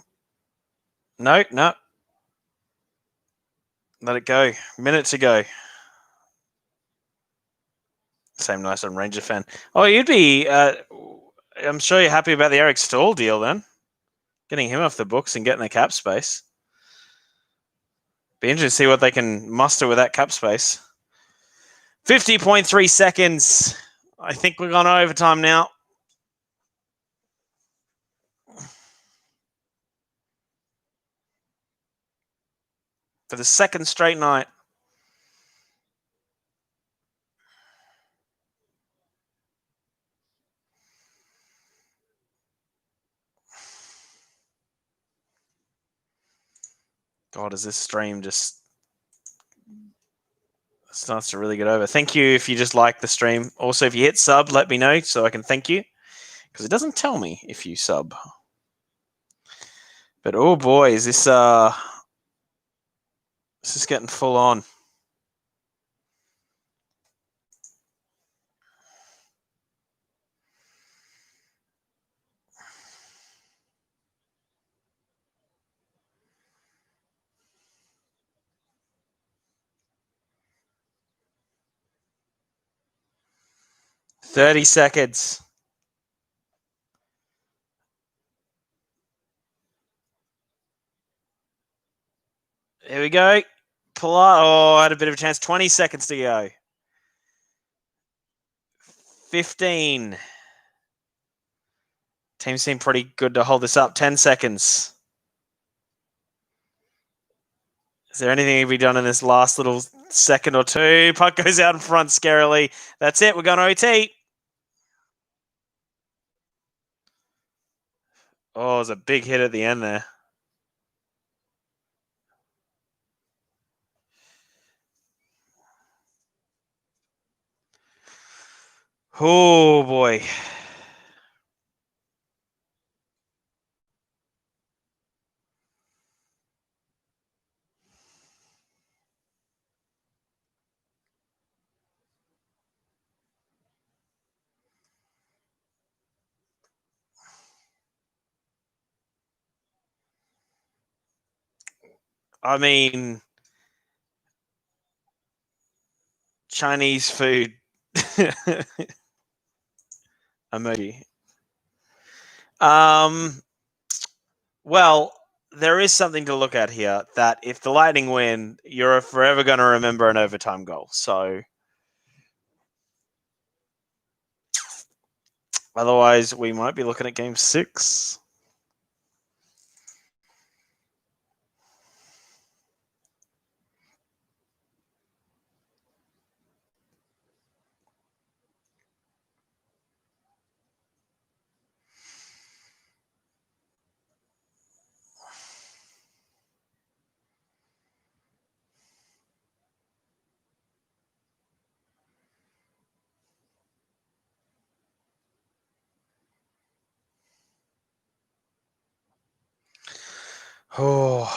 No. Let it go. Minute to go. Same nice on Ranger fan. Oh, you'd be. I'm sure you're happy about the Eric Stahl deal then. Getting him off the books and getting the cap space. Be interesting to see what they can muster with that cap space. 50.3 seconds. I think we're going to overtime now. For the second straight night. God, is this stream just starts to really get over? Thank you if you just like the stream. Also, if you hit sub, let me know so I can thank you. Because it doesn't tell me if you sub. But oh boy, is this is getting full on. $30 seconds. Here we go. Oh, I had a bit of a chance. 20 seconds to go. 15. Team seem pretty good to hold this up. 10 seconds. Is there anything to be done in this last little second or two? Puck goes out in front scarily. That's it. We're going to OT. Oh, it was a big hit at the end there. Oh, boy. I mean, Chinese food emoji. Well, there is something to look at here that if the Lightning win, you're forever going to remember an overtime goal. So otherwise, we might be looking at game 6. Oh.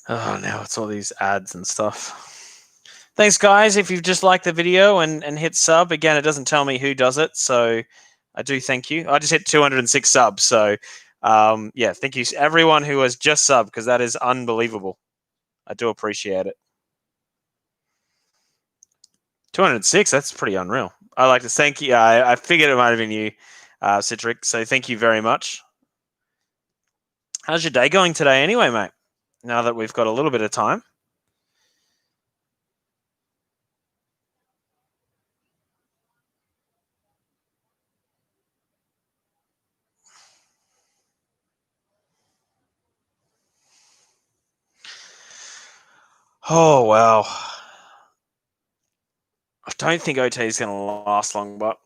Oh, now it's all these ads and stuff. Thanks, guys. If you've just liked the video and hit sub, again, it doesn't tell me who does it, so I do thank you. I just hit 206 subs, so yeah, thank you everyone who has just subbed, because that is unbelievable. I do appreciate it. 206, that's pretty unreal. I like to thank you. I figured it might have been you, Citric, so thank you very much. How's your day going today anyway, mate? Now that we've got a little bit of time. Oh, wow. I don't think OT is going to last long, but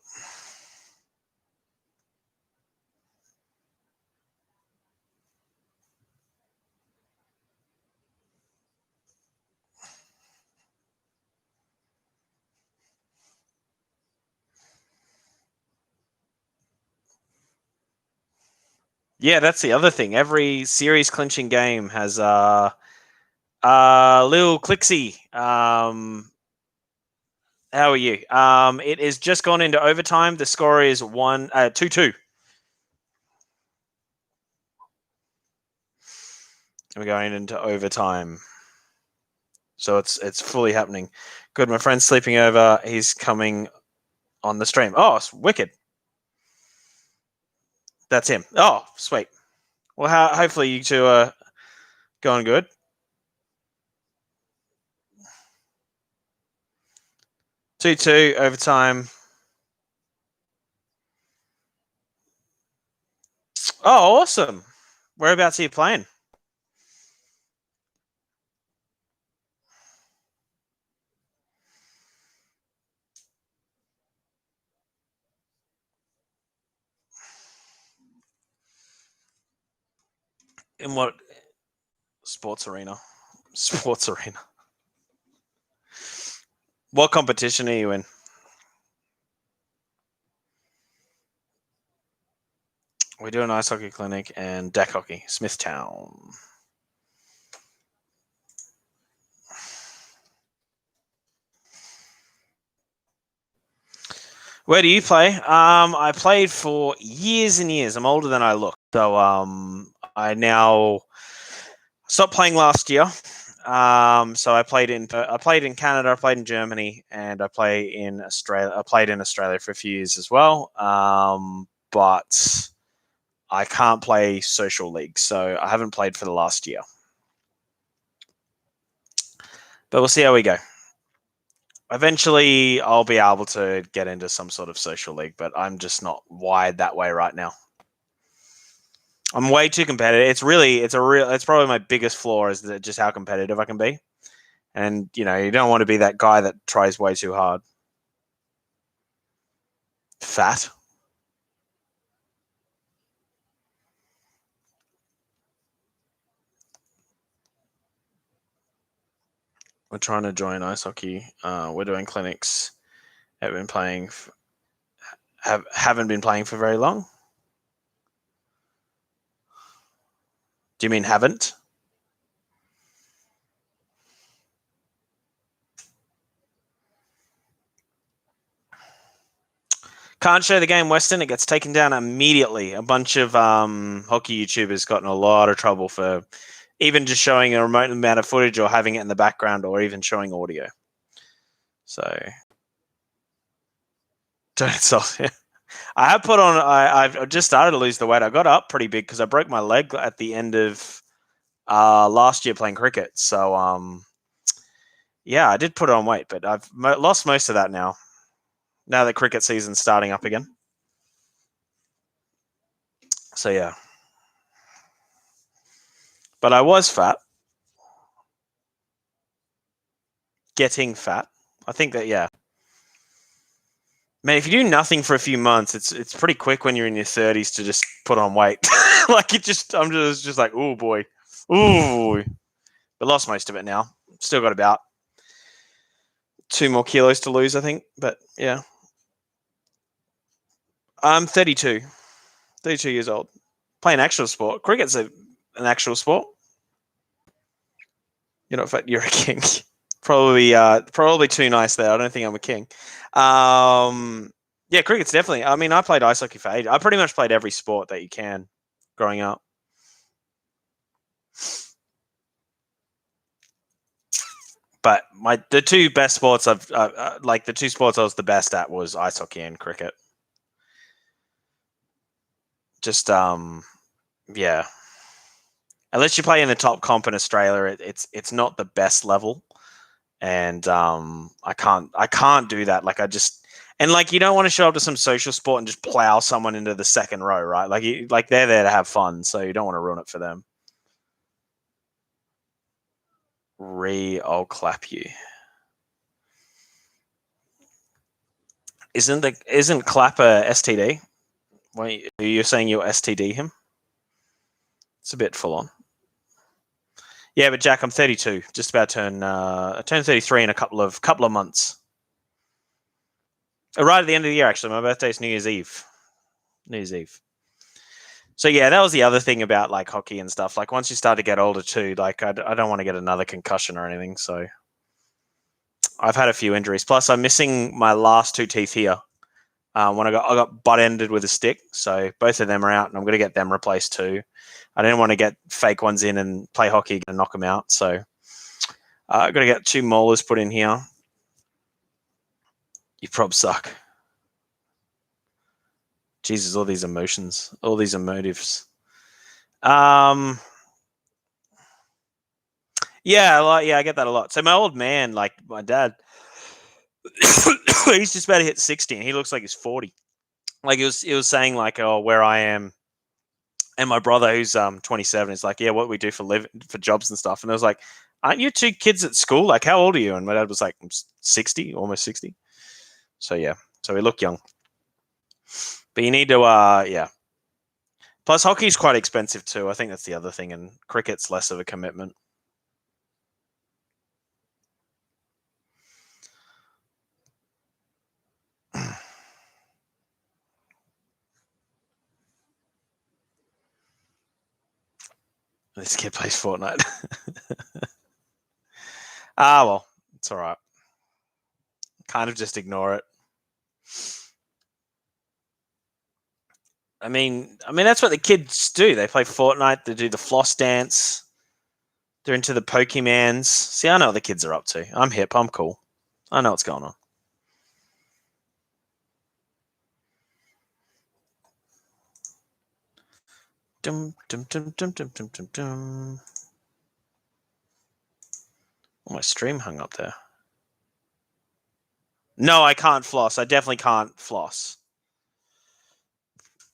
yeah, that's the other thing. Every series clinching game has Lil Clixy. How are you? It is just gone into overtime. The score is 2-2. We're going into overtime. So it's fully happening. Good, my friend's sleeping over. He's coming on the stream. Oh, it's wicked. That's him. Oh, sweet. Well, hopefully you two are going good. 2-2 overtime. Oh, awesome. Whereabouts are you playing? In what? Sports arena. Sports arena. What competition are you in? We do an ice hockey clinic and deck hockey, Smithtown. Where do you play? I played for years and years. I'm older than I look. So I now stopped playing last year. So I played in Canada, I played in Germany, and I play in Australia. I played in Australia for a few years as well. But I can't play social league, so I haven't played for the last year. But we'll see how we go. Eventually, I'll be able to get into some sort of social league, but I'm just not wired that way right now. I'm way too competitive. It's probably my biggest flaw is just how competitive I can be. And, you don't want to be that guy that tries way too hard. Fat. We're trying to join ice hockey. We're doing clinics. Haven't been playing for very long. Do you mean haven't? Can't show the game Western. It gets taken down immediately. A bunch of hockey YouTubers got in a lot of trouble for even just showing a remote amount of footage or having it in the background or even showing audio. So don't insult it. I have put on. I've just started to lose the weight. I got up pretty big because I broke my leg at the end of last year playing cricket. So yeah, I did put on weight, but I've lost most of that now. Now that cricket season's starting up again. So yeah, but I was fat, getting fat. I think that yeah. Man, if you do nothing for a few months, it's pretty quick when you're in your 30s to just put on weight. Like I'm just like, oh boy, ooh. But lost most of it now. Still got about 2 more kilos to lose, I think. But yeah, I'm 32, 32 years old. Playing actual sport. Cricket's an actual sport. You're not fat. You're a king. Probably too nice there. I don't think I'm a king. Yeah, cricket's definitely. I mean, I played ice hockey for ages. I pretty much played every sport that you can growing up. But the two best sports the two sports I was the best at was ice hockey and cricket. Just yeah. Unless you play in the top comp in Australia, it's not the best level, and I can't do that. Like I just and like you don't want to show up to some social sport and just plow someone into the second row, right? Like they're there to have fun, so you don't want to ruin it for them. I'll clap you. Isn't clap a STD? Wait, you're saying you'll STD him? It's a bit full on. Yeah, but Jack, I'm 32. Just about to turn. I turn 33 in a couple of months. Right at the end of the year, actually. My birthday's New Year's Eve. New Year's Eve. So yeah, that was the other thing about like hockey and stuff. Like once you start to get older too, like I don't want to get another concussion or anything. So I've had a few injuries. Plus, I'm missing my last 2 teeth here. When I got butt ended with a stick, so both of them are out, and I'm going to get them replaced too. I didn't want to get fake ones in and play hockey and knock them out, so I've got to get 2 molars put in here. You prob suck. Jesus, all these emotions, all these emotives. Yeah, I get that a lot. So my old man, like my dad, he's just about to hit 60, and he looks like he's 40. Like he was saying like, oh, where I am. And my brother, who's 27, is like, yeah, what we do for jobs and stuff. And I was like, aren't you 2 kids at school? Like, how old are you? And my dad was like, I'm 60, almost 60. So yeah, so we look young. But you need to, yeah. Plus, hockey's quite expensive too. I think that's the other thing, and cricket's less of a commitment. This kid plays Fortnite. Well, it's all right. Kind of just ignore it. I mean that's what the kids do. They play Fortnite. They do the floss dance. They're into the Pokemans. See, I know what the kids are up to. I'm hip. I'm cool. I know what's going on. Dum, dum, dum, dum, dum, dum, dum, dum. Oh, my stream hung up there. No, I can't floss. I definitely can't floss.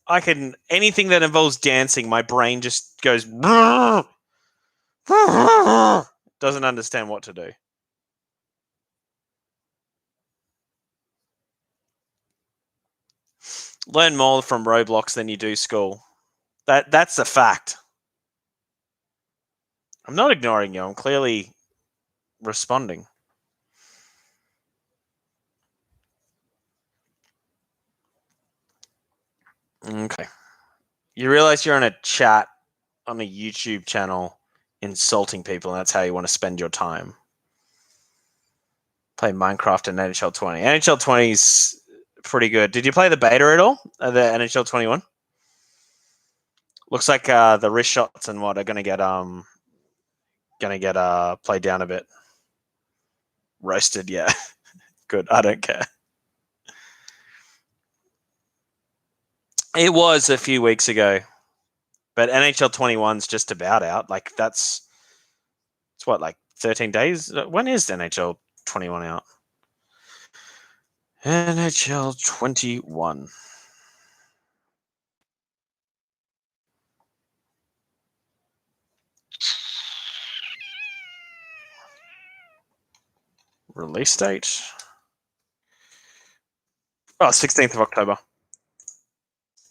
I can anything that involves dancing, my brain just goes doesn't understand what to do. Learn more from Roblox than you do school. That's a fact. I'm not ignoring you. I'm clearly responding. Okay. You realize you're in a chat on a YouTube channel insulting people, and that's how you want to spend your time. Play Minecraft and NHL 20. NHL 20 is pretty good. Did you play the beta at all? The NHL 21? Looks like the wrist shots and what are gonna get played down a bit. Roasted, yeah. Good. I don't care. It was a few weeks ago, but NHL 21's just about out. Like it's what, like 13 days? When is NHL 21 out? NHL 21. Release date? Oh, 16th of October.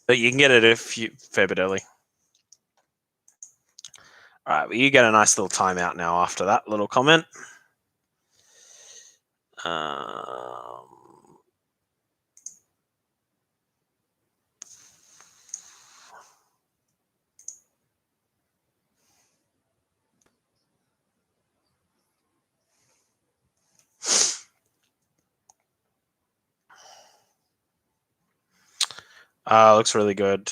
But you can get it a fair bit early. All right, well, you get a nice little timeout now after that little comment. Looks really good.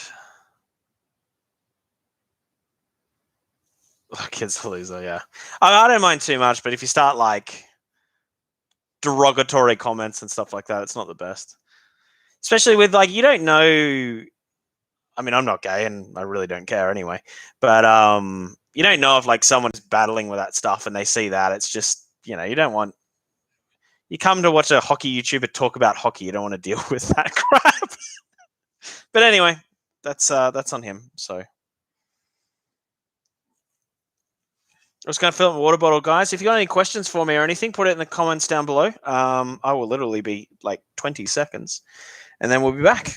Oh, kid's a loser, yeah. I don't mind too much, but if you start like derogatory comments and stuff like that, it's not the best. Especially with like, you don't know. I mean, I'm not gay and I really don't care anyway. But you don't know if like someone's battling with that stuff and they see that. It's just, you don't want. You come to watch a hockey YouTuber talk about hockey. You don't want to deal with that crap. But anyway, that's on him. So I'm just going to fill up my water bottle, guys. If you got any questions for me or anything, put it in the comments down below. I will literally be like 20 seconds, and then we'll be back.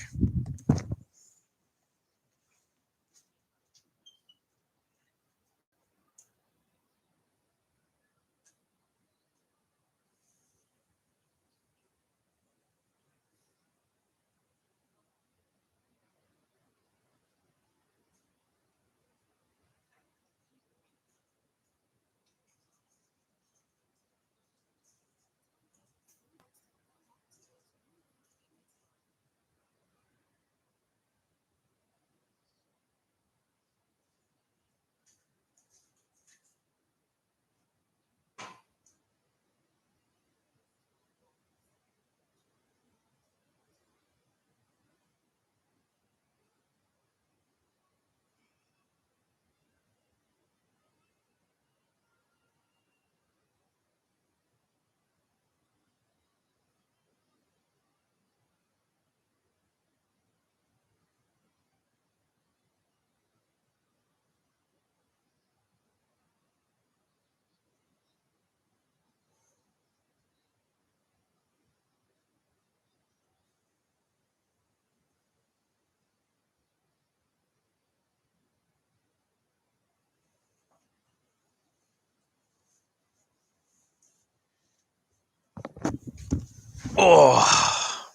Oh,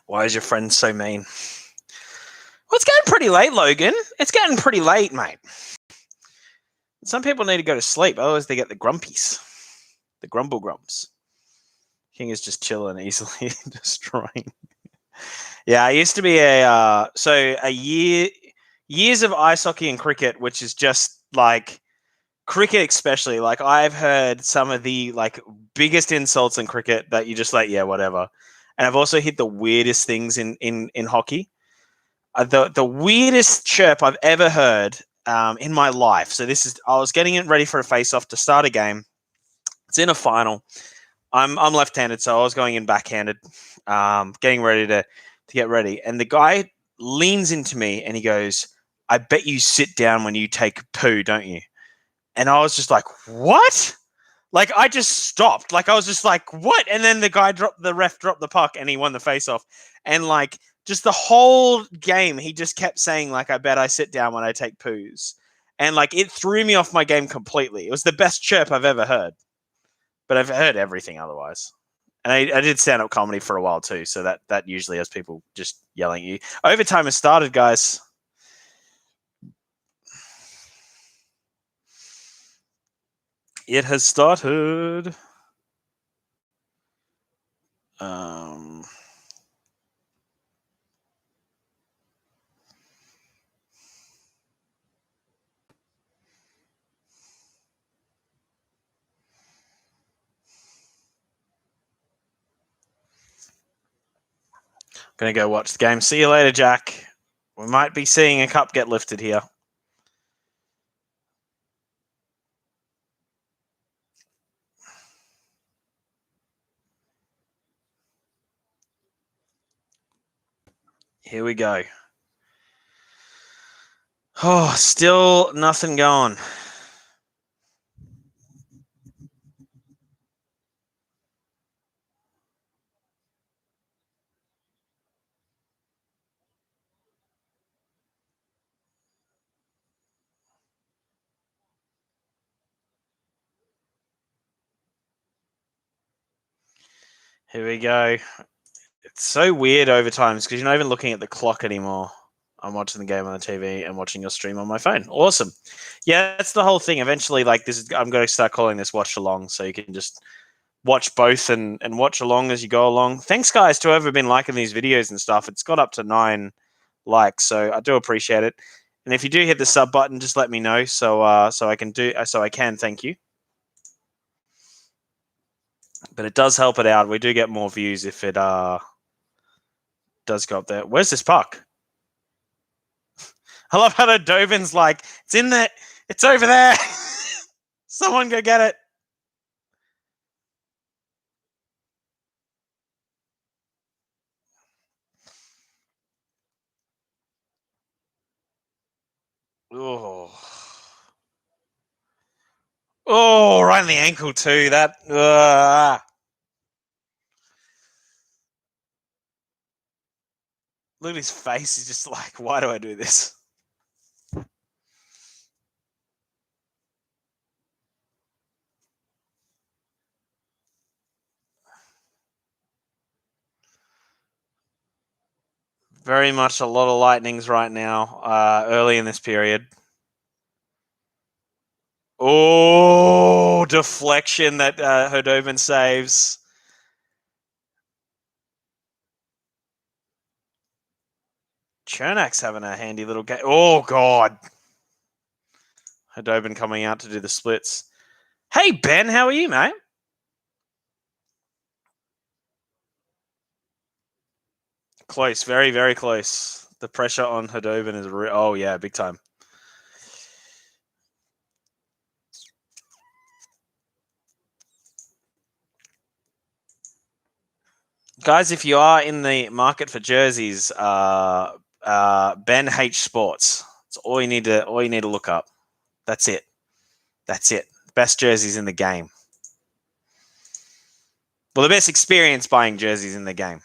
why is your friend so mean? Well, it's getting pretty late, Logan. It's getting pretty late, mate. Some people need to go to sleep, otherwise they get the grumpies, the grumble grumps. King is just chilling, easily destroying. Yeah, I used to be years of ice hockey and cricket, which is just like cricket, especially. Like I've heard some of the like biggest insults in cricket that you just like, yeah, whatever. And I've also hit the weirdest things in hockey. The weirdest chirp I've ever heard in my life. So I was getting it ready for a face-off to start a game. It's in a final. I'm left-handed, so I was going in backhanded, getting ready to get ready. And the guy leans into me and he goes, "I bet you sit down when you take poo, don't you?" And I was just like, "What?" Like I just stopped. Like I was just like, "What?" And then the ref dropped the puck and he won the face-off. And like just the whole game, he just kept saying like, "I bet I sit down when I take poos." And like it threw me off my game completely. It was the best chirp I've ever heard. But I've heard everything otherwise. And I did stand-up comedy for a while too, so that usually has people just yelling at you. Overtime has started, guys. It has started. Um, Gonna go watch the game. See you later, Jack. We might be seeing a cup get lifted here. Here we go. Oh, still nothing going. Here we go. It's so weird overtimes because you're not even looking at the clock anymore. I'm watching the game on the TV and watching your stream on my phone. Awesome. Yeah, that's the whole thing. Eventually, like this is I'm going to start calling this watch along so you can just watch both and watch along as you go along. Thanks guys to whoever been liking these videos and stuff. It's got up to 9 likes, so I do appreciate it. And if you do hit the sub button, just let me know so I can thank you. But it does help it out. We do get more views if it does go up there. Where's this puck? I love how the Dovin's like, it's in there. It's over there. Someone go get it. Oh. Oh, right in the ankle too. That. Look at his face. He's just like, why do I do this? Very much a lot of lightnings right now, early in this period. Oh, deflection that Herdovin saves. Chernak's having a handy little game. Oh, God. Herdovin coming out to do the splits. Hey, Ben, how are you, mate? Close, very, very close. The pressure on Herdovin is oh, yeah, big time. Guys, if you are in the market for jerseys, Ben H Sports. It's all you need to look up. That's it. That's it. Best jerseys in the game. Well, the best experience buying jerseys in the game.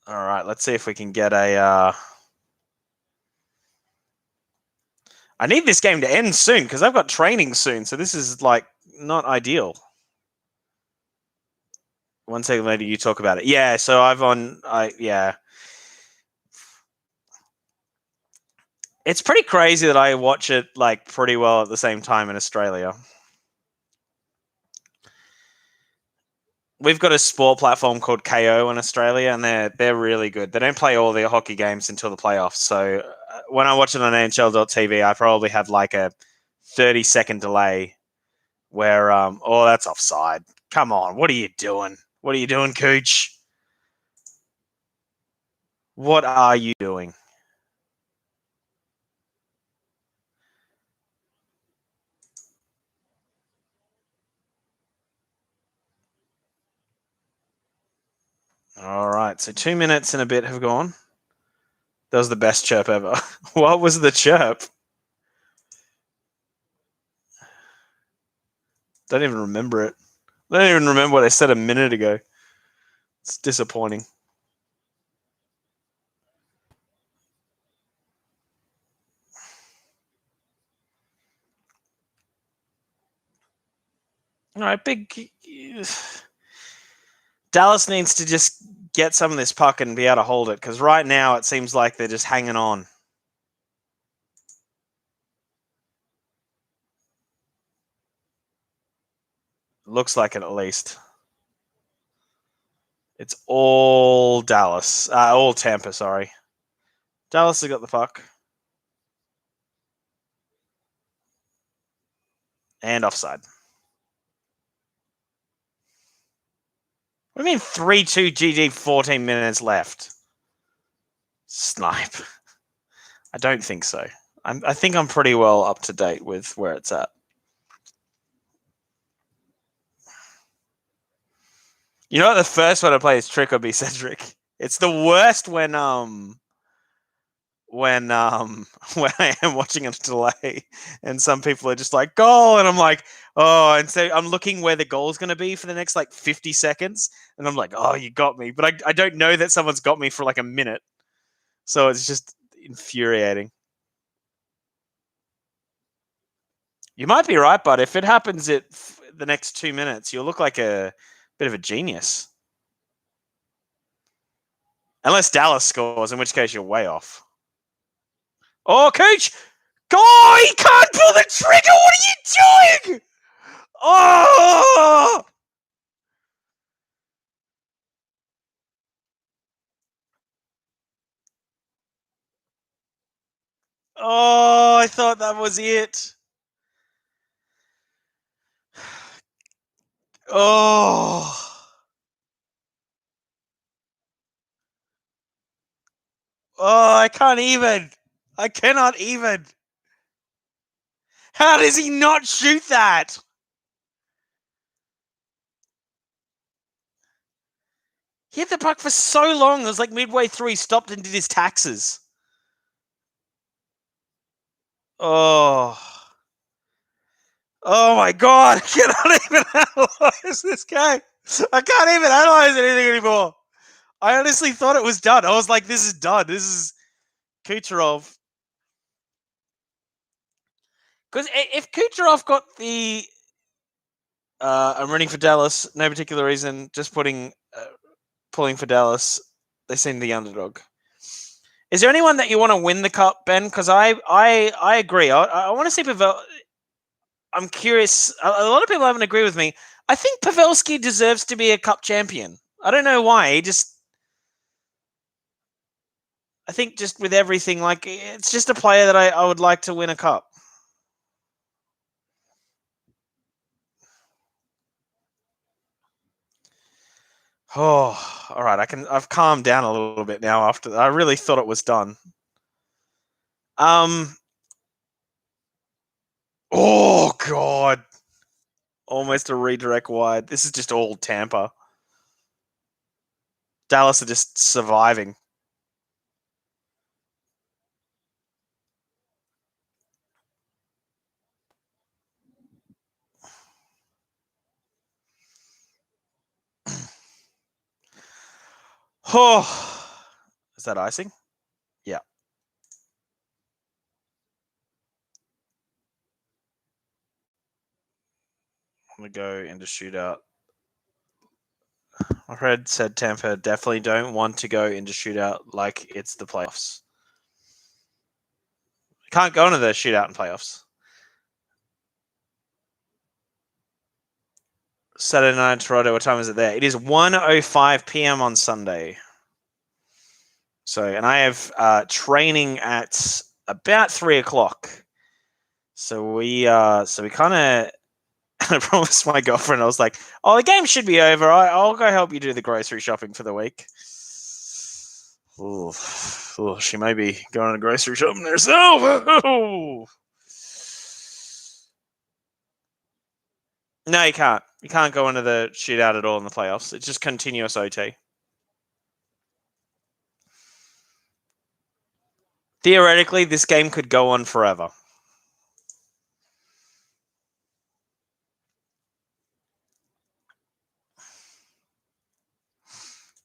All right, let's see if we can get a. I need this game to end soon because I've got training soon, so this is like not ideal. 1 second later, you talk about it. Yeah, so yeah. It's pretty crazy that I watch it like pretty well at the same time in Australia. We've got a sport platform called KO in Australia, and they're really good. They don't play all their hockey games until the playoffs. So when I watch it on NHL.tv, I probably have like a 30-second delay where oh, that's offside. Come on, what are you doing? What are you doing, Cooch? What are you doing? All right, so 2 minutes and a bit have gone. That was the best chirp ever. What was the chirp? Don't even remember it. I don't even remember what I said a minute ago. It's disappointing. All right, big. Dallas needs to just get some of this puck and be able to hold it because right now it seems like they're just hanging on. Looks like it at least. It's all Dallas. All Tampa, sorry. Dallas has got the puck. And offside. What do you mean 3-2 GG, 14 minutes left? Snipe. I don't think so. I think I'm pretty well up to date with where it's at. You know what? The first one I play is Trick or Be Cedric. It's the worst when when I am watching a delay and some people are just like goal and I'm like, oh, and so I'm looking where the goal's going to be for the next like 50 seconds and I'm like, oh, you got me, but I don't know that someone's got me for like a minute, so it's just infuriating. You might be right, but if it happens at the next 2 minutes, you'll look like a bit of a genius. Unless Dallas scores, in which case you're way off. Oh, coach! Go! He can't pull the trigger! What are you doing? Oh! Oh, I thought that was it. Oh. Oh, I can't even. I cannot even. How does he not shoot that? He had the puck for so long. It was like midway through, he stopped and did his taxes. Oh. Oh my God. I cannot even analyze this game. I can't even analyze anything anymore. I honestly thought it was done. I was like, this is done. This is Kucherov. Because if Kucherov got the... I'm running for Dallas, no particular reason, just pulling for Dallas. They seem the underdog. Is there anyone that you want to win the cup, Ben? Because I agree. I want to see Pavel. I'm curious. A lot of people haven't agreed with me. I think Pavelski deserves to be a cup champion. I don't know why. I think just with everything, like it's just a player that I would like to win a cup. Oh, all right. I've calmed down a little bit now after I really thought it was done. Oh God. Almost a redirect wide. This is just all Tampa. Dallas are just surviving. Oh, is that icing? Yeah. I'm going to go into shootout. I heard said Tampa definitely don't want to go into shootout like it's the playoffs. Can't go into the shootout in playoffs. Saturday night in Toronto. What time is it there? It is 1:05 p.m. on Sunday. So, and I have training at about 3:00. So we kind of. I promised my girlfriend, I was like, "Oh, the game should be over. I'll go help you do the grocery shopping for the week." Ooh, she may be going to grocery shopping herself. No, you can't. You can't go into the shootout at all in the playoffs. It's just continuous OT. Theoretically, this game could go on forever.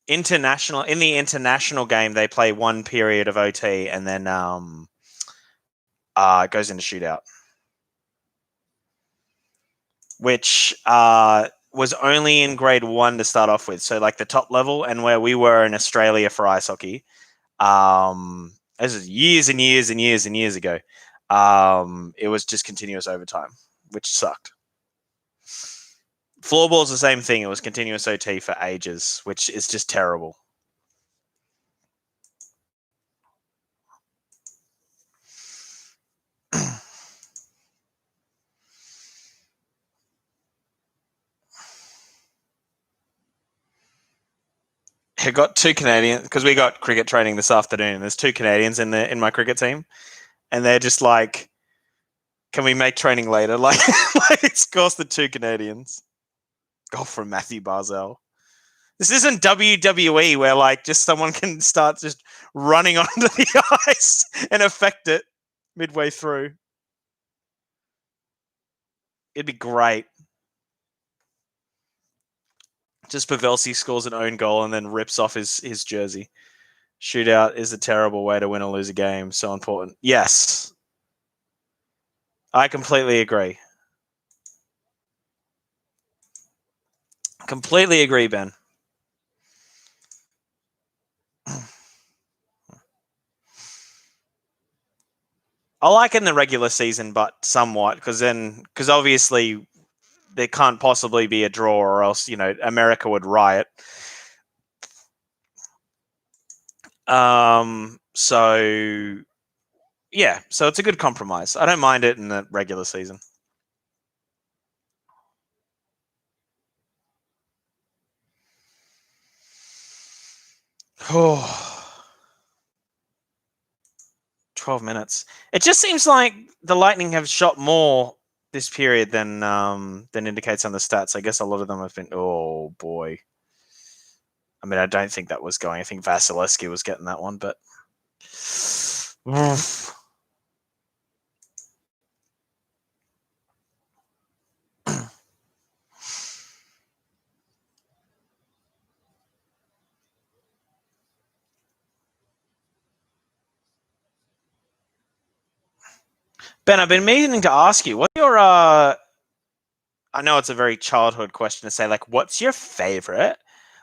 In the international game, they play one period of OT and then it goes into shootout, which was only in grade 1 to start off with. So like the top level, and where we were in Australia for ice hockey, this is years and years and years and years ago. It was just continuous overtime, which sucked. Floorball's the same thing. It was continuous OT for ages, which is just terrible. I got 2 Canadians because we got cricket training this afternoon. There's 2 Canadians in my cricket team, and they're just like, "Can we make training later?" Like it's cost the 2 Canadians. Golf from Matthew Barzell. This isn't WWE where like just someone can start just running onto the ice and affect it midway through. It'd be great. Just Pavelski scores an own goal and then rips off his jersey. Shootout is a terrible way to win or lose a game. So important. Yes. I completely agree. Completely agree, Ben. I like it in the regular season, but somewhat, because obviously there can't possibly be a draw, or else America would riot. So yeah, so it's a good compromise. I don't mind it in the regular season. Oh. 12 minutes. It just seems like the Lightning have shot more this period than indicates on the stats. I guess a lot of them have been. Oh boy. I mean, I don't think that was going. I think Vasilevsky was getting that one, but. Ben, I've been meaning to ask you, what's your I know it's a very childhood question to say, like, what's your favorite?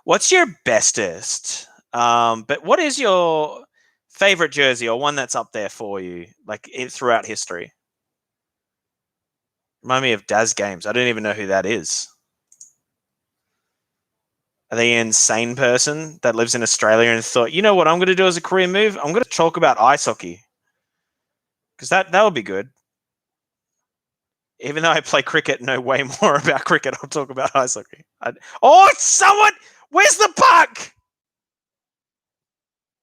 What's your bestest? But what is your favorite jersey, or one that's up there for you, like throughout history? Remind me of Daz Games. I don't even know who that is. Are they an insane person that lives in Australia and thought, you know what I'm going to do as a career move? I'm going to talk about ice hockey. Because that would be good. Even though I play cricket and know way more about cricket, I'll talk about ice hockey. Someone! Where's the puck?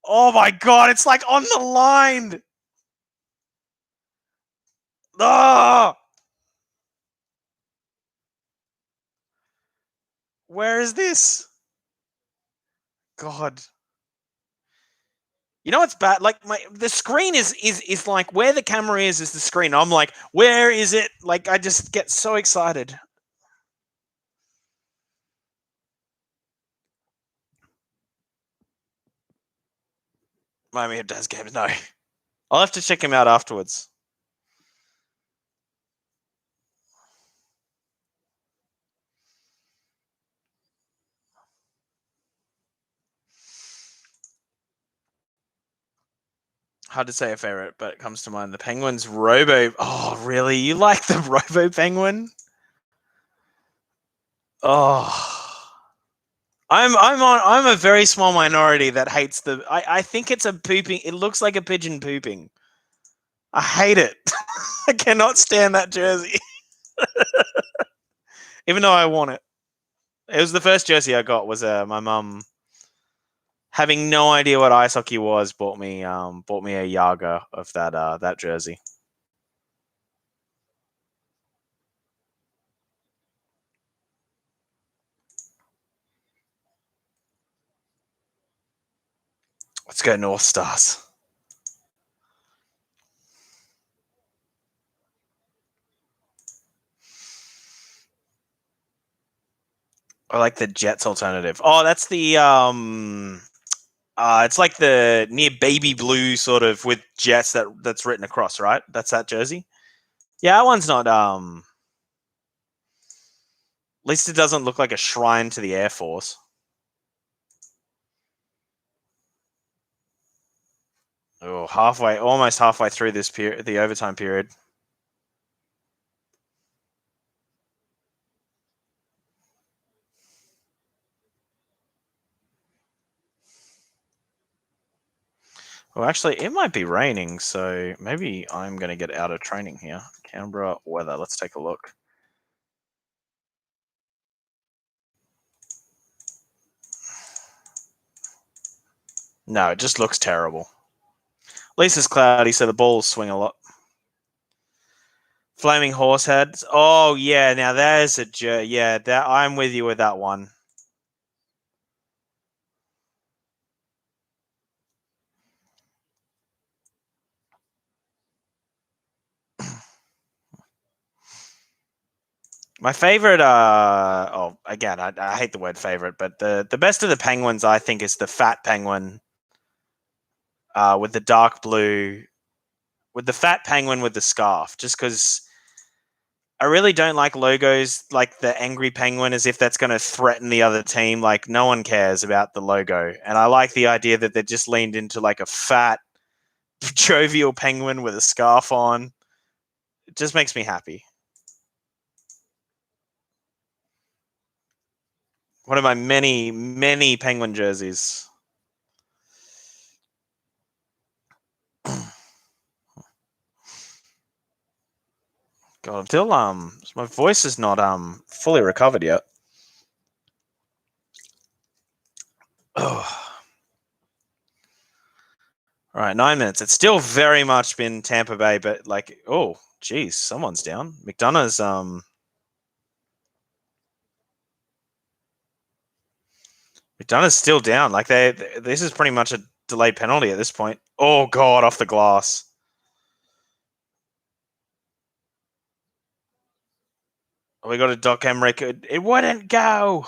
Oh my God, it's like on the line. Oh! Where is this? God. You know what's bad? Like the screen is like where the camera is the screen. I'm like, where is it? Like I just get so excited. Miami does games. No, I'll have to check him out afterwards. Hard to say a favorite, but it comes to mind. The Penguins Robo. Oh, really? You like the Robo Penguin? Oh. I'm a very small minority that hates the. I think it's a pooping. It looks like a pigeon pooping. I hate it. I cannot stand that jersey. Even though I want it. It was the first jersey I got. Was my mum, having no idea what ice hockey was, bought me a Yaga of that jersey. Let's go North Stars. I like the Jets alternative. Oh, that's the it's like the near baby blue sort of with Jets that's written across, right? That's that jersey. Yeah, that one's not at least it doesn't look like a shrine to the Air Force. Oh, almost halfway through this period, the overtime period. Well, actually, it might be raining, so maybe I'm going to get out of training here. Canberra weather. Let's take a look. No, it just looks terrible. At least it's cloudy, so the balls swing a lot. Flaming horse heads. Oh yeah, now there's a yeah. That I'm with you with that one. My favorite, again, I hate the word favorite, but the best of the penguins, I think, is the fat penguin, with the dark blue, with the fat penguin with the scarf. Just because I really don't like logos like the angry penguin, as if that's going to threaten the other team. Like no one cares about the logo, and I like the idea that they just leaned into like a fat, jovial penguin with a scarf on. It just makes me happy. One of my many, many penguin jerseys. God, I'm still my voice is not fully recovered yet. Oh. All right, 9 minutes. It's still very much been Tampa Bay, but like, oh, geez, someone's down. McDonough's still down. Like this is pretty much a delayed penalty at this point. Oh God, off the glass. We got a Doc Emmerich. It wouldn't go.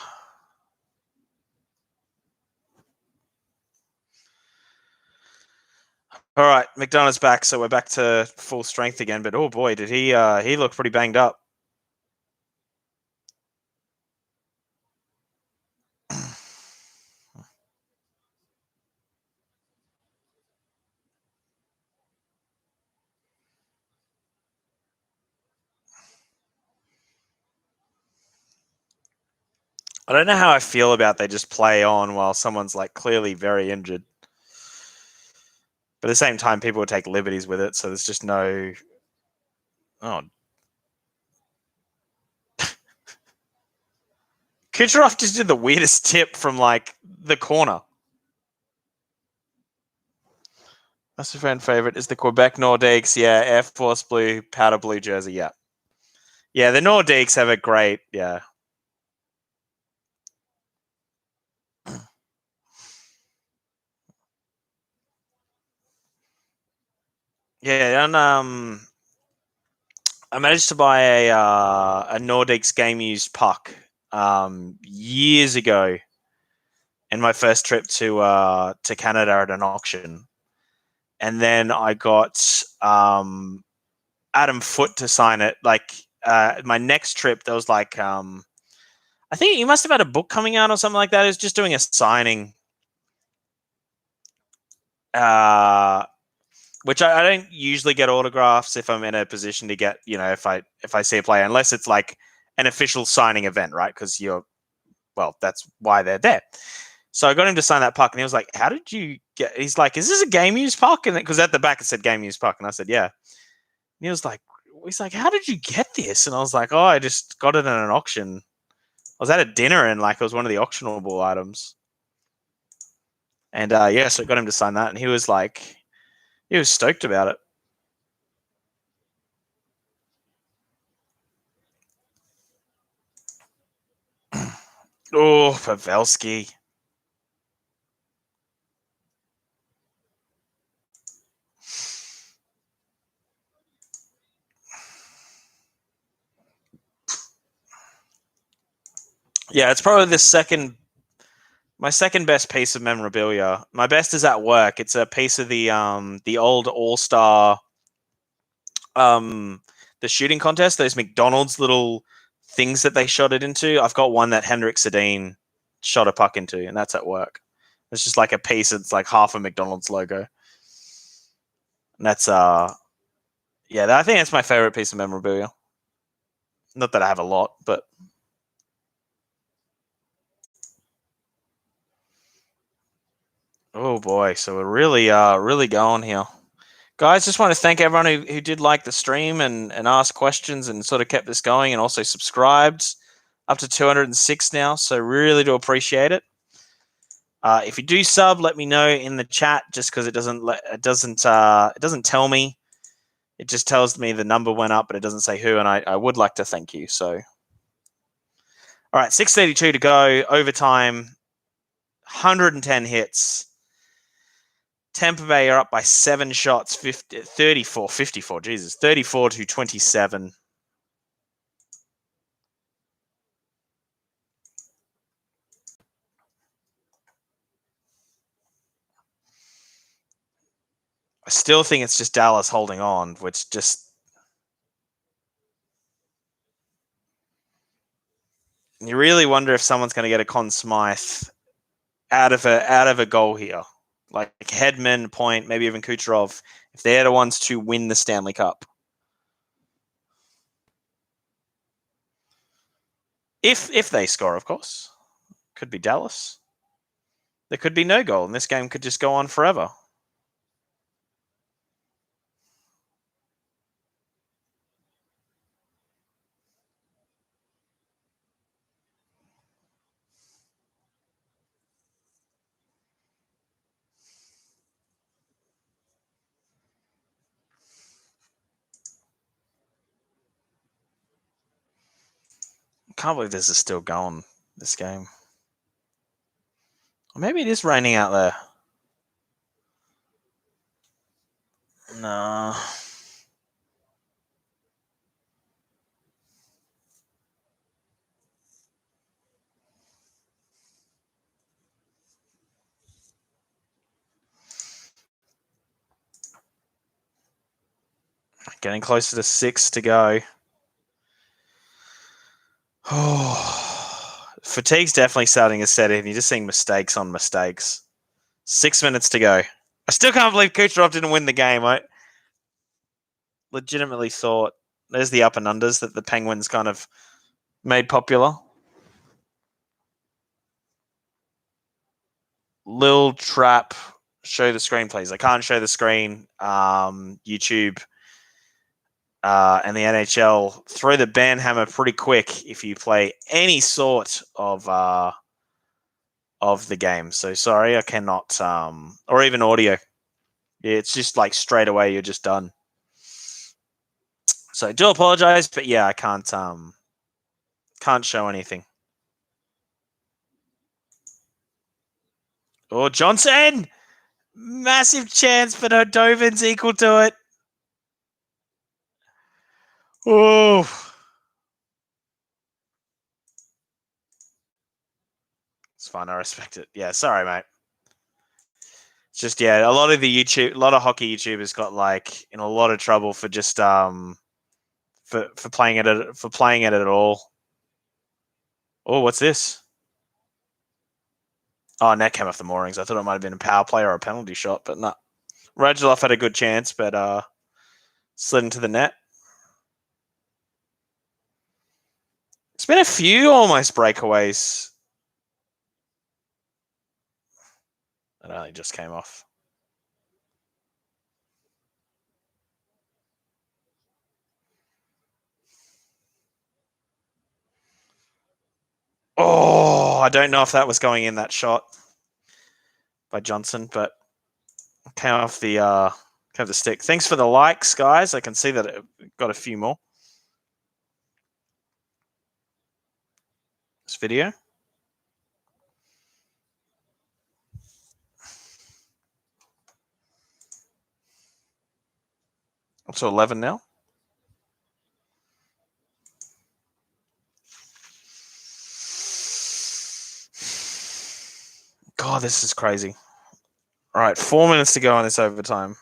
All right, McDonough's back, so we're back to full strength again. But oh boy, did he look pretty banged up. I don't know how I feel about they just play on while someone's like clearly very injured. But at the same time, people would take liberties with it, so there's just no. Oh, Kucherov just did the weirdest tip from like the corner. That's a fan favorite is the Quebec Nordiques. Yeah, Air Force blue, powder blue jersey. Yeah, yeah. The Nordiques have a great. Yeah, yeah. And I managed to buy a Nordiques game used puck years ago in my first trip to Canada at an auction, and then I got Adam Foote to sign it. Like my next trip, there was like I think he must have had a book coming out or something like that. He was just doing a signing, uh, which I don't usually get autographs if I'm in a position to get. If I see a player, unless it's like an official signing event, right? Because that's why they're there. So I got him to sign that puck, and he was like, "How did you get?" He's like, "Is this a game used puck?" And because at the back it said "game used puck," and I said, "Yeah." And he was like, "How did you get this?" And I was like, "Oh, I just got it at an auction. I was at a dinner, and like it was one of the auctionable items." And yeah, so I got him to sign that, and he was stoked about it. Oh, Pavelski. Yeah, it's probably my second best piece of memorabilia. My best is at work. It's a piece of the old All Star the shooting contest. Those McDonald's little things that they shot it into. I've got one that Henrik Sedin shot a puck into, and that's at work. It's just like a piece. It's like half a McDonald's logo, and that's yeah. I think that's my favorite piece of memorabilia. Not that I have a lot, but Oh boy, so we're really going here. Guys, just want to thank everyone who did like the stream and asked questions and sort of kept this going and also subscribed. Up to 206 now, so really do appreciate it. If you do sub, let me know in the chat, just because it doesn't tell me. It just tells me the number went up, but it doesn't say who, and I would like to thank you. So, all right, 6:32 to go, overtime, 110 hits. Tampa Bay are up by 7 shots, 54, Jesus, 34 to 27. I still think it's just Dallas holding on, which just you really wonder if someone's going to get a Conn Smythe out of a goal here, like Hedman, Point, maybe even Kucherov, if they're the ones to win the Stanley Cup. If they score, of course, could be Dallas. There could be no goal, and this game could just go on forever. I can't believe this is still going, this game. Or maybe it is raining out there. No. Getting closer to 6 to go. Oh, fatigue's definitely starting to set in. You're just seeing mistakes on mistakes. 6 minutes to go. I still can't believe Kucherov didn't win the game. I legitimately thought there's the up and unders that the Penguins kind of made popular. Lil Trap, show the screen, please. I can't show the screen. YouTube and the NHL throw the ban hammer pretty quick if you play any sort of the game. So sorry, I cannot, or even audio. Yeah, it's just like straight away you're just done. So I do apologize, but yeah, I can't show anything. Oh, Johnson! Massive chance, but Hodovan's equal to it. Oh. It's fine. I respect it. Yeah, sorry, mate. It's just, yeah, a lot of hockey YouTubers got like in a lot of trouble for just for playing it at all. Oh, what's this? Oh, net came off the moorings. I thought it might have been a power play or a penalty shot, but no. Radulov had a good chance, but slid into the net. It's been a few almost breakaways. It only just came off. Oh, I don't know if that was going in, that shot by Johnson, but came off the stick. Thanks for the likes, guys. I can see that it got a few more. This video. Up to 11 now. God, this is crazy. All right, 4 minutes to go on this overtime.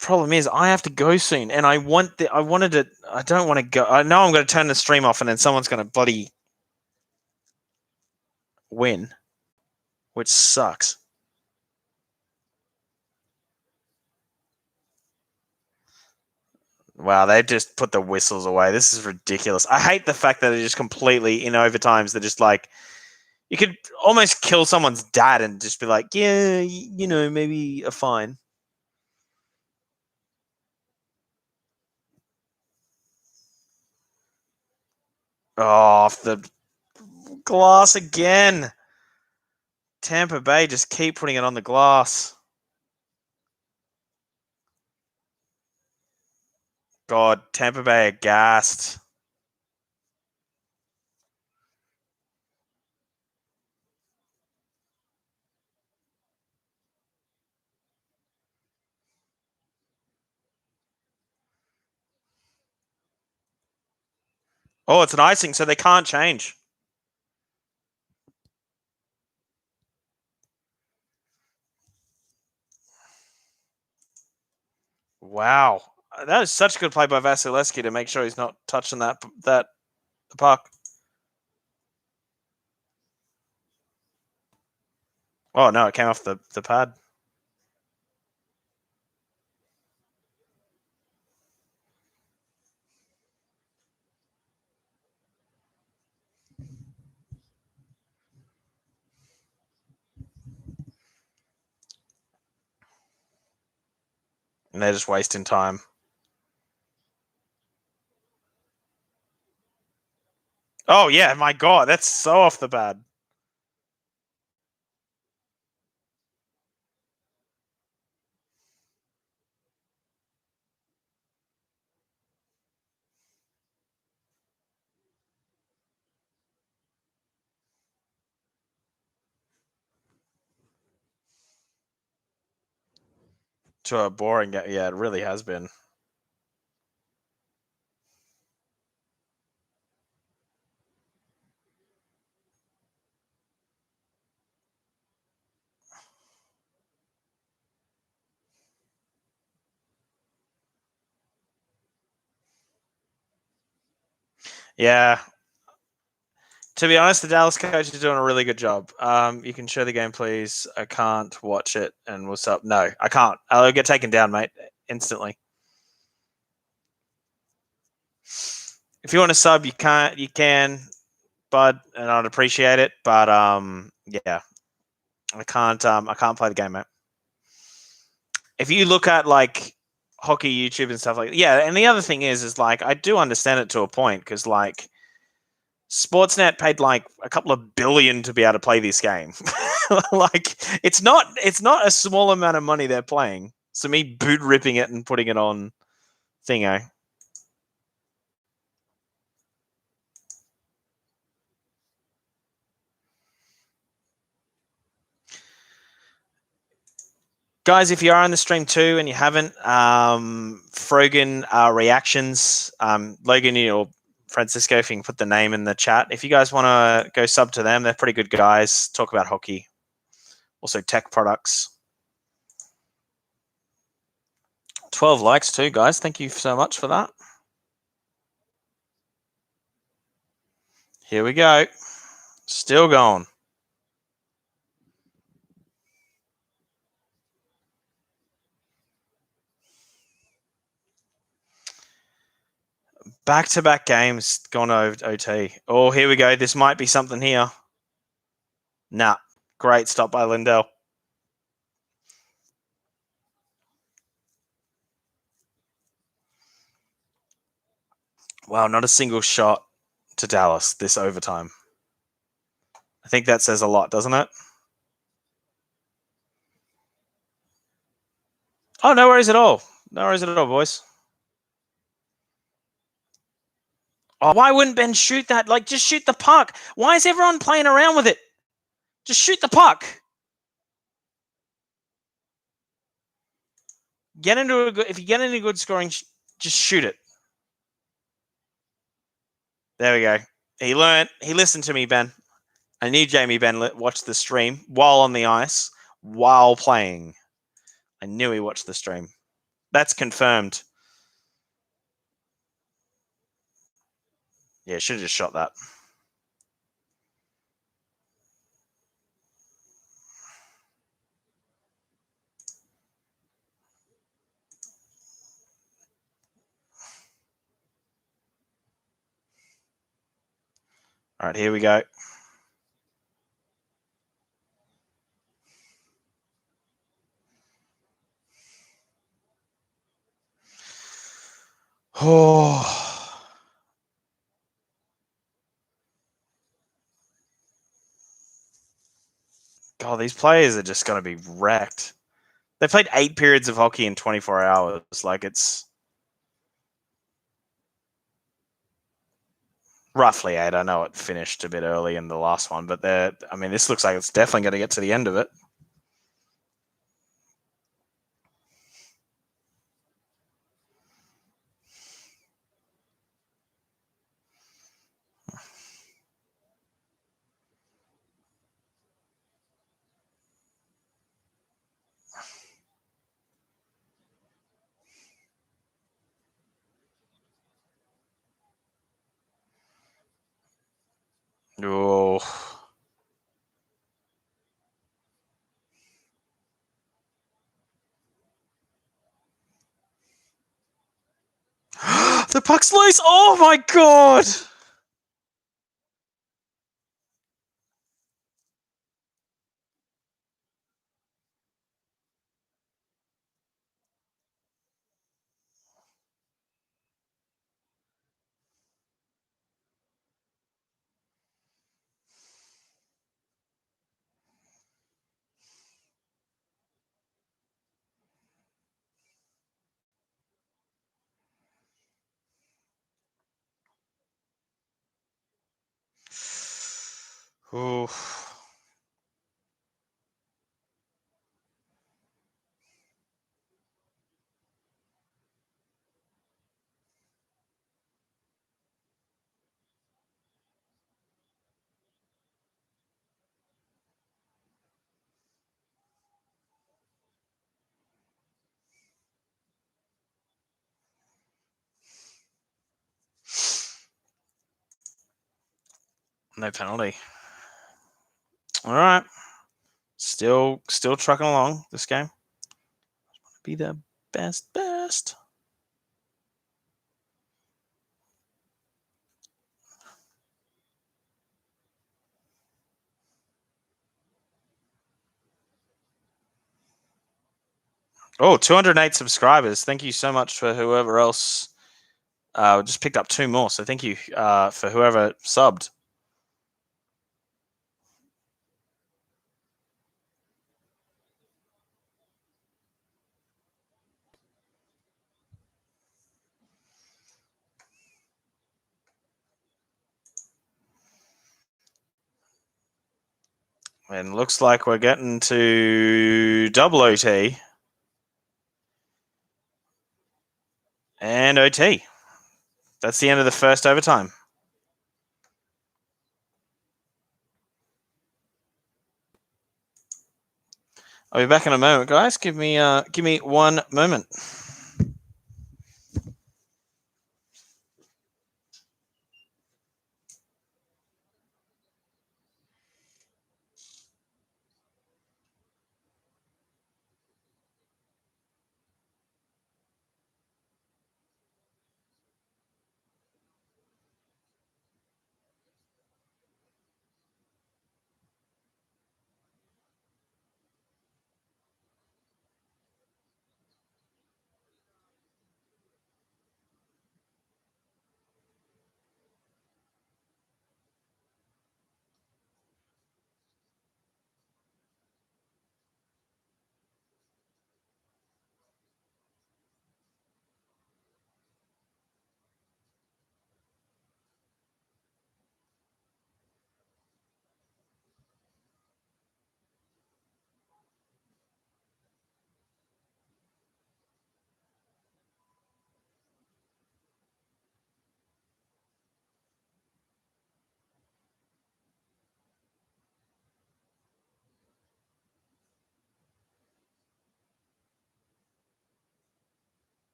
Problem is, I have to go soon, and I don't want to go. I know I'm going to turn the stream off, and then someone's going to bloody win, which sucks. Wow, they just put the whistles away. This is ridiculous. I hate the fact that they're just completely in overtimes. They're just like, you could almost kill someone's dad and just be like, yeah, maybe a fine. Oh, off the glass again. Tampa Bay just keep putting it on the glass. God, Tampa Bay are gassed. Oh, it's an icing, so they can't change. Wow. That is such a good play by Vasilevsky to make sure he's not touching that puck. Oh, no, it came off the pad. And they're just wasting time. Oh, yeah, my God. That's so off the pad. To a boring game. Yeah, it really has been. Yeah. To be honest, the Dallas coach is doing a really good job. You can show the game, please. I can't watch it. And what's up? No, I can't. I'll get taken down, mate, instantly. If you want to sub, you can't. You can, bud, and I'd appreciate it. But yeah, I can't. I can't play the game, mate. If you look at like hockey YouTube and stuff like yeah, and the other thing is like I do understand it to a point because like Sportsnet paid like a couple of billion to be able to play this game. Like it's not a small amount of money they're playing. So me boot ripping it and putting it on thingo. Guys, if you are on the stream too and you haven't, Frogan reactions, Logan or Francisco, if you can put the name in the chat. If you guys want to go sub to them, they're pretty good guys. Talk about hockey, also tech products. 12 likes too, guys. Thank you so much for that. Here we go. Still going. Back-to-back games gone over OT. Oh, here we go. This might be something here. Nah. Great stop by Lindell. Wow, not a single shot to Dallas this overtime. I think that says a lot, doesn't it? Oh, no worries at all. No worries at all, boys. Oh, why wouldn't Ben shoot that? Like, just shoot the puck. Why is everyone playing around with it? Just shoot the puck. Get into a good. If you get into good scoring, just shoot it. There we go. He learned. He listened to me, Ben. I knew Jamie Benn watched the stream while on the ice, while playing. I knew he watched the stream. That's confirmed. Yeah, should have just shot that. All right, here we go. Oh, God, these players are just going to be wrecked. They played 8 periods of hockey in 24 hours. Like, it's roughly 8. I know it finished a bit early in the last one, but I mean, this looks like it's definitely going to get to the end of it. Oh. The puck's loose. Oh my God. Oh. No penalty. All right. Still trucking along this game. Be the best. Oh, 208 subscribers. Thank you so much for whoever else. Just picked up 2 more, so thank you for whoever subbed. And looks like we're getting to double OT and OT. That's the end of the first overtime. I'll be back in a moment, guys. Give me 1 moment.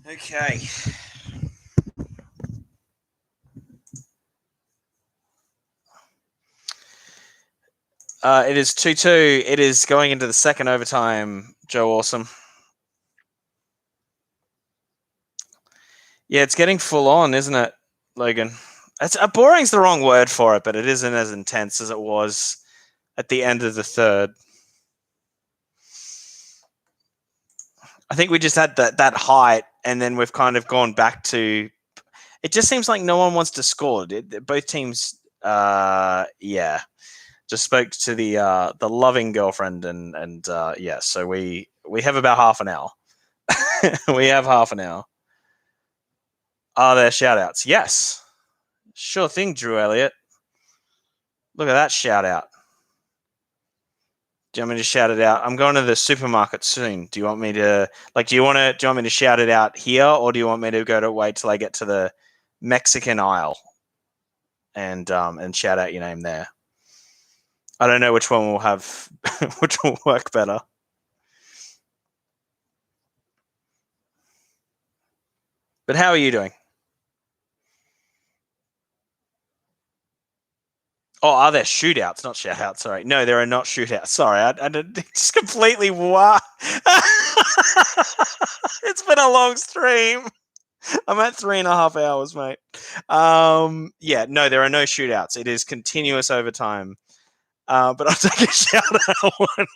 Okay. It is 2-2. It is going into the second overtime. Joe Awesome. Yeah, it's getting full on, isn't it, Logan? It's boring's the wrong word for it, but it isn't as intense as it was at the end of the third. I think we just had that height, and then we've kind of gone back to. It just seems like no one wants to score. Both teams, yeah, just spoke to the loving girlfriend, and yeah. So we have about half an hour. We have half an hour. Are there shout outs? Yes. Sure thing, Drew Elliott. Look at that shout out. Do you want me to shout it out? I'm going to the supermarket soon. Do you want me to do you want me to shout it out here, or do you want me to wait till I get to the Mexican aisle and shout out your name there? I don't know which one will have which will work better. But how are you doing? Oh, are there shootouts, not shoutouts? Sorry. No, there are not shootouts. Sorry, I just completely wow. It's been a long stream. I'm at 3.5 hours, mate. Yeah, no, there are no shootouts. It is continuous overtime. But I'll take a shout out one.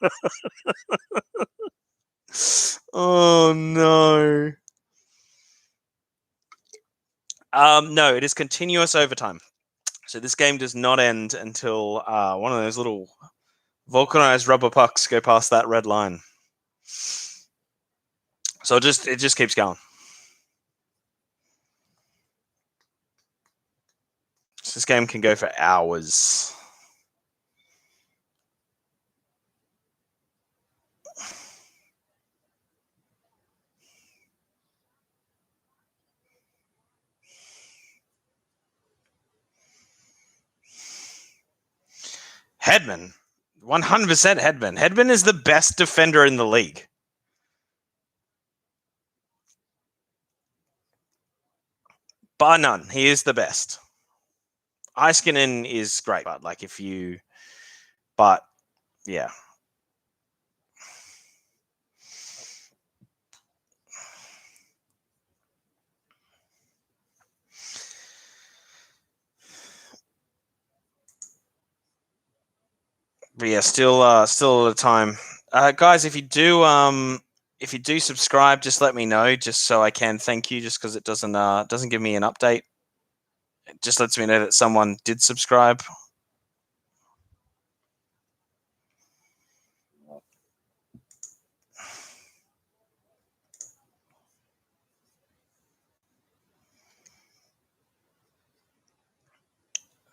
Oh no. No, it is continuous overtime. So this game does not end until one of those little vulcanized rubber pucks go past that red line. So it just keeps going. So this game can go for hours. Hedman. 100% Hedman. Hedman is the best defender in the league. Bar none. He is the best. Iskinen is great, but yeah. But yeah, still a lot of time. Guys, if you do subscribe, just let me know, just so I can thank you, just because it doesn't give me an update. It just lets me know that someone did subscribe.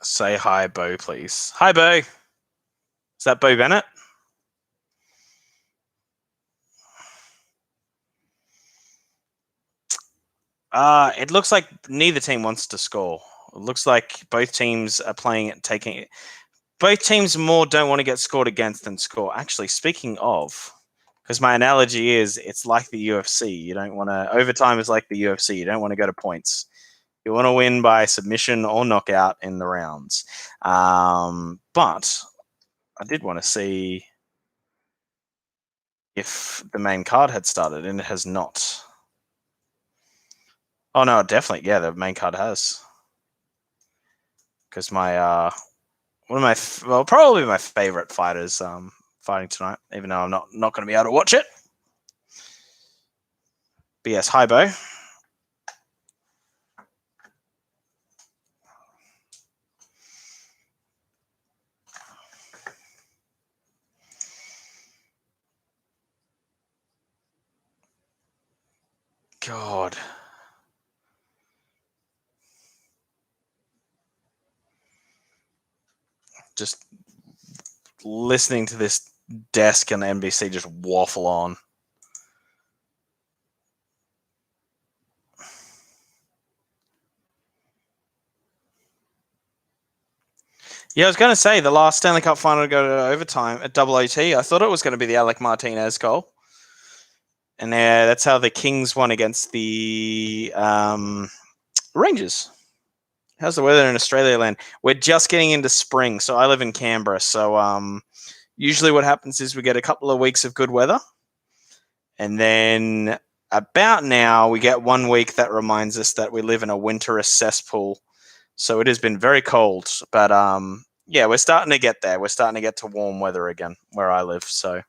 Say hi, Bo, please. Hi, Bo. Is that Bo Bennett? It looks like neither team wants to score. It looks like both teams are playing it, taking it. Both teams more don't want to get scored against than score. Actually, speaking of, because my analogy is, it's like the UFC. You don't want to overtime is like the UFC. You don't want to go to points. You want to win by submission or knockout in the rounds. But I did want to see if the main card had started, and it has not. Oh no, definitely, yeah, the main card has. Because my probably my favorite fighters fighting tonight, even though I'm not going to be able to watch it. But yes, hi, Bo. God. Just listening to this desk and NBC just waffle on. Yeah, I was going to say the last Stanley Cup final to go to overtime at double OT. I thought it was going to be the Alec Martinez goal. And that's how the Kings won against the Rangers. How's the weather in Australia land? We're just getting into spring. So I live in Canberra. So usually what happens is we get a couple of weeks of good weather. And then about now, we get 1 week that reminds us that we live in a winterous cesspool. So it has been very cold, but yeah, we're starting to get there. We're starting to get to warm weather again where I live. So,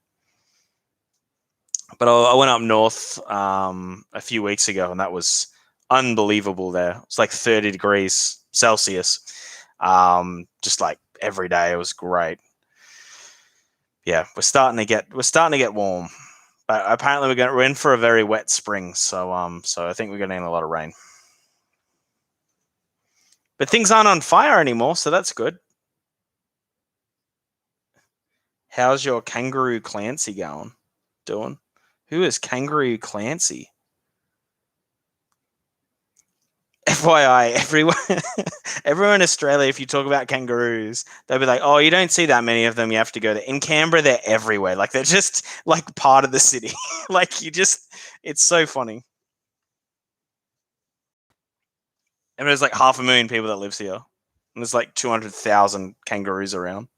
but I went up north a few weeks ago, and that was unbelievable. There, it's like 30 degrees Celsius, just like every day. It was great. Yeah, we're starting to get warm, but apparently we're in for a very wet spring. So I think we're getting a lot of rain. But things aren't on fire anymore, so that's good. How's your Kangaroo Clancy doing? Who is Kangaroo Clancy? FYI, everyone in Australia, if you talk about kangaroos, they'll be like, "Oh, you don't see that many of them. You have to go there." In Canberra, they're everywhere. Like they're just like part of the city. Like it's so funny. And there's like 500,000 people that lives here, and there's like 200,000 kangaroos around.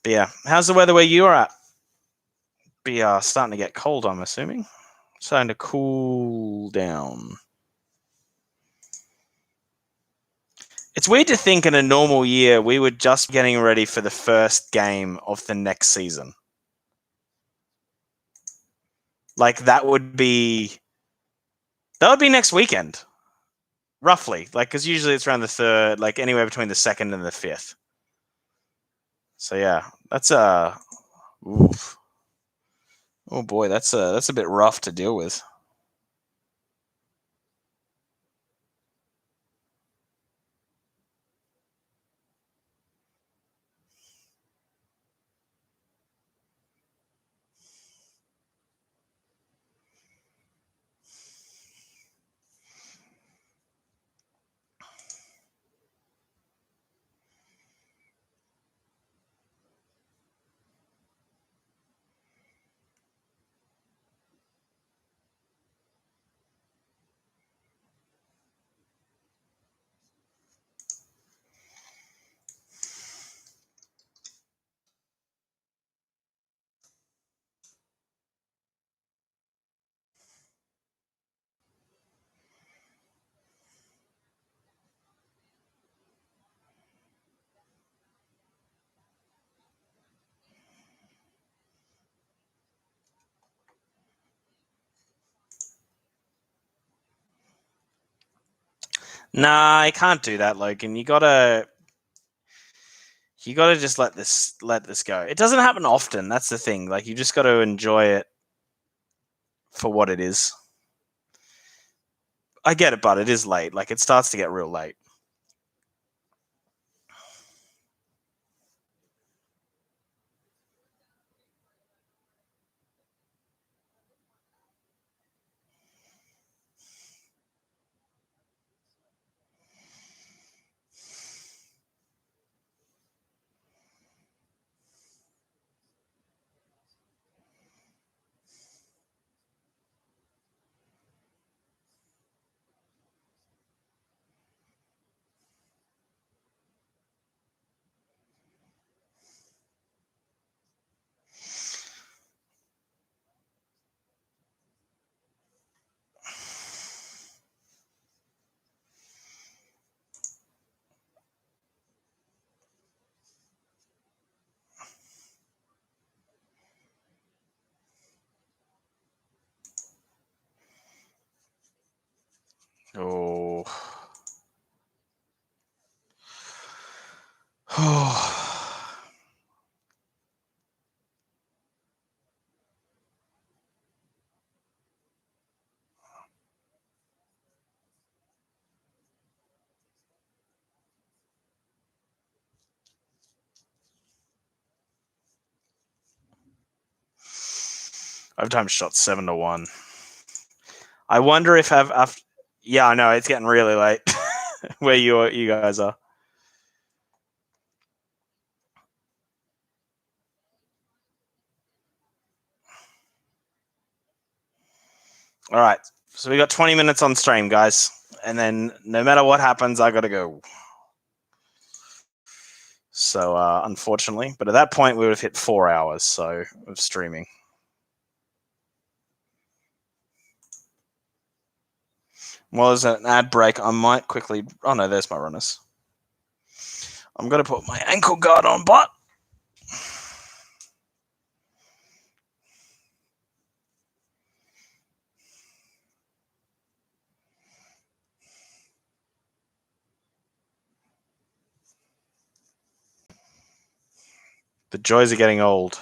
But yeah, how's the weather where you are at? Be starting to get cold, I'm assuming. Starting to cool down. It's weird to think in a normal year we were just getting ready for the first game of the next season. Like that would be next weekend, roughly. Like because usually it's around the third, like anywhere between the second and the fifth. So yeah, that's oof. Oh boy, that's a bit rough to deal with. Nah, I can't do that, Logan. You gotta just let this go. It doesn't happen often. That's the thing. Like you just got to enjoy it for what it is. I get it, but it is late. Like it starts to get real late. Oh. Overtime shot 7-1. I wonder if I've yeah, I know it's getting really late where you guys are. All right, so we got 20 minutes on stream, guys, and then no matter what happens, I gotta go. So So unfortunately, but at that point we would have hit 4 hours of streaming. Well, as an ad break, I might quickly. Oh no, there's my runners. I'm gonna put my ankle guard on, but the joys of getting old.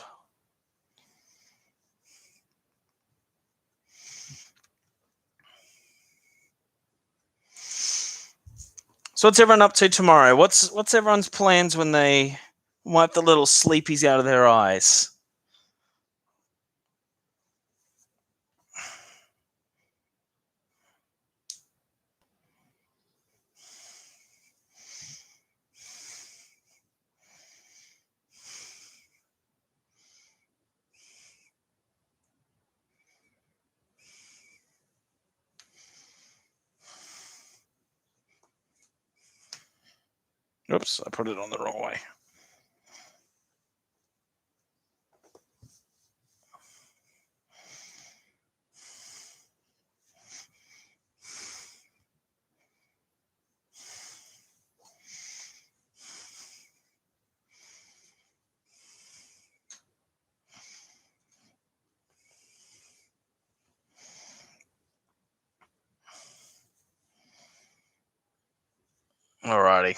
So what's everyone up to tomorrow? What's everyone's plans when they wipe the little sleepies out of their eyes? Oops, I put it on the wrong way. Alrighty.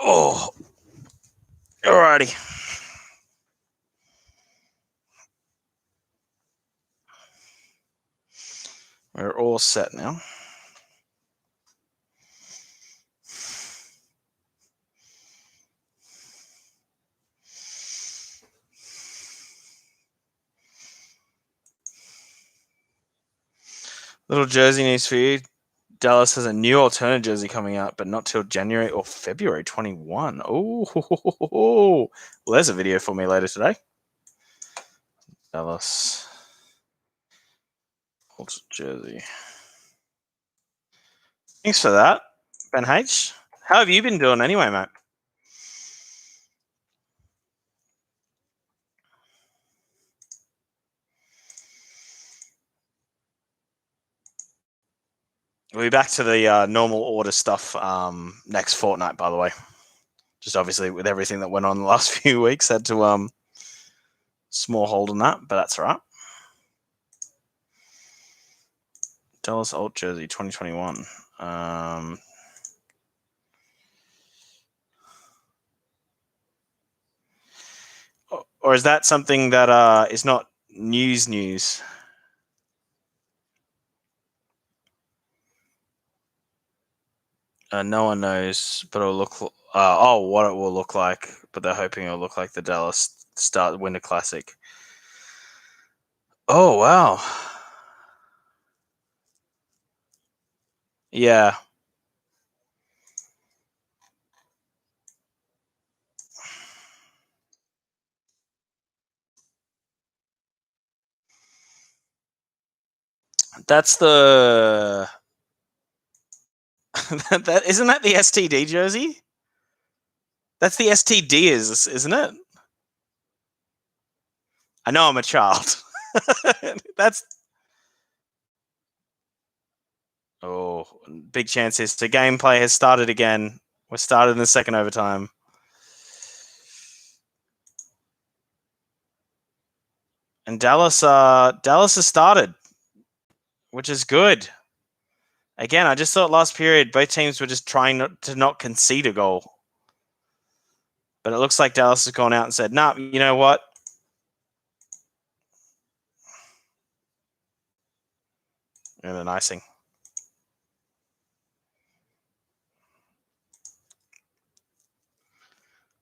Oh, alrighty. We're all set now. Little jersey news for you. Dallas has a new alternate jersey coming out, but not till January or February 21. Oh, well, there's a video for me later today. Dallas alternate jersey. Thanks for that, Ben H. How have you been doing anyway, mate? We'll be back to the normal order stuff next fortnight, by the way. Just obviously with everything that went on the last few weeks, had to small hold on that, but that's all right. Dallas Alt Jersey 2021. Or is that something that is not news? No one knows, but it'll look. What it will look like, but they're hoping it'll look like the Dallas Winter Classic. Oh wow! Yeah, that's the. that isn't that the STD jersey? That's the STD, isn't it? I know I'm a child. That's. Oh, big chances. The gameplay has started again. We're started in the second overtime. And Dallas has started, which is good. Again, I just thought last period both teams were just trying to not concede a goal. But it looks like Dallas has gone out and said, nah, you know what? And an icing.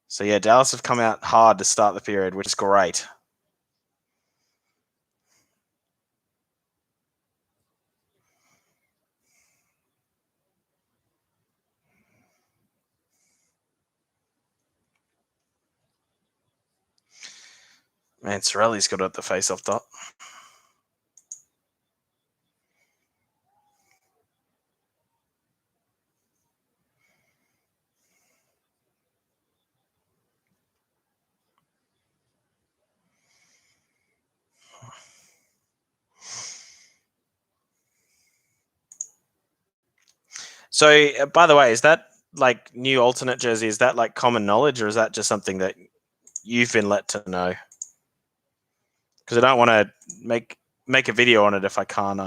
So, yeah, Dallas have come out hard to start the period, which is great. Man, Sorelli's got it at the face-off dot. So, by the way, is that like new alternate jersey? Is that like common knowledge, or is that just something that you've been let to know? Because I don't want to make a video on it if I can't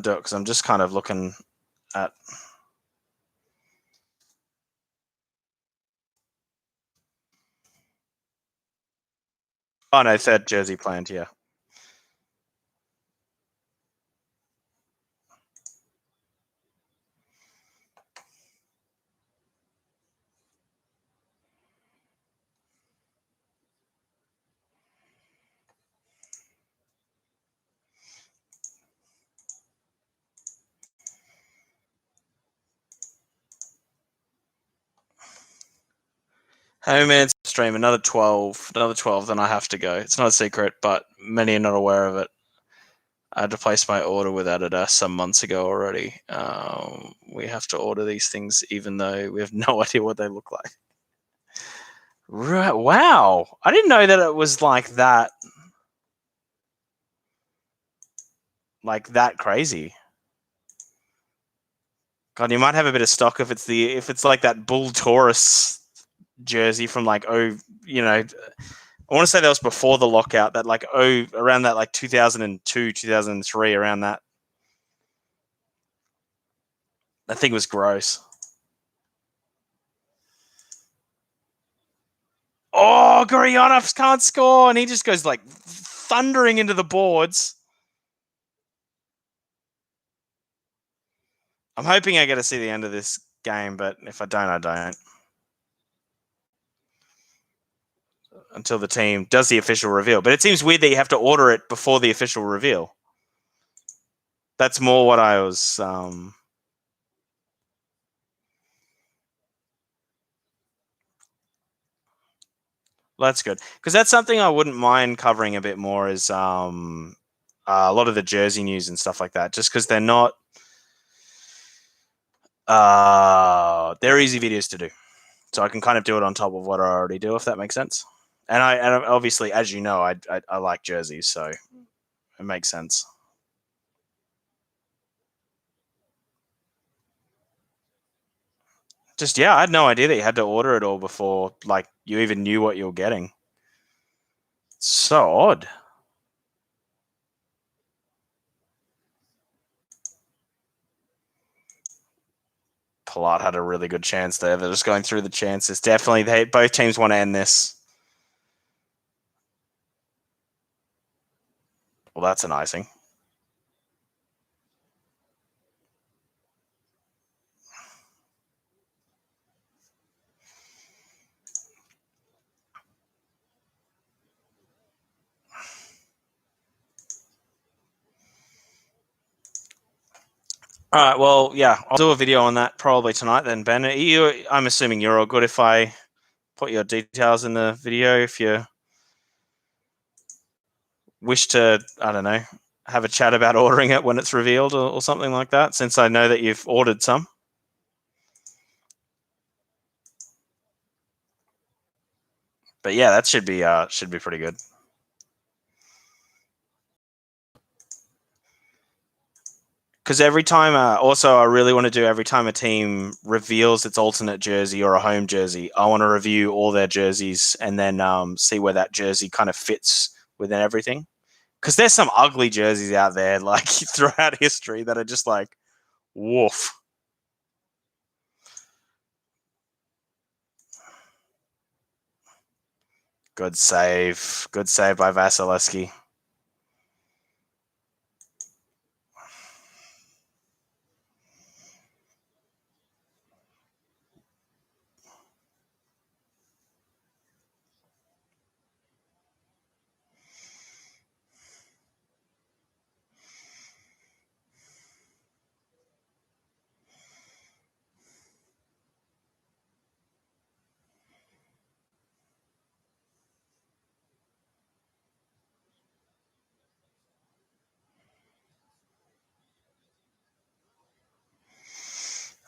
do it. Because I'm just kind of looking at. Oh no, third jersey planned. Yeah. Home and stream another 12, then I have to go. It's not a secret, but many are not aware of it. I had to place my order with Adidas some months ago already. We have to order these things even though we have no idea what they look like. Right, wow. I didn't know that it was like that crazy. God, you might have a bit of stock if it's like that Bull Taurus jersey from like I want to say that was before the lockout, that around that like 2002, 2003, around that. That thing was gross. Oh, Goryanov can't score, and he just goes like thundering into the boards. I'm hoping I get to see the end of this game, but if I don't, I don't. Until the team does the official reveal. But it seems weird that you have to order it before the official reveal. That's more what I was... Well, that's good. Because that's something I wouldn't mind covering a bit more is a lot of the jersey news and stuff like that. Just because they're not... they're easy videos to do. So I can kind of do it on top of what I already do, if that makes sense. And I obviously, as you know, I like jerseys, so it makes sense. Just, yeah, I had no idea that you had to order it all before, like, you even knew what you were getting. So odd. Palat had a really good chance there. They're just going through the chances. Definitely, both teams want to end this. Well, that's an icing. All right, well, yeah, I'll do a video on that probably tonight then, Ben. I'm assuming you're all good if I put your details in the video if you wish to, I don't know, have a chat about ordering it when it's revealed or something like that, since I know that you've ordered some. But yeah, that should be pretty good. Because every time, also, I really want to do every time a team reveals its alternate jersey or a home jersey, I want to review all their jerseys and then see where that jersey kind of fits within everything. Because there's some ugly jerseys out there, like throughout history, that are just like, woof. Good save. Good save by Vasilevsky.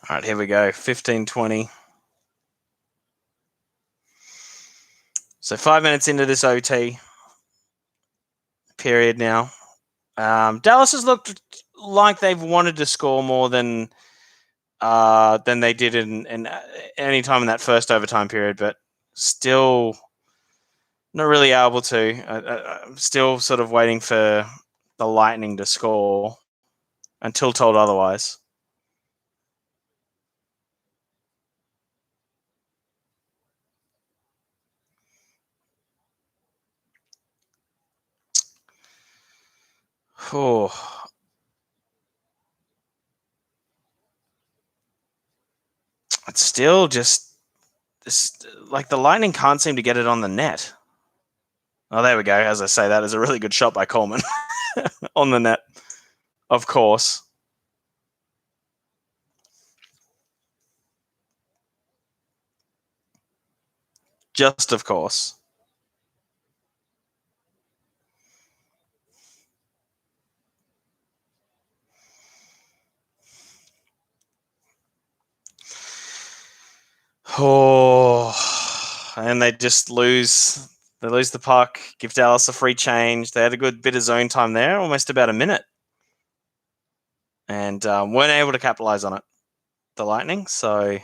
All right, here we go. 15-20. So 5 minutes into this OT period now. Dallas has looked like they've wanted to score more than they did in any time in that first overtime period, but still not really able to. I'm still sort of waiting for the Lightning to score until told otherwise. Oh, it's still just like the Lightning can't seem to get it on the net. Oh, there we go. As I say, that is a really good shot by Coleman on the net, of course. Just of course. Oh, and they just lose. They lose the puck, give Dallas a free change. They had a good bit of zone time there, almost about a minute, and weren't able to capitalize on it, the Lightning. So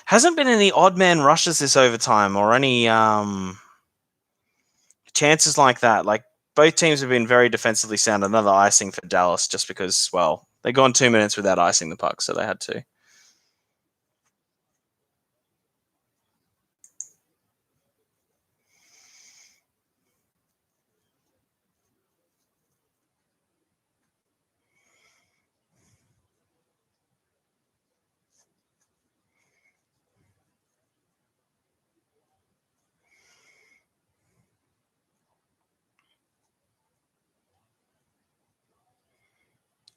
hasn't been any odd man rushes this overtime or any chances like that. Like both teams have been very defensively sound. Another icing for Dallas just because, well, they gone 2 minutes without icing the puck, so they had to.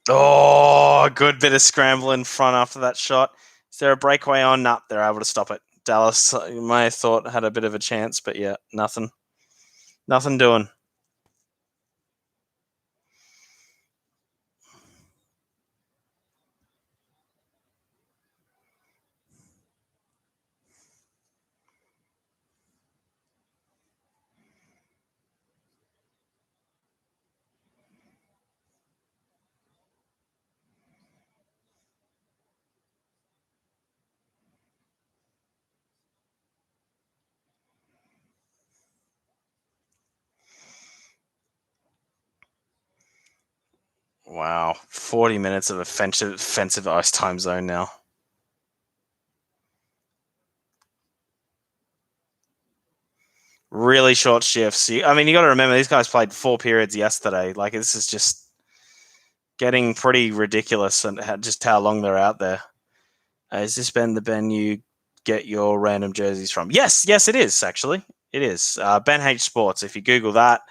Oh, a good bit of scramble in front after that shot. Is there a breakaway on? No, they're able to stop it. Dallas, you may have thought, had a bit of a chance, but yeah, nothing. Nothing doing. Wow, 40 minutes of offensive ice time zone now. Really short shifts. I mean, you got to remember these guys played 4 periods yesterday. Like this is just getting pretty ridiculous, and just how long they're out there. Is this Ben you get your random jerseys from? Yes, it is actually. It is Ben H Sports. If you Google that,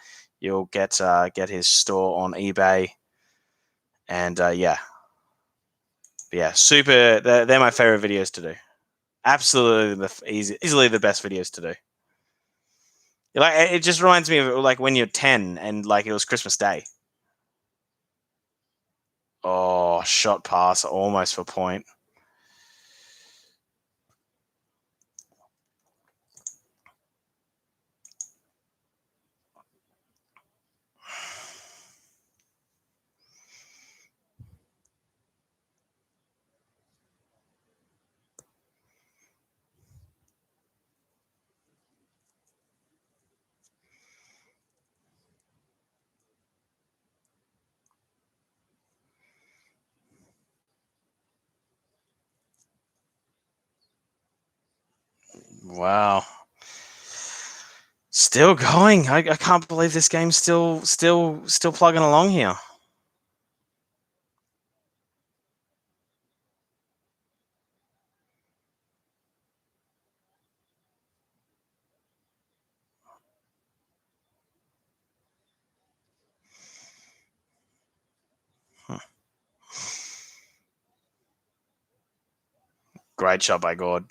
you'll get his store on eBay. And yeah, super. They're my favorite videos to do. Absolutely, easily the best videos to do. Like it just reminds me of like when you're 10 and like it was Christmas Day. Oh, shot pass almost for point. Wow. Still going. I can't believe this game's still plugging along here. Great shot by Gord.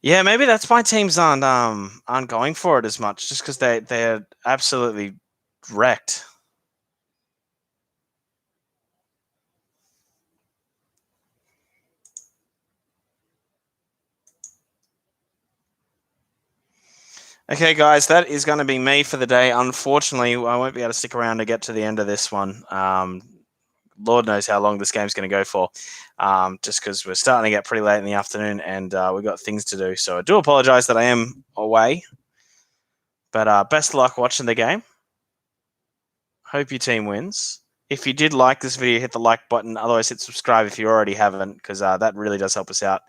Yeah, maybe that's why teams aren't going for it as much, just because they're absolutely wrecked. Okay, guys, that is going to be me for the day. Unfortunately, I won't be able to stick around to get to the end of this one. Lord knows how long this game's going to go for, just because we're starting to get pretty late in the afternoon and we've got things to do. So I do apologize that I am away, but best of luck watching the game. Hope your team wins. If you did like this video, hit the like button. Otherwise, hit subscribe if you already haven't, because that really does help us out.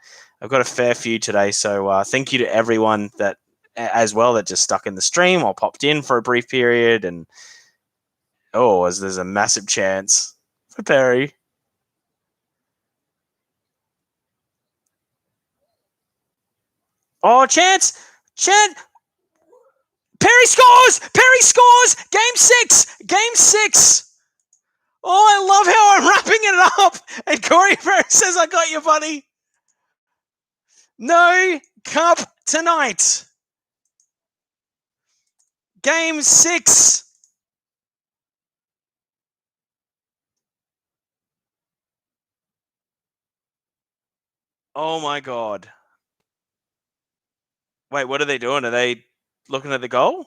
I've got a fair few today, so thank you to everyone that as well that just stuck in the stream or popped in for a brief period. And there's a massive chance for Perry. Oh, chance! Perry scores! Game 6! Oh, I love how I'm wrapping it up. And Corey Perry says, I got you, buddy. No cup tonight. Game 6. Oh, my God. Wait, what are they doing? Are they looking at the goal?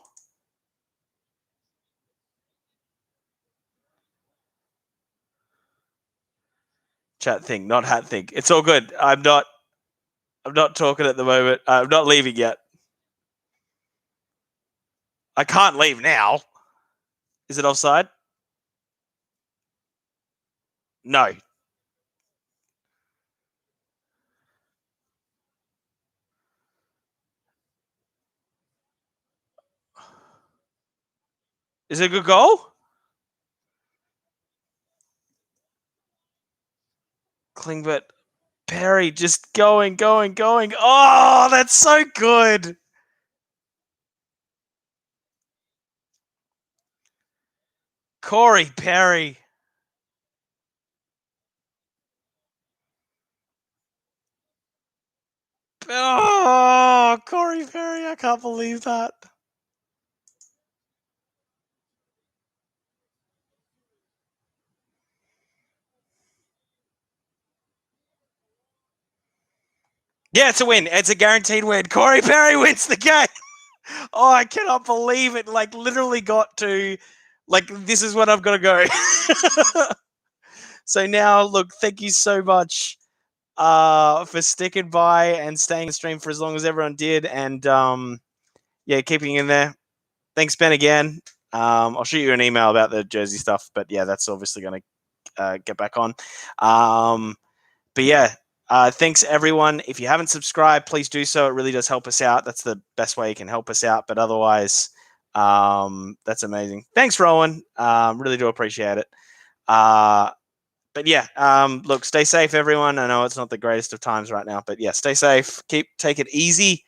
Chat thing, not hat thing. It's all good. I'm not talking at the moment. I'm not leaving yet. I can't leave now. Is it offside? No. Is it a good goal? Klingberg, Perry just going. Oh, that's so good. Corey Perry. Oh, Corey Perry. I can't believe that. Yeah, it's a win. It's a guaranteed win. Corey Perry wins the game. Oh, I cannot believe it. Like, literally got to, like, this is when I've got to go. So now, look, thank you so much for sticking by and staying in the stream for as long as everyone did. And, yeah, keeping in there. Thanks, Ben, again. I'll shoot you an email about the jersey stuff. But, yeah, that's obviously going to get back on. But, yeah. Thanks, everyone. If you haven't subscribed, please do so. It really does help us out. That's the best way you can help us out. But otherwise, that's amazing. Thanks, Rowan. Really do appreciate it. But yeah, look, stay safe, everyone. I know it's not the greatest of times right now, but yeah, stay safe. Take it easy,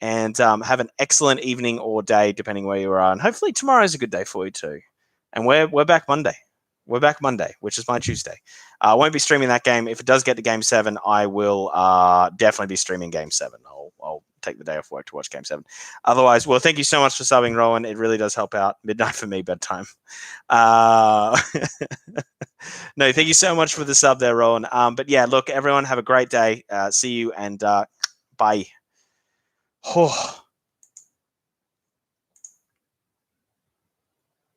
and have an excellent evening or day, depending where you are. And hopefully tomorrow's a good day for you too. And we're back Monday. We're back Monday, which is my Tuesday. I won't be streaming that game. If it does get to Game 7, I will definitely be streaming Game 7. I'll take the day off work to watch Game 7. Otherwise, well, thank you so much for subbing, Rowan. It really does help out. Midnight for me, bedtime. No, thank you so much for the sub there, Rowan. But yeah, look, everyone, have a great day. See you, and bye. Oh.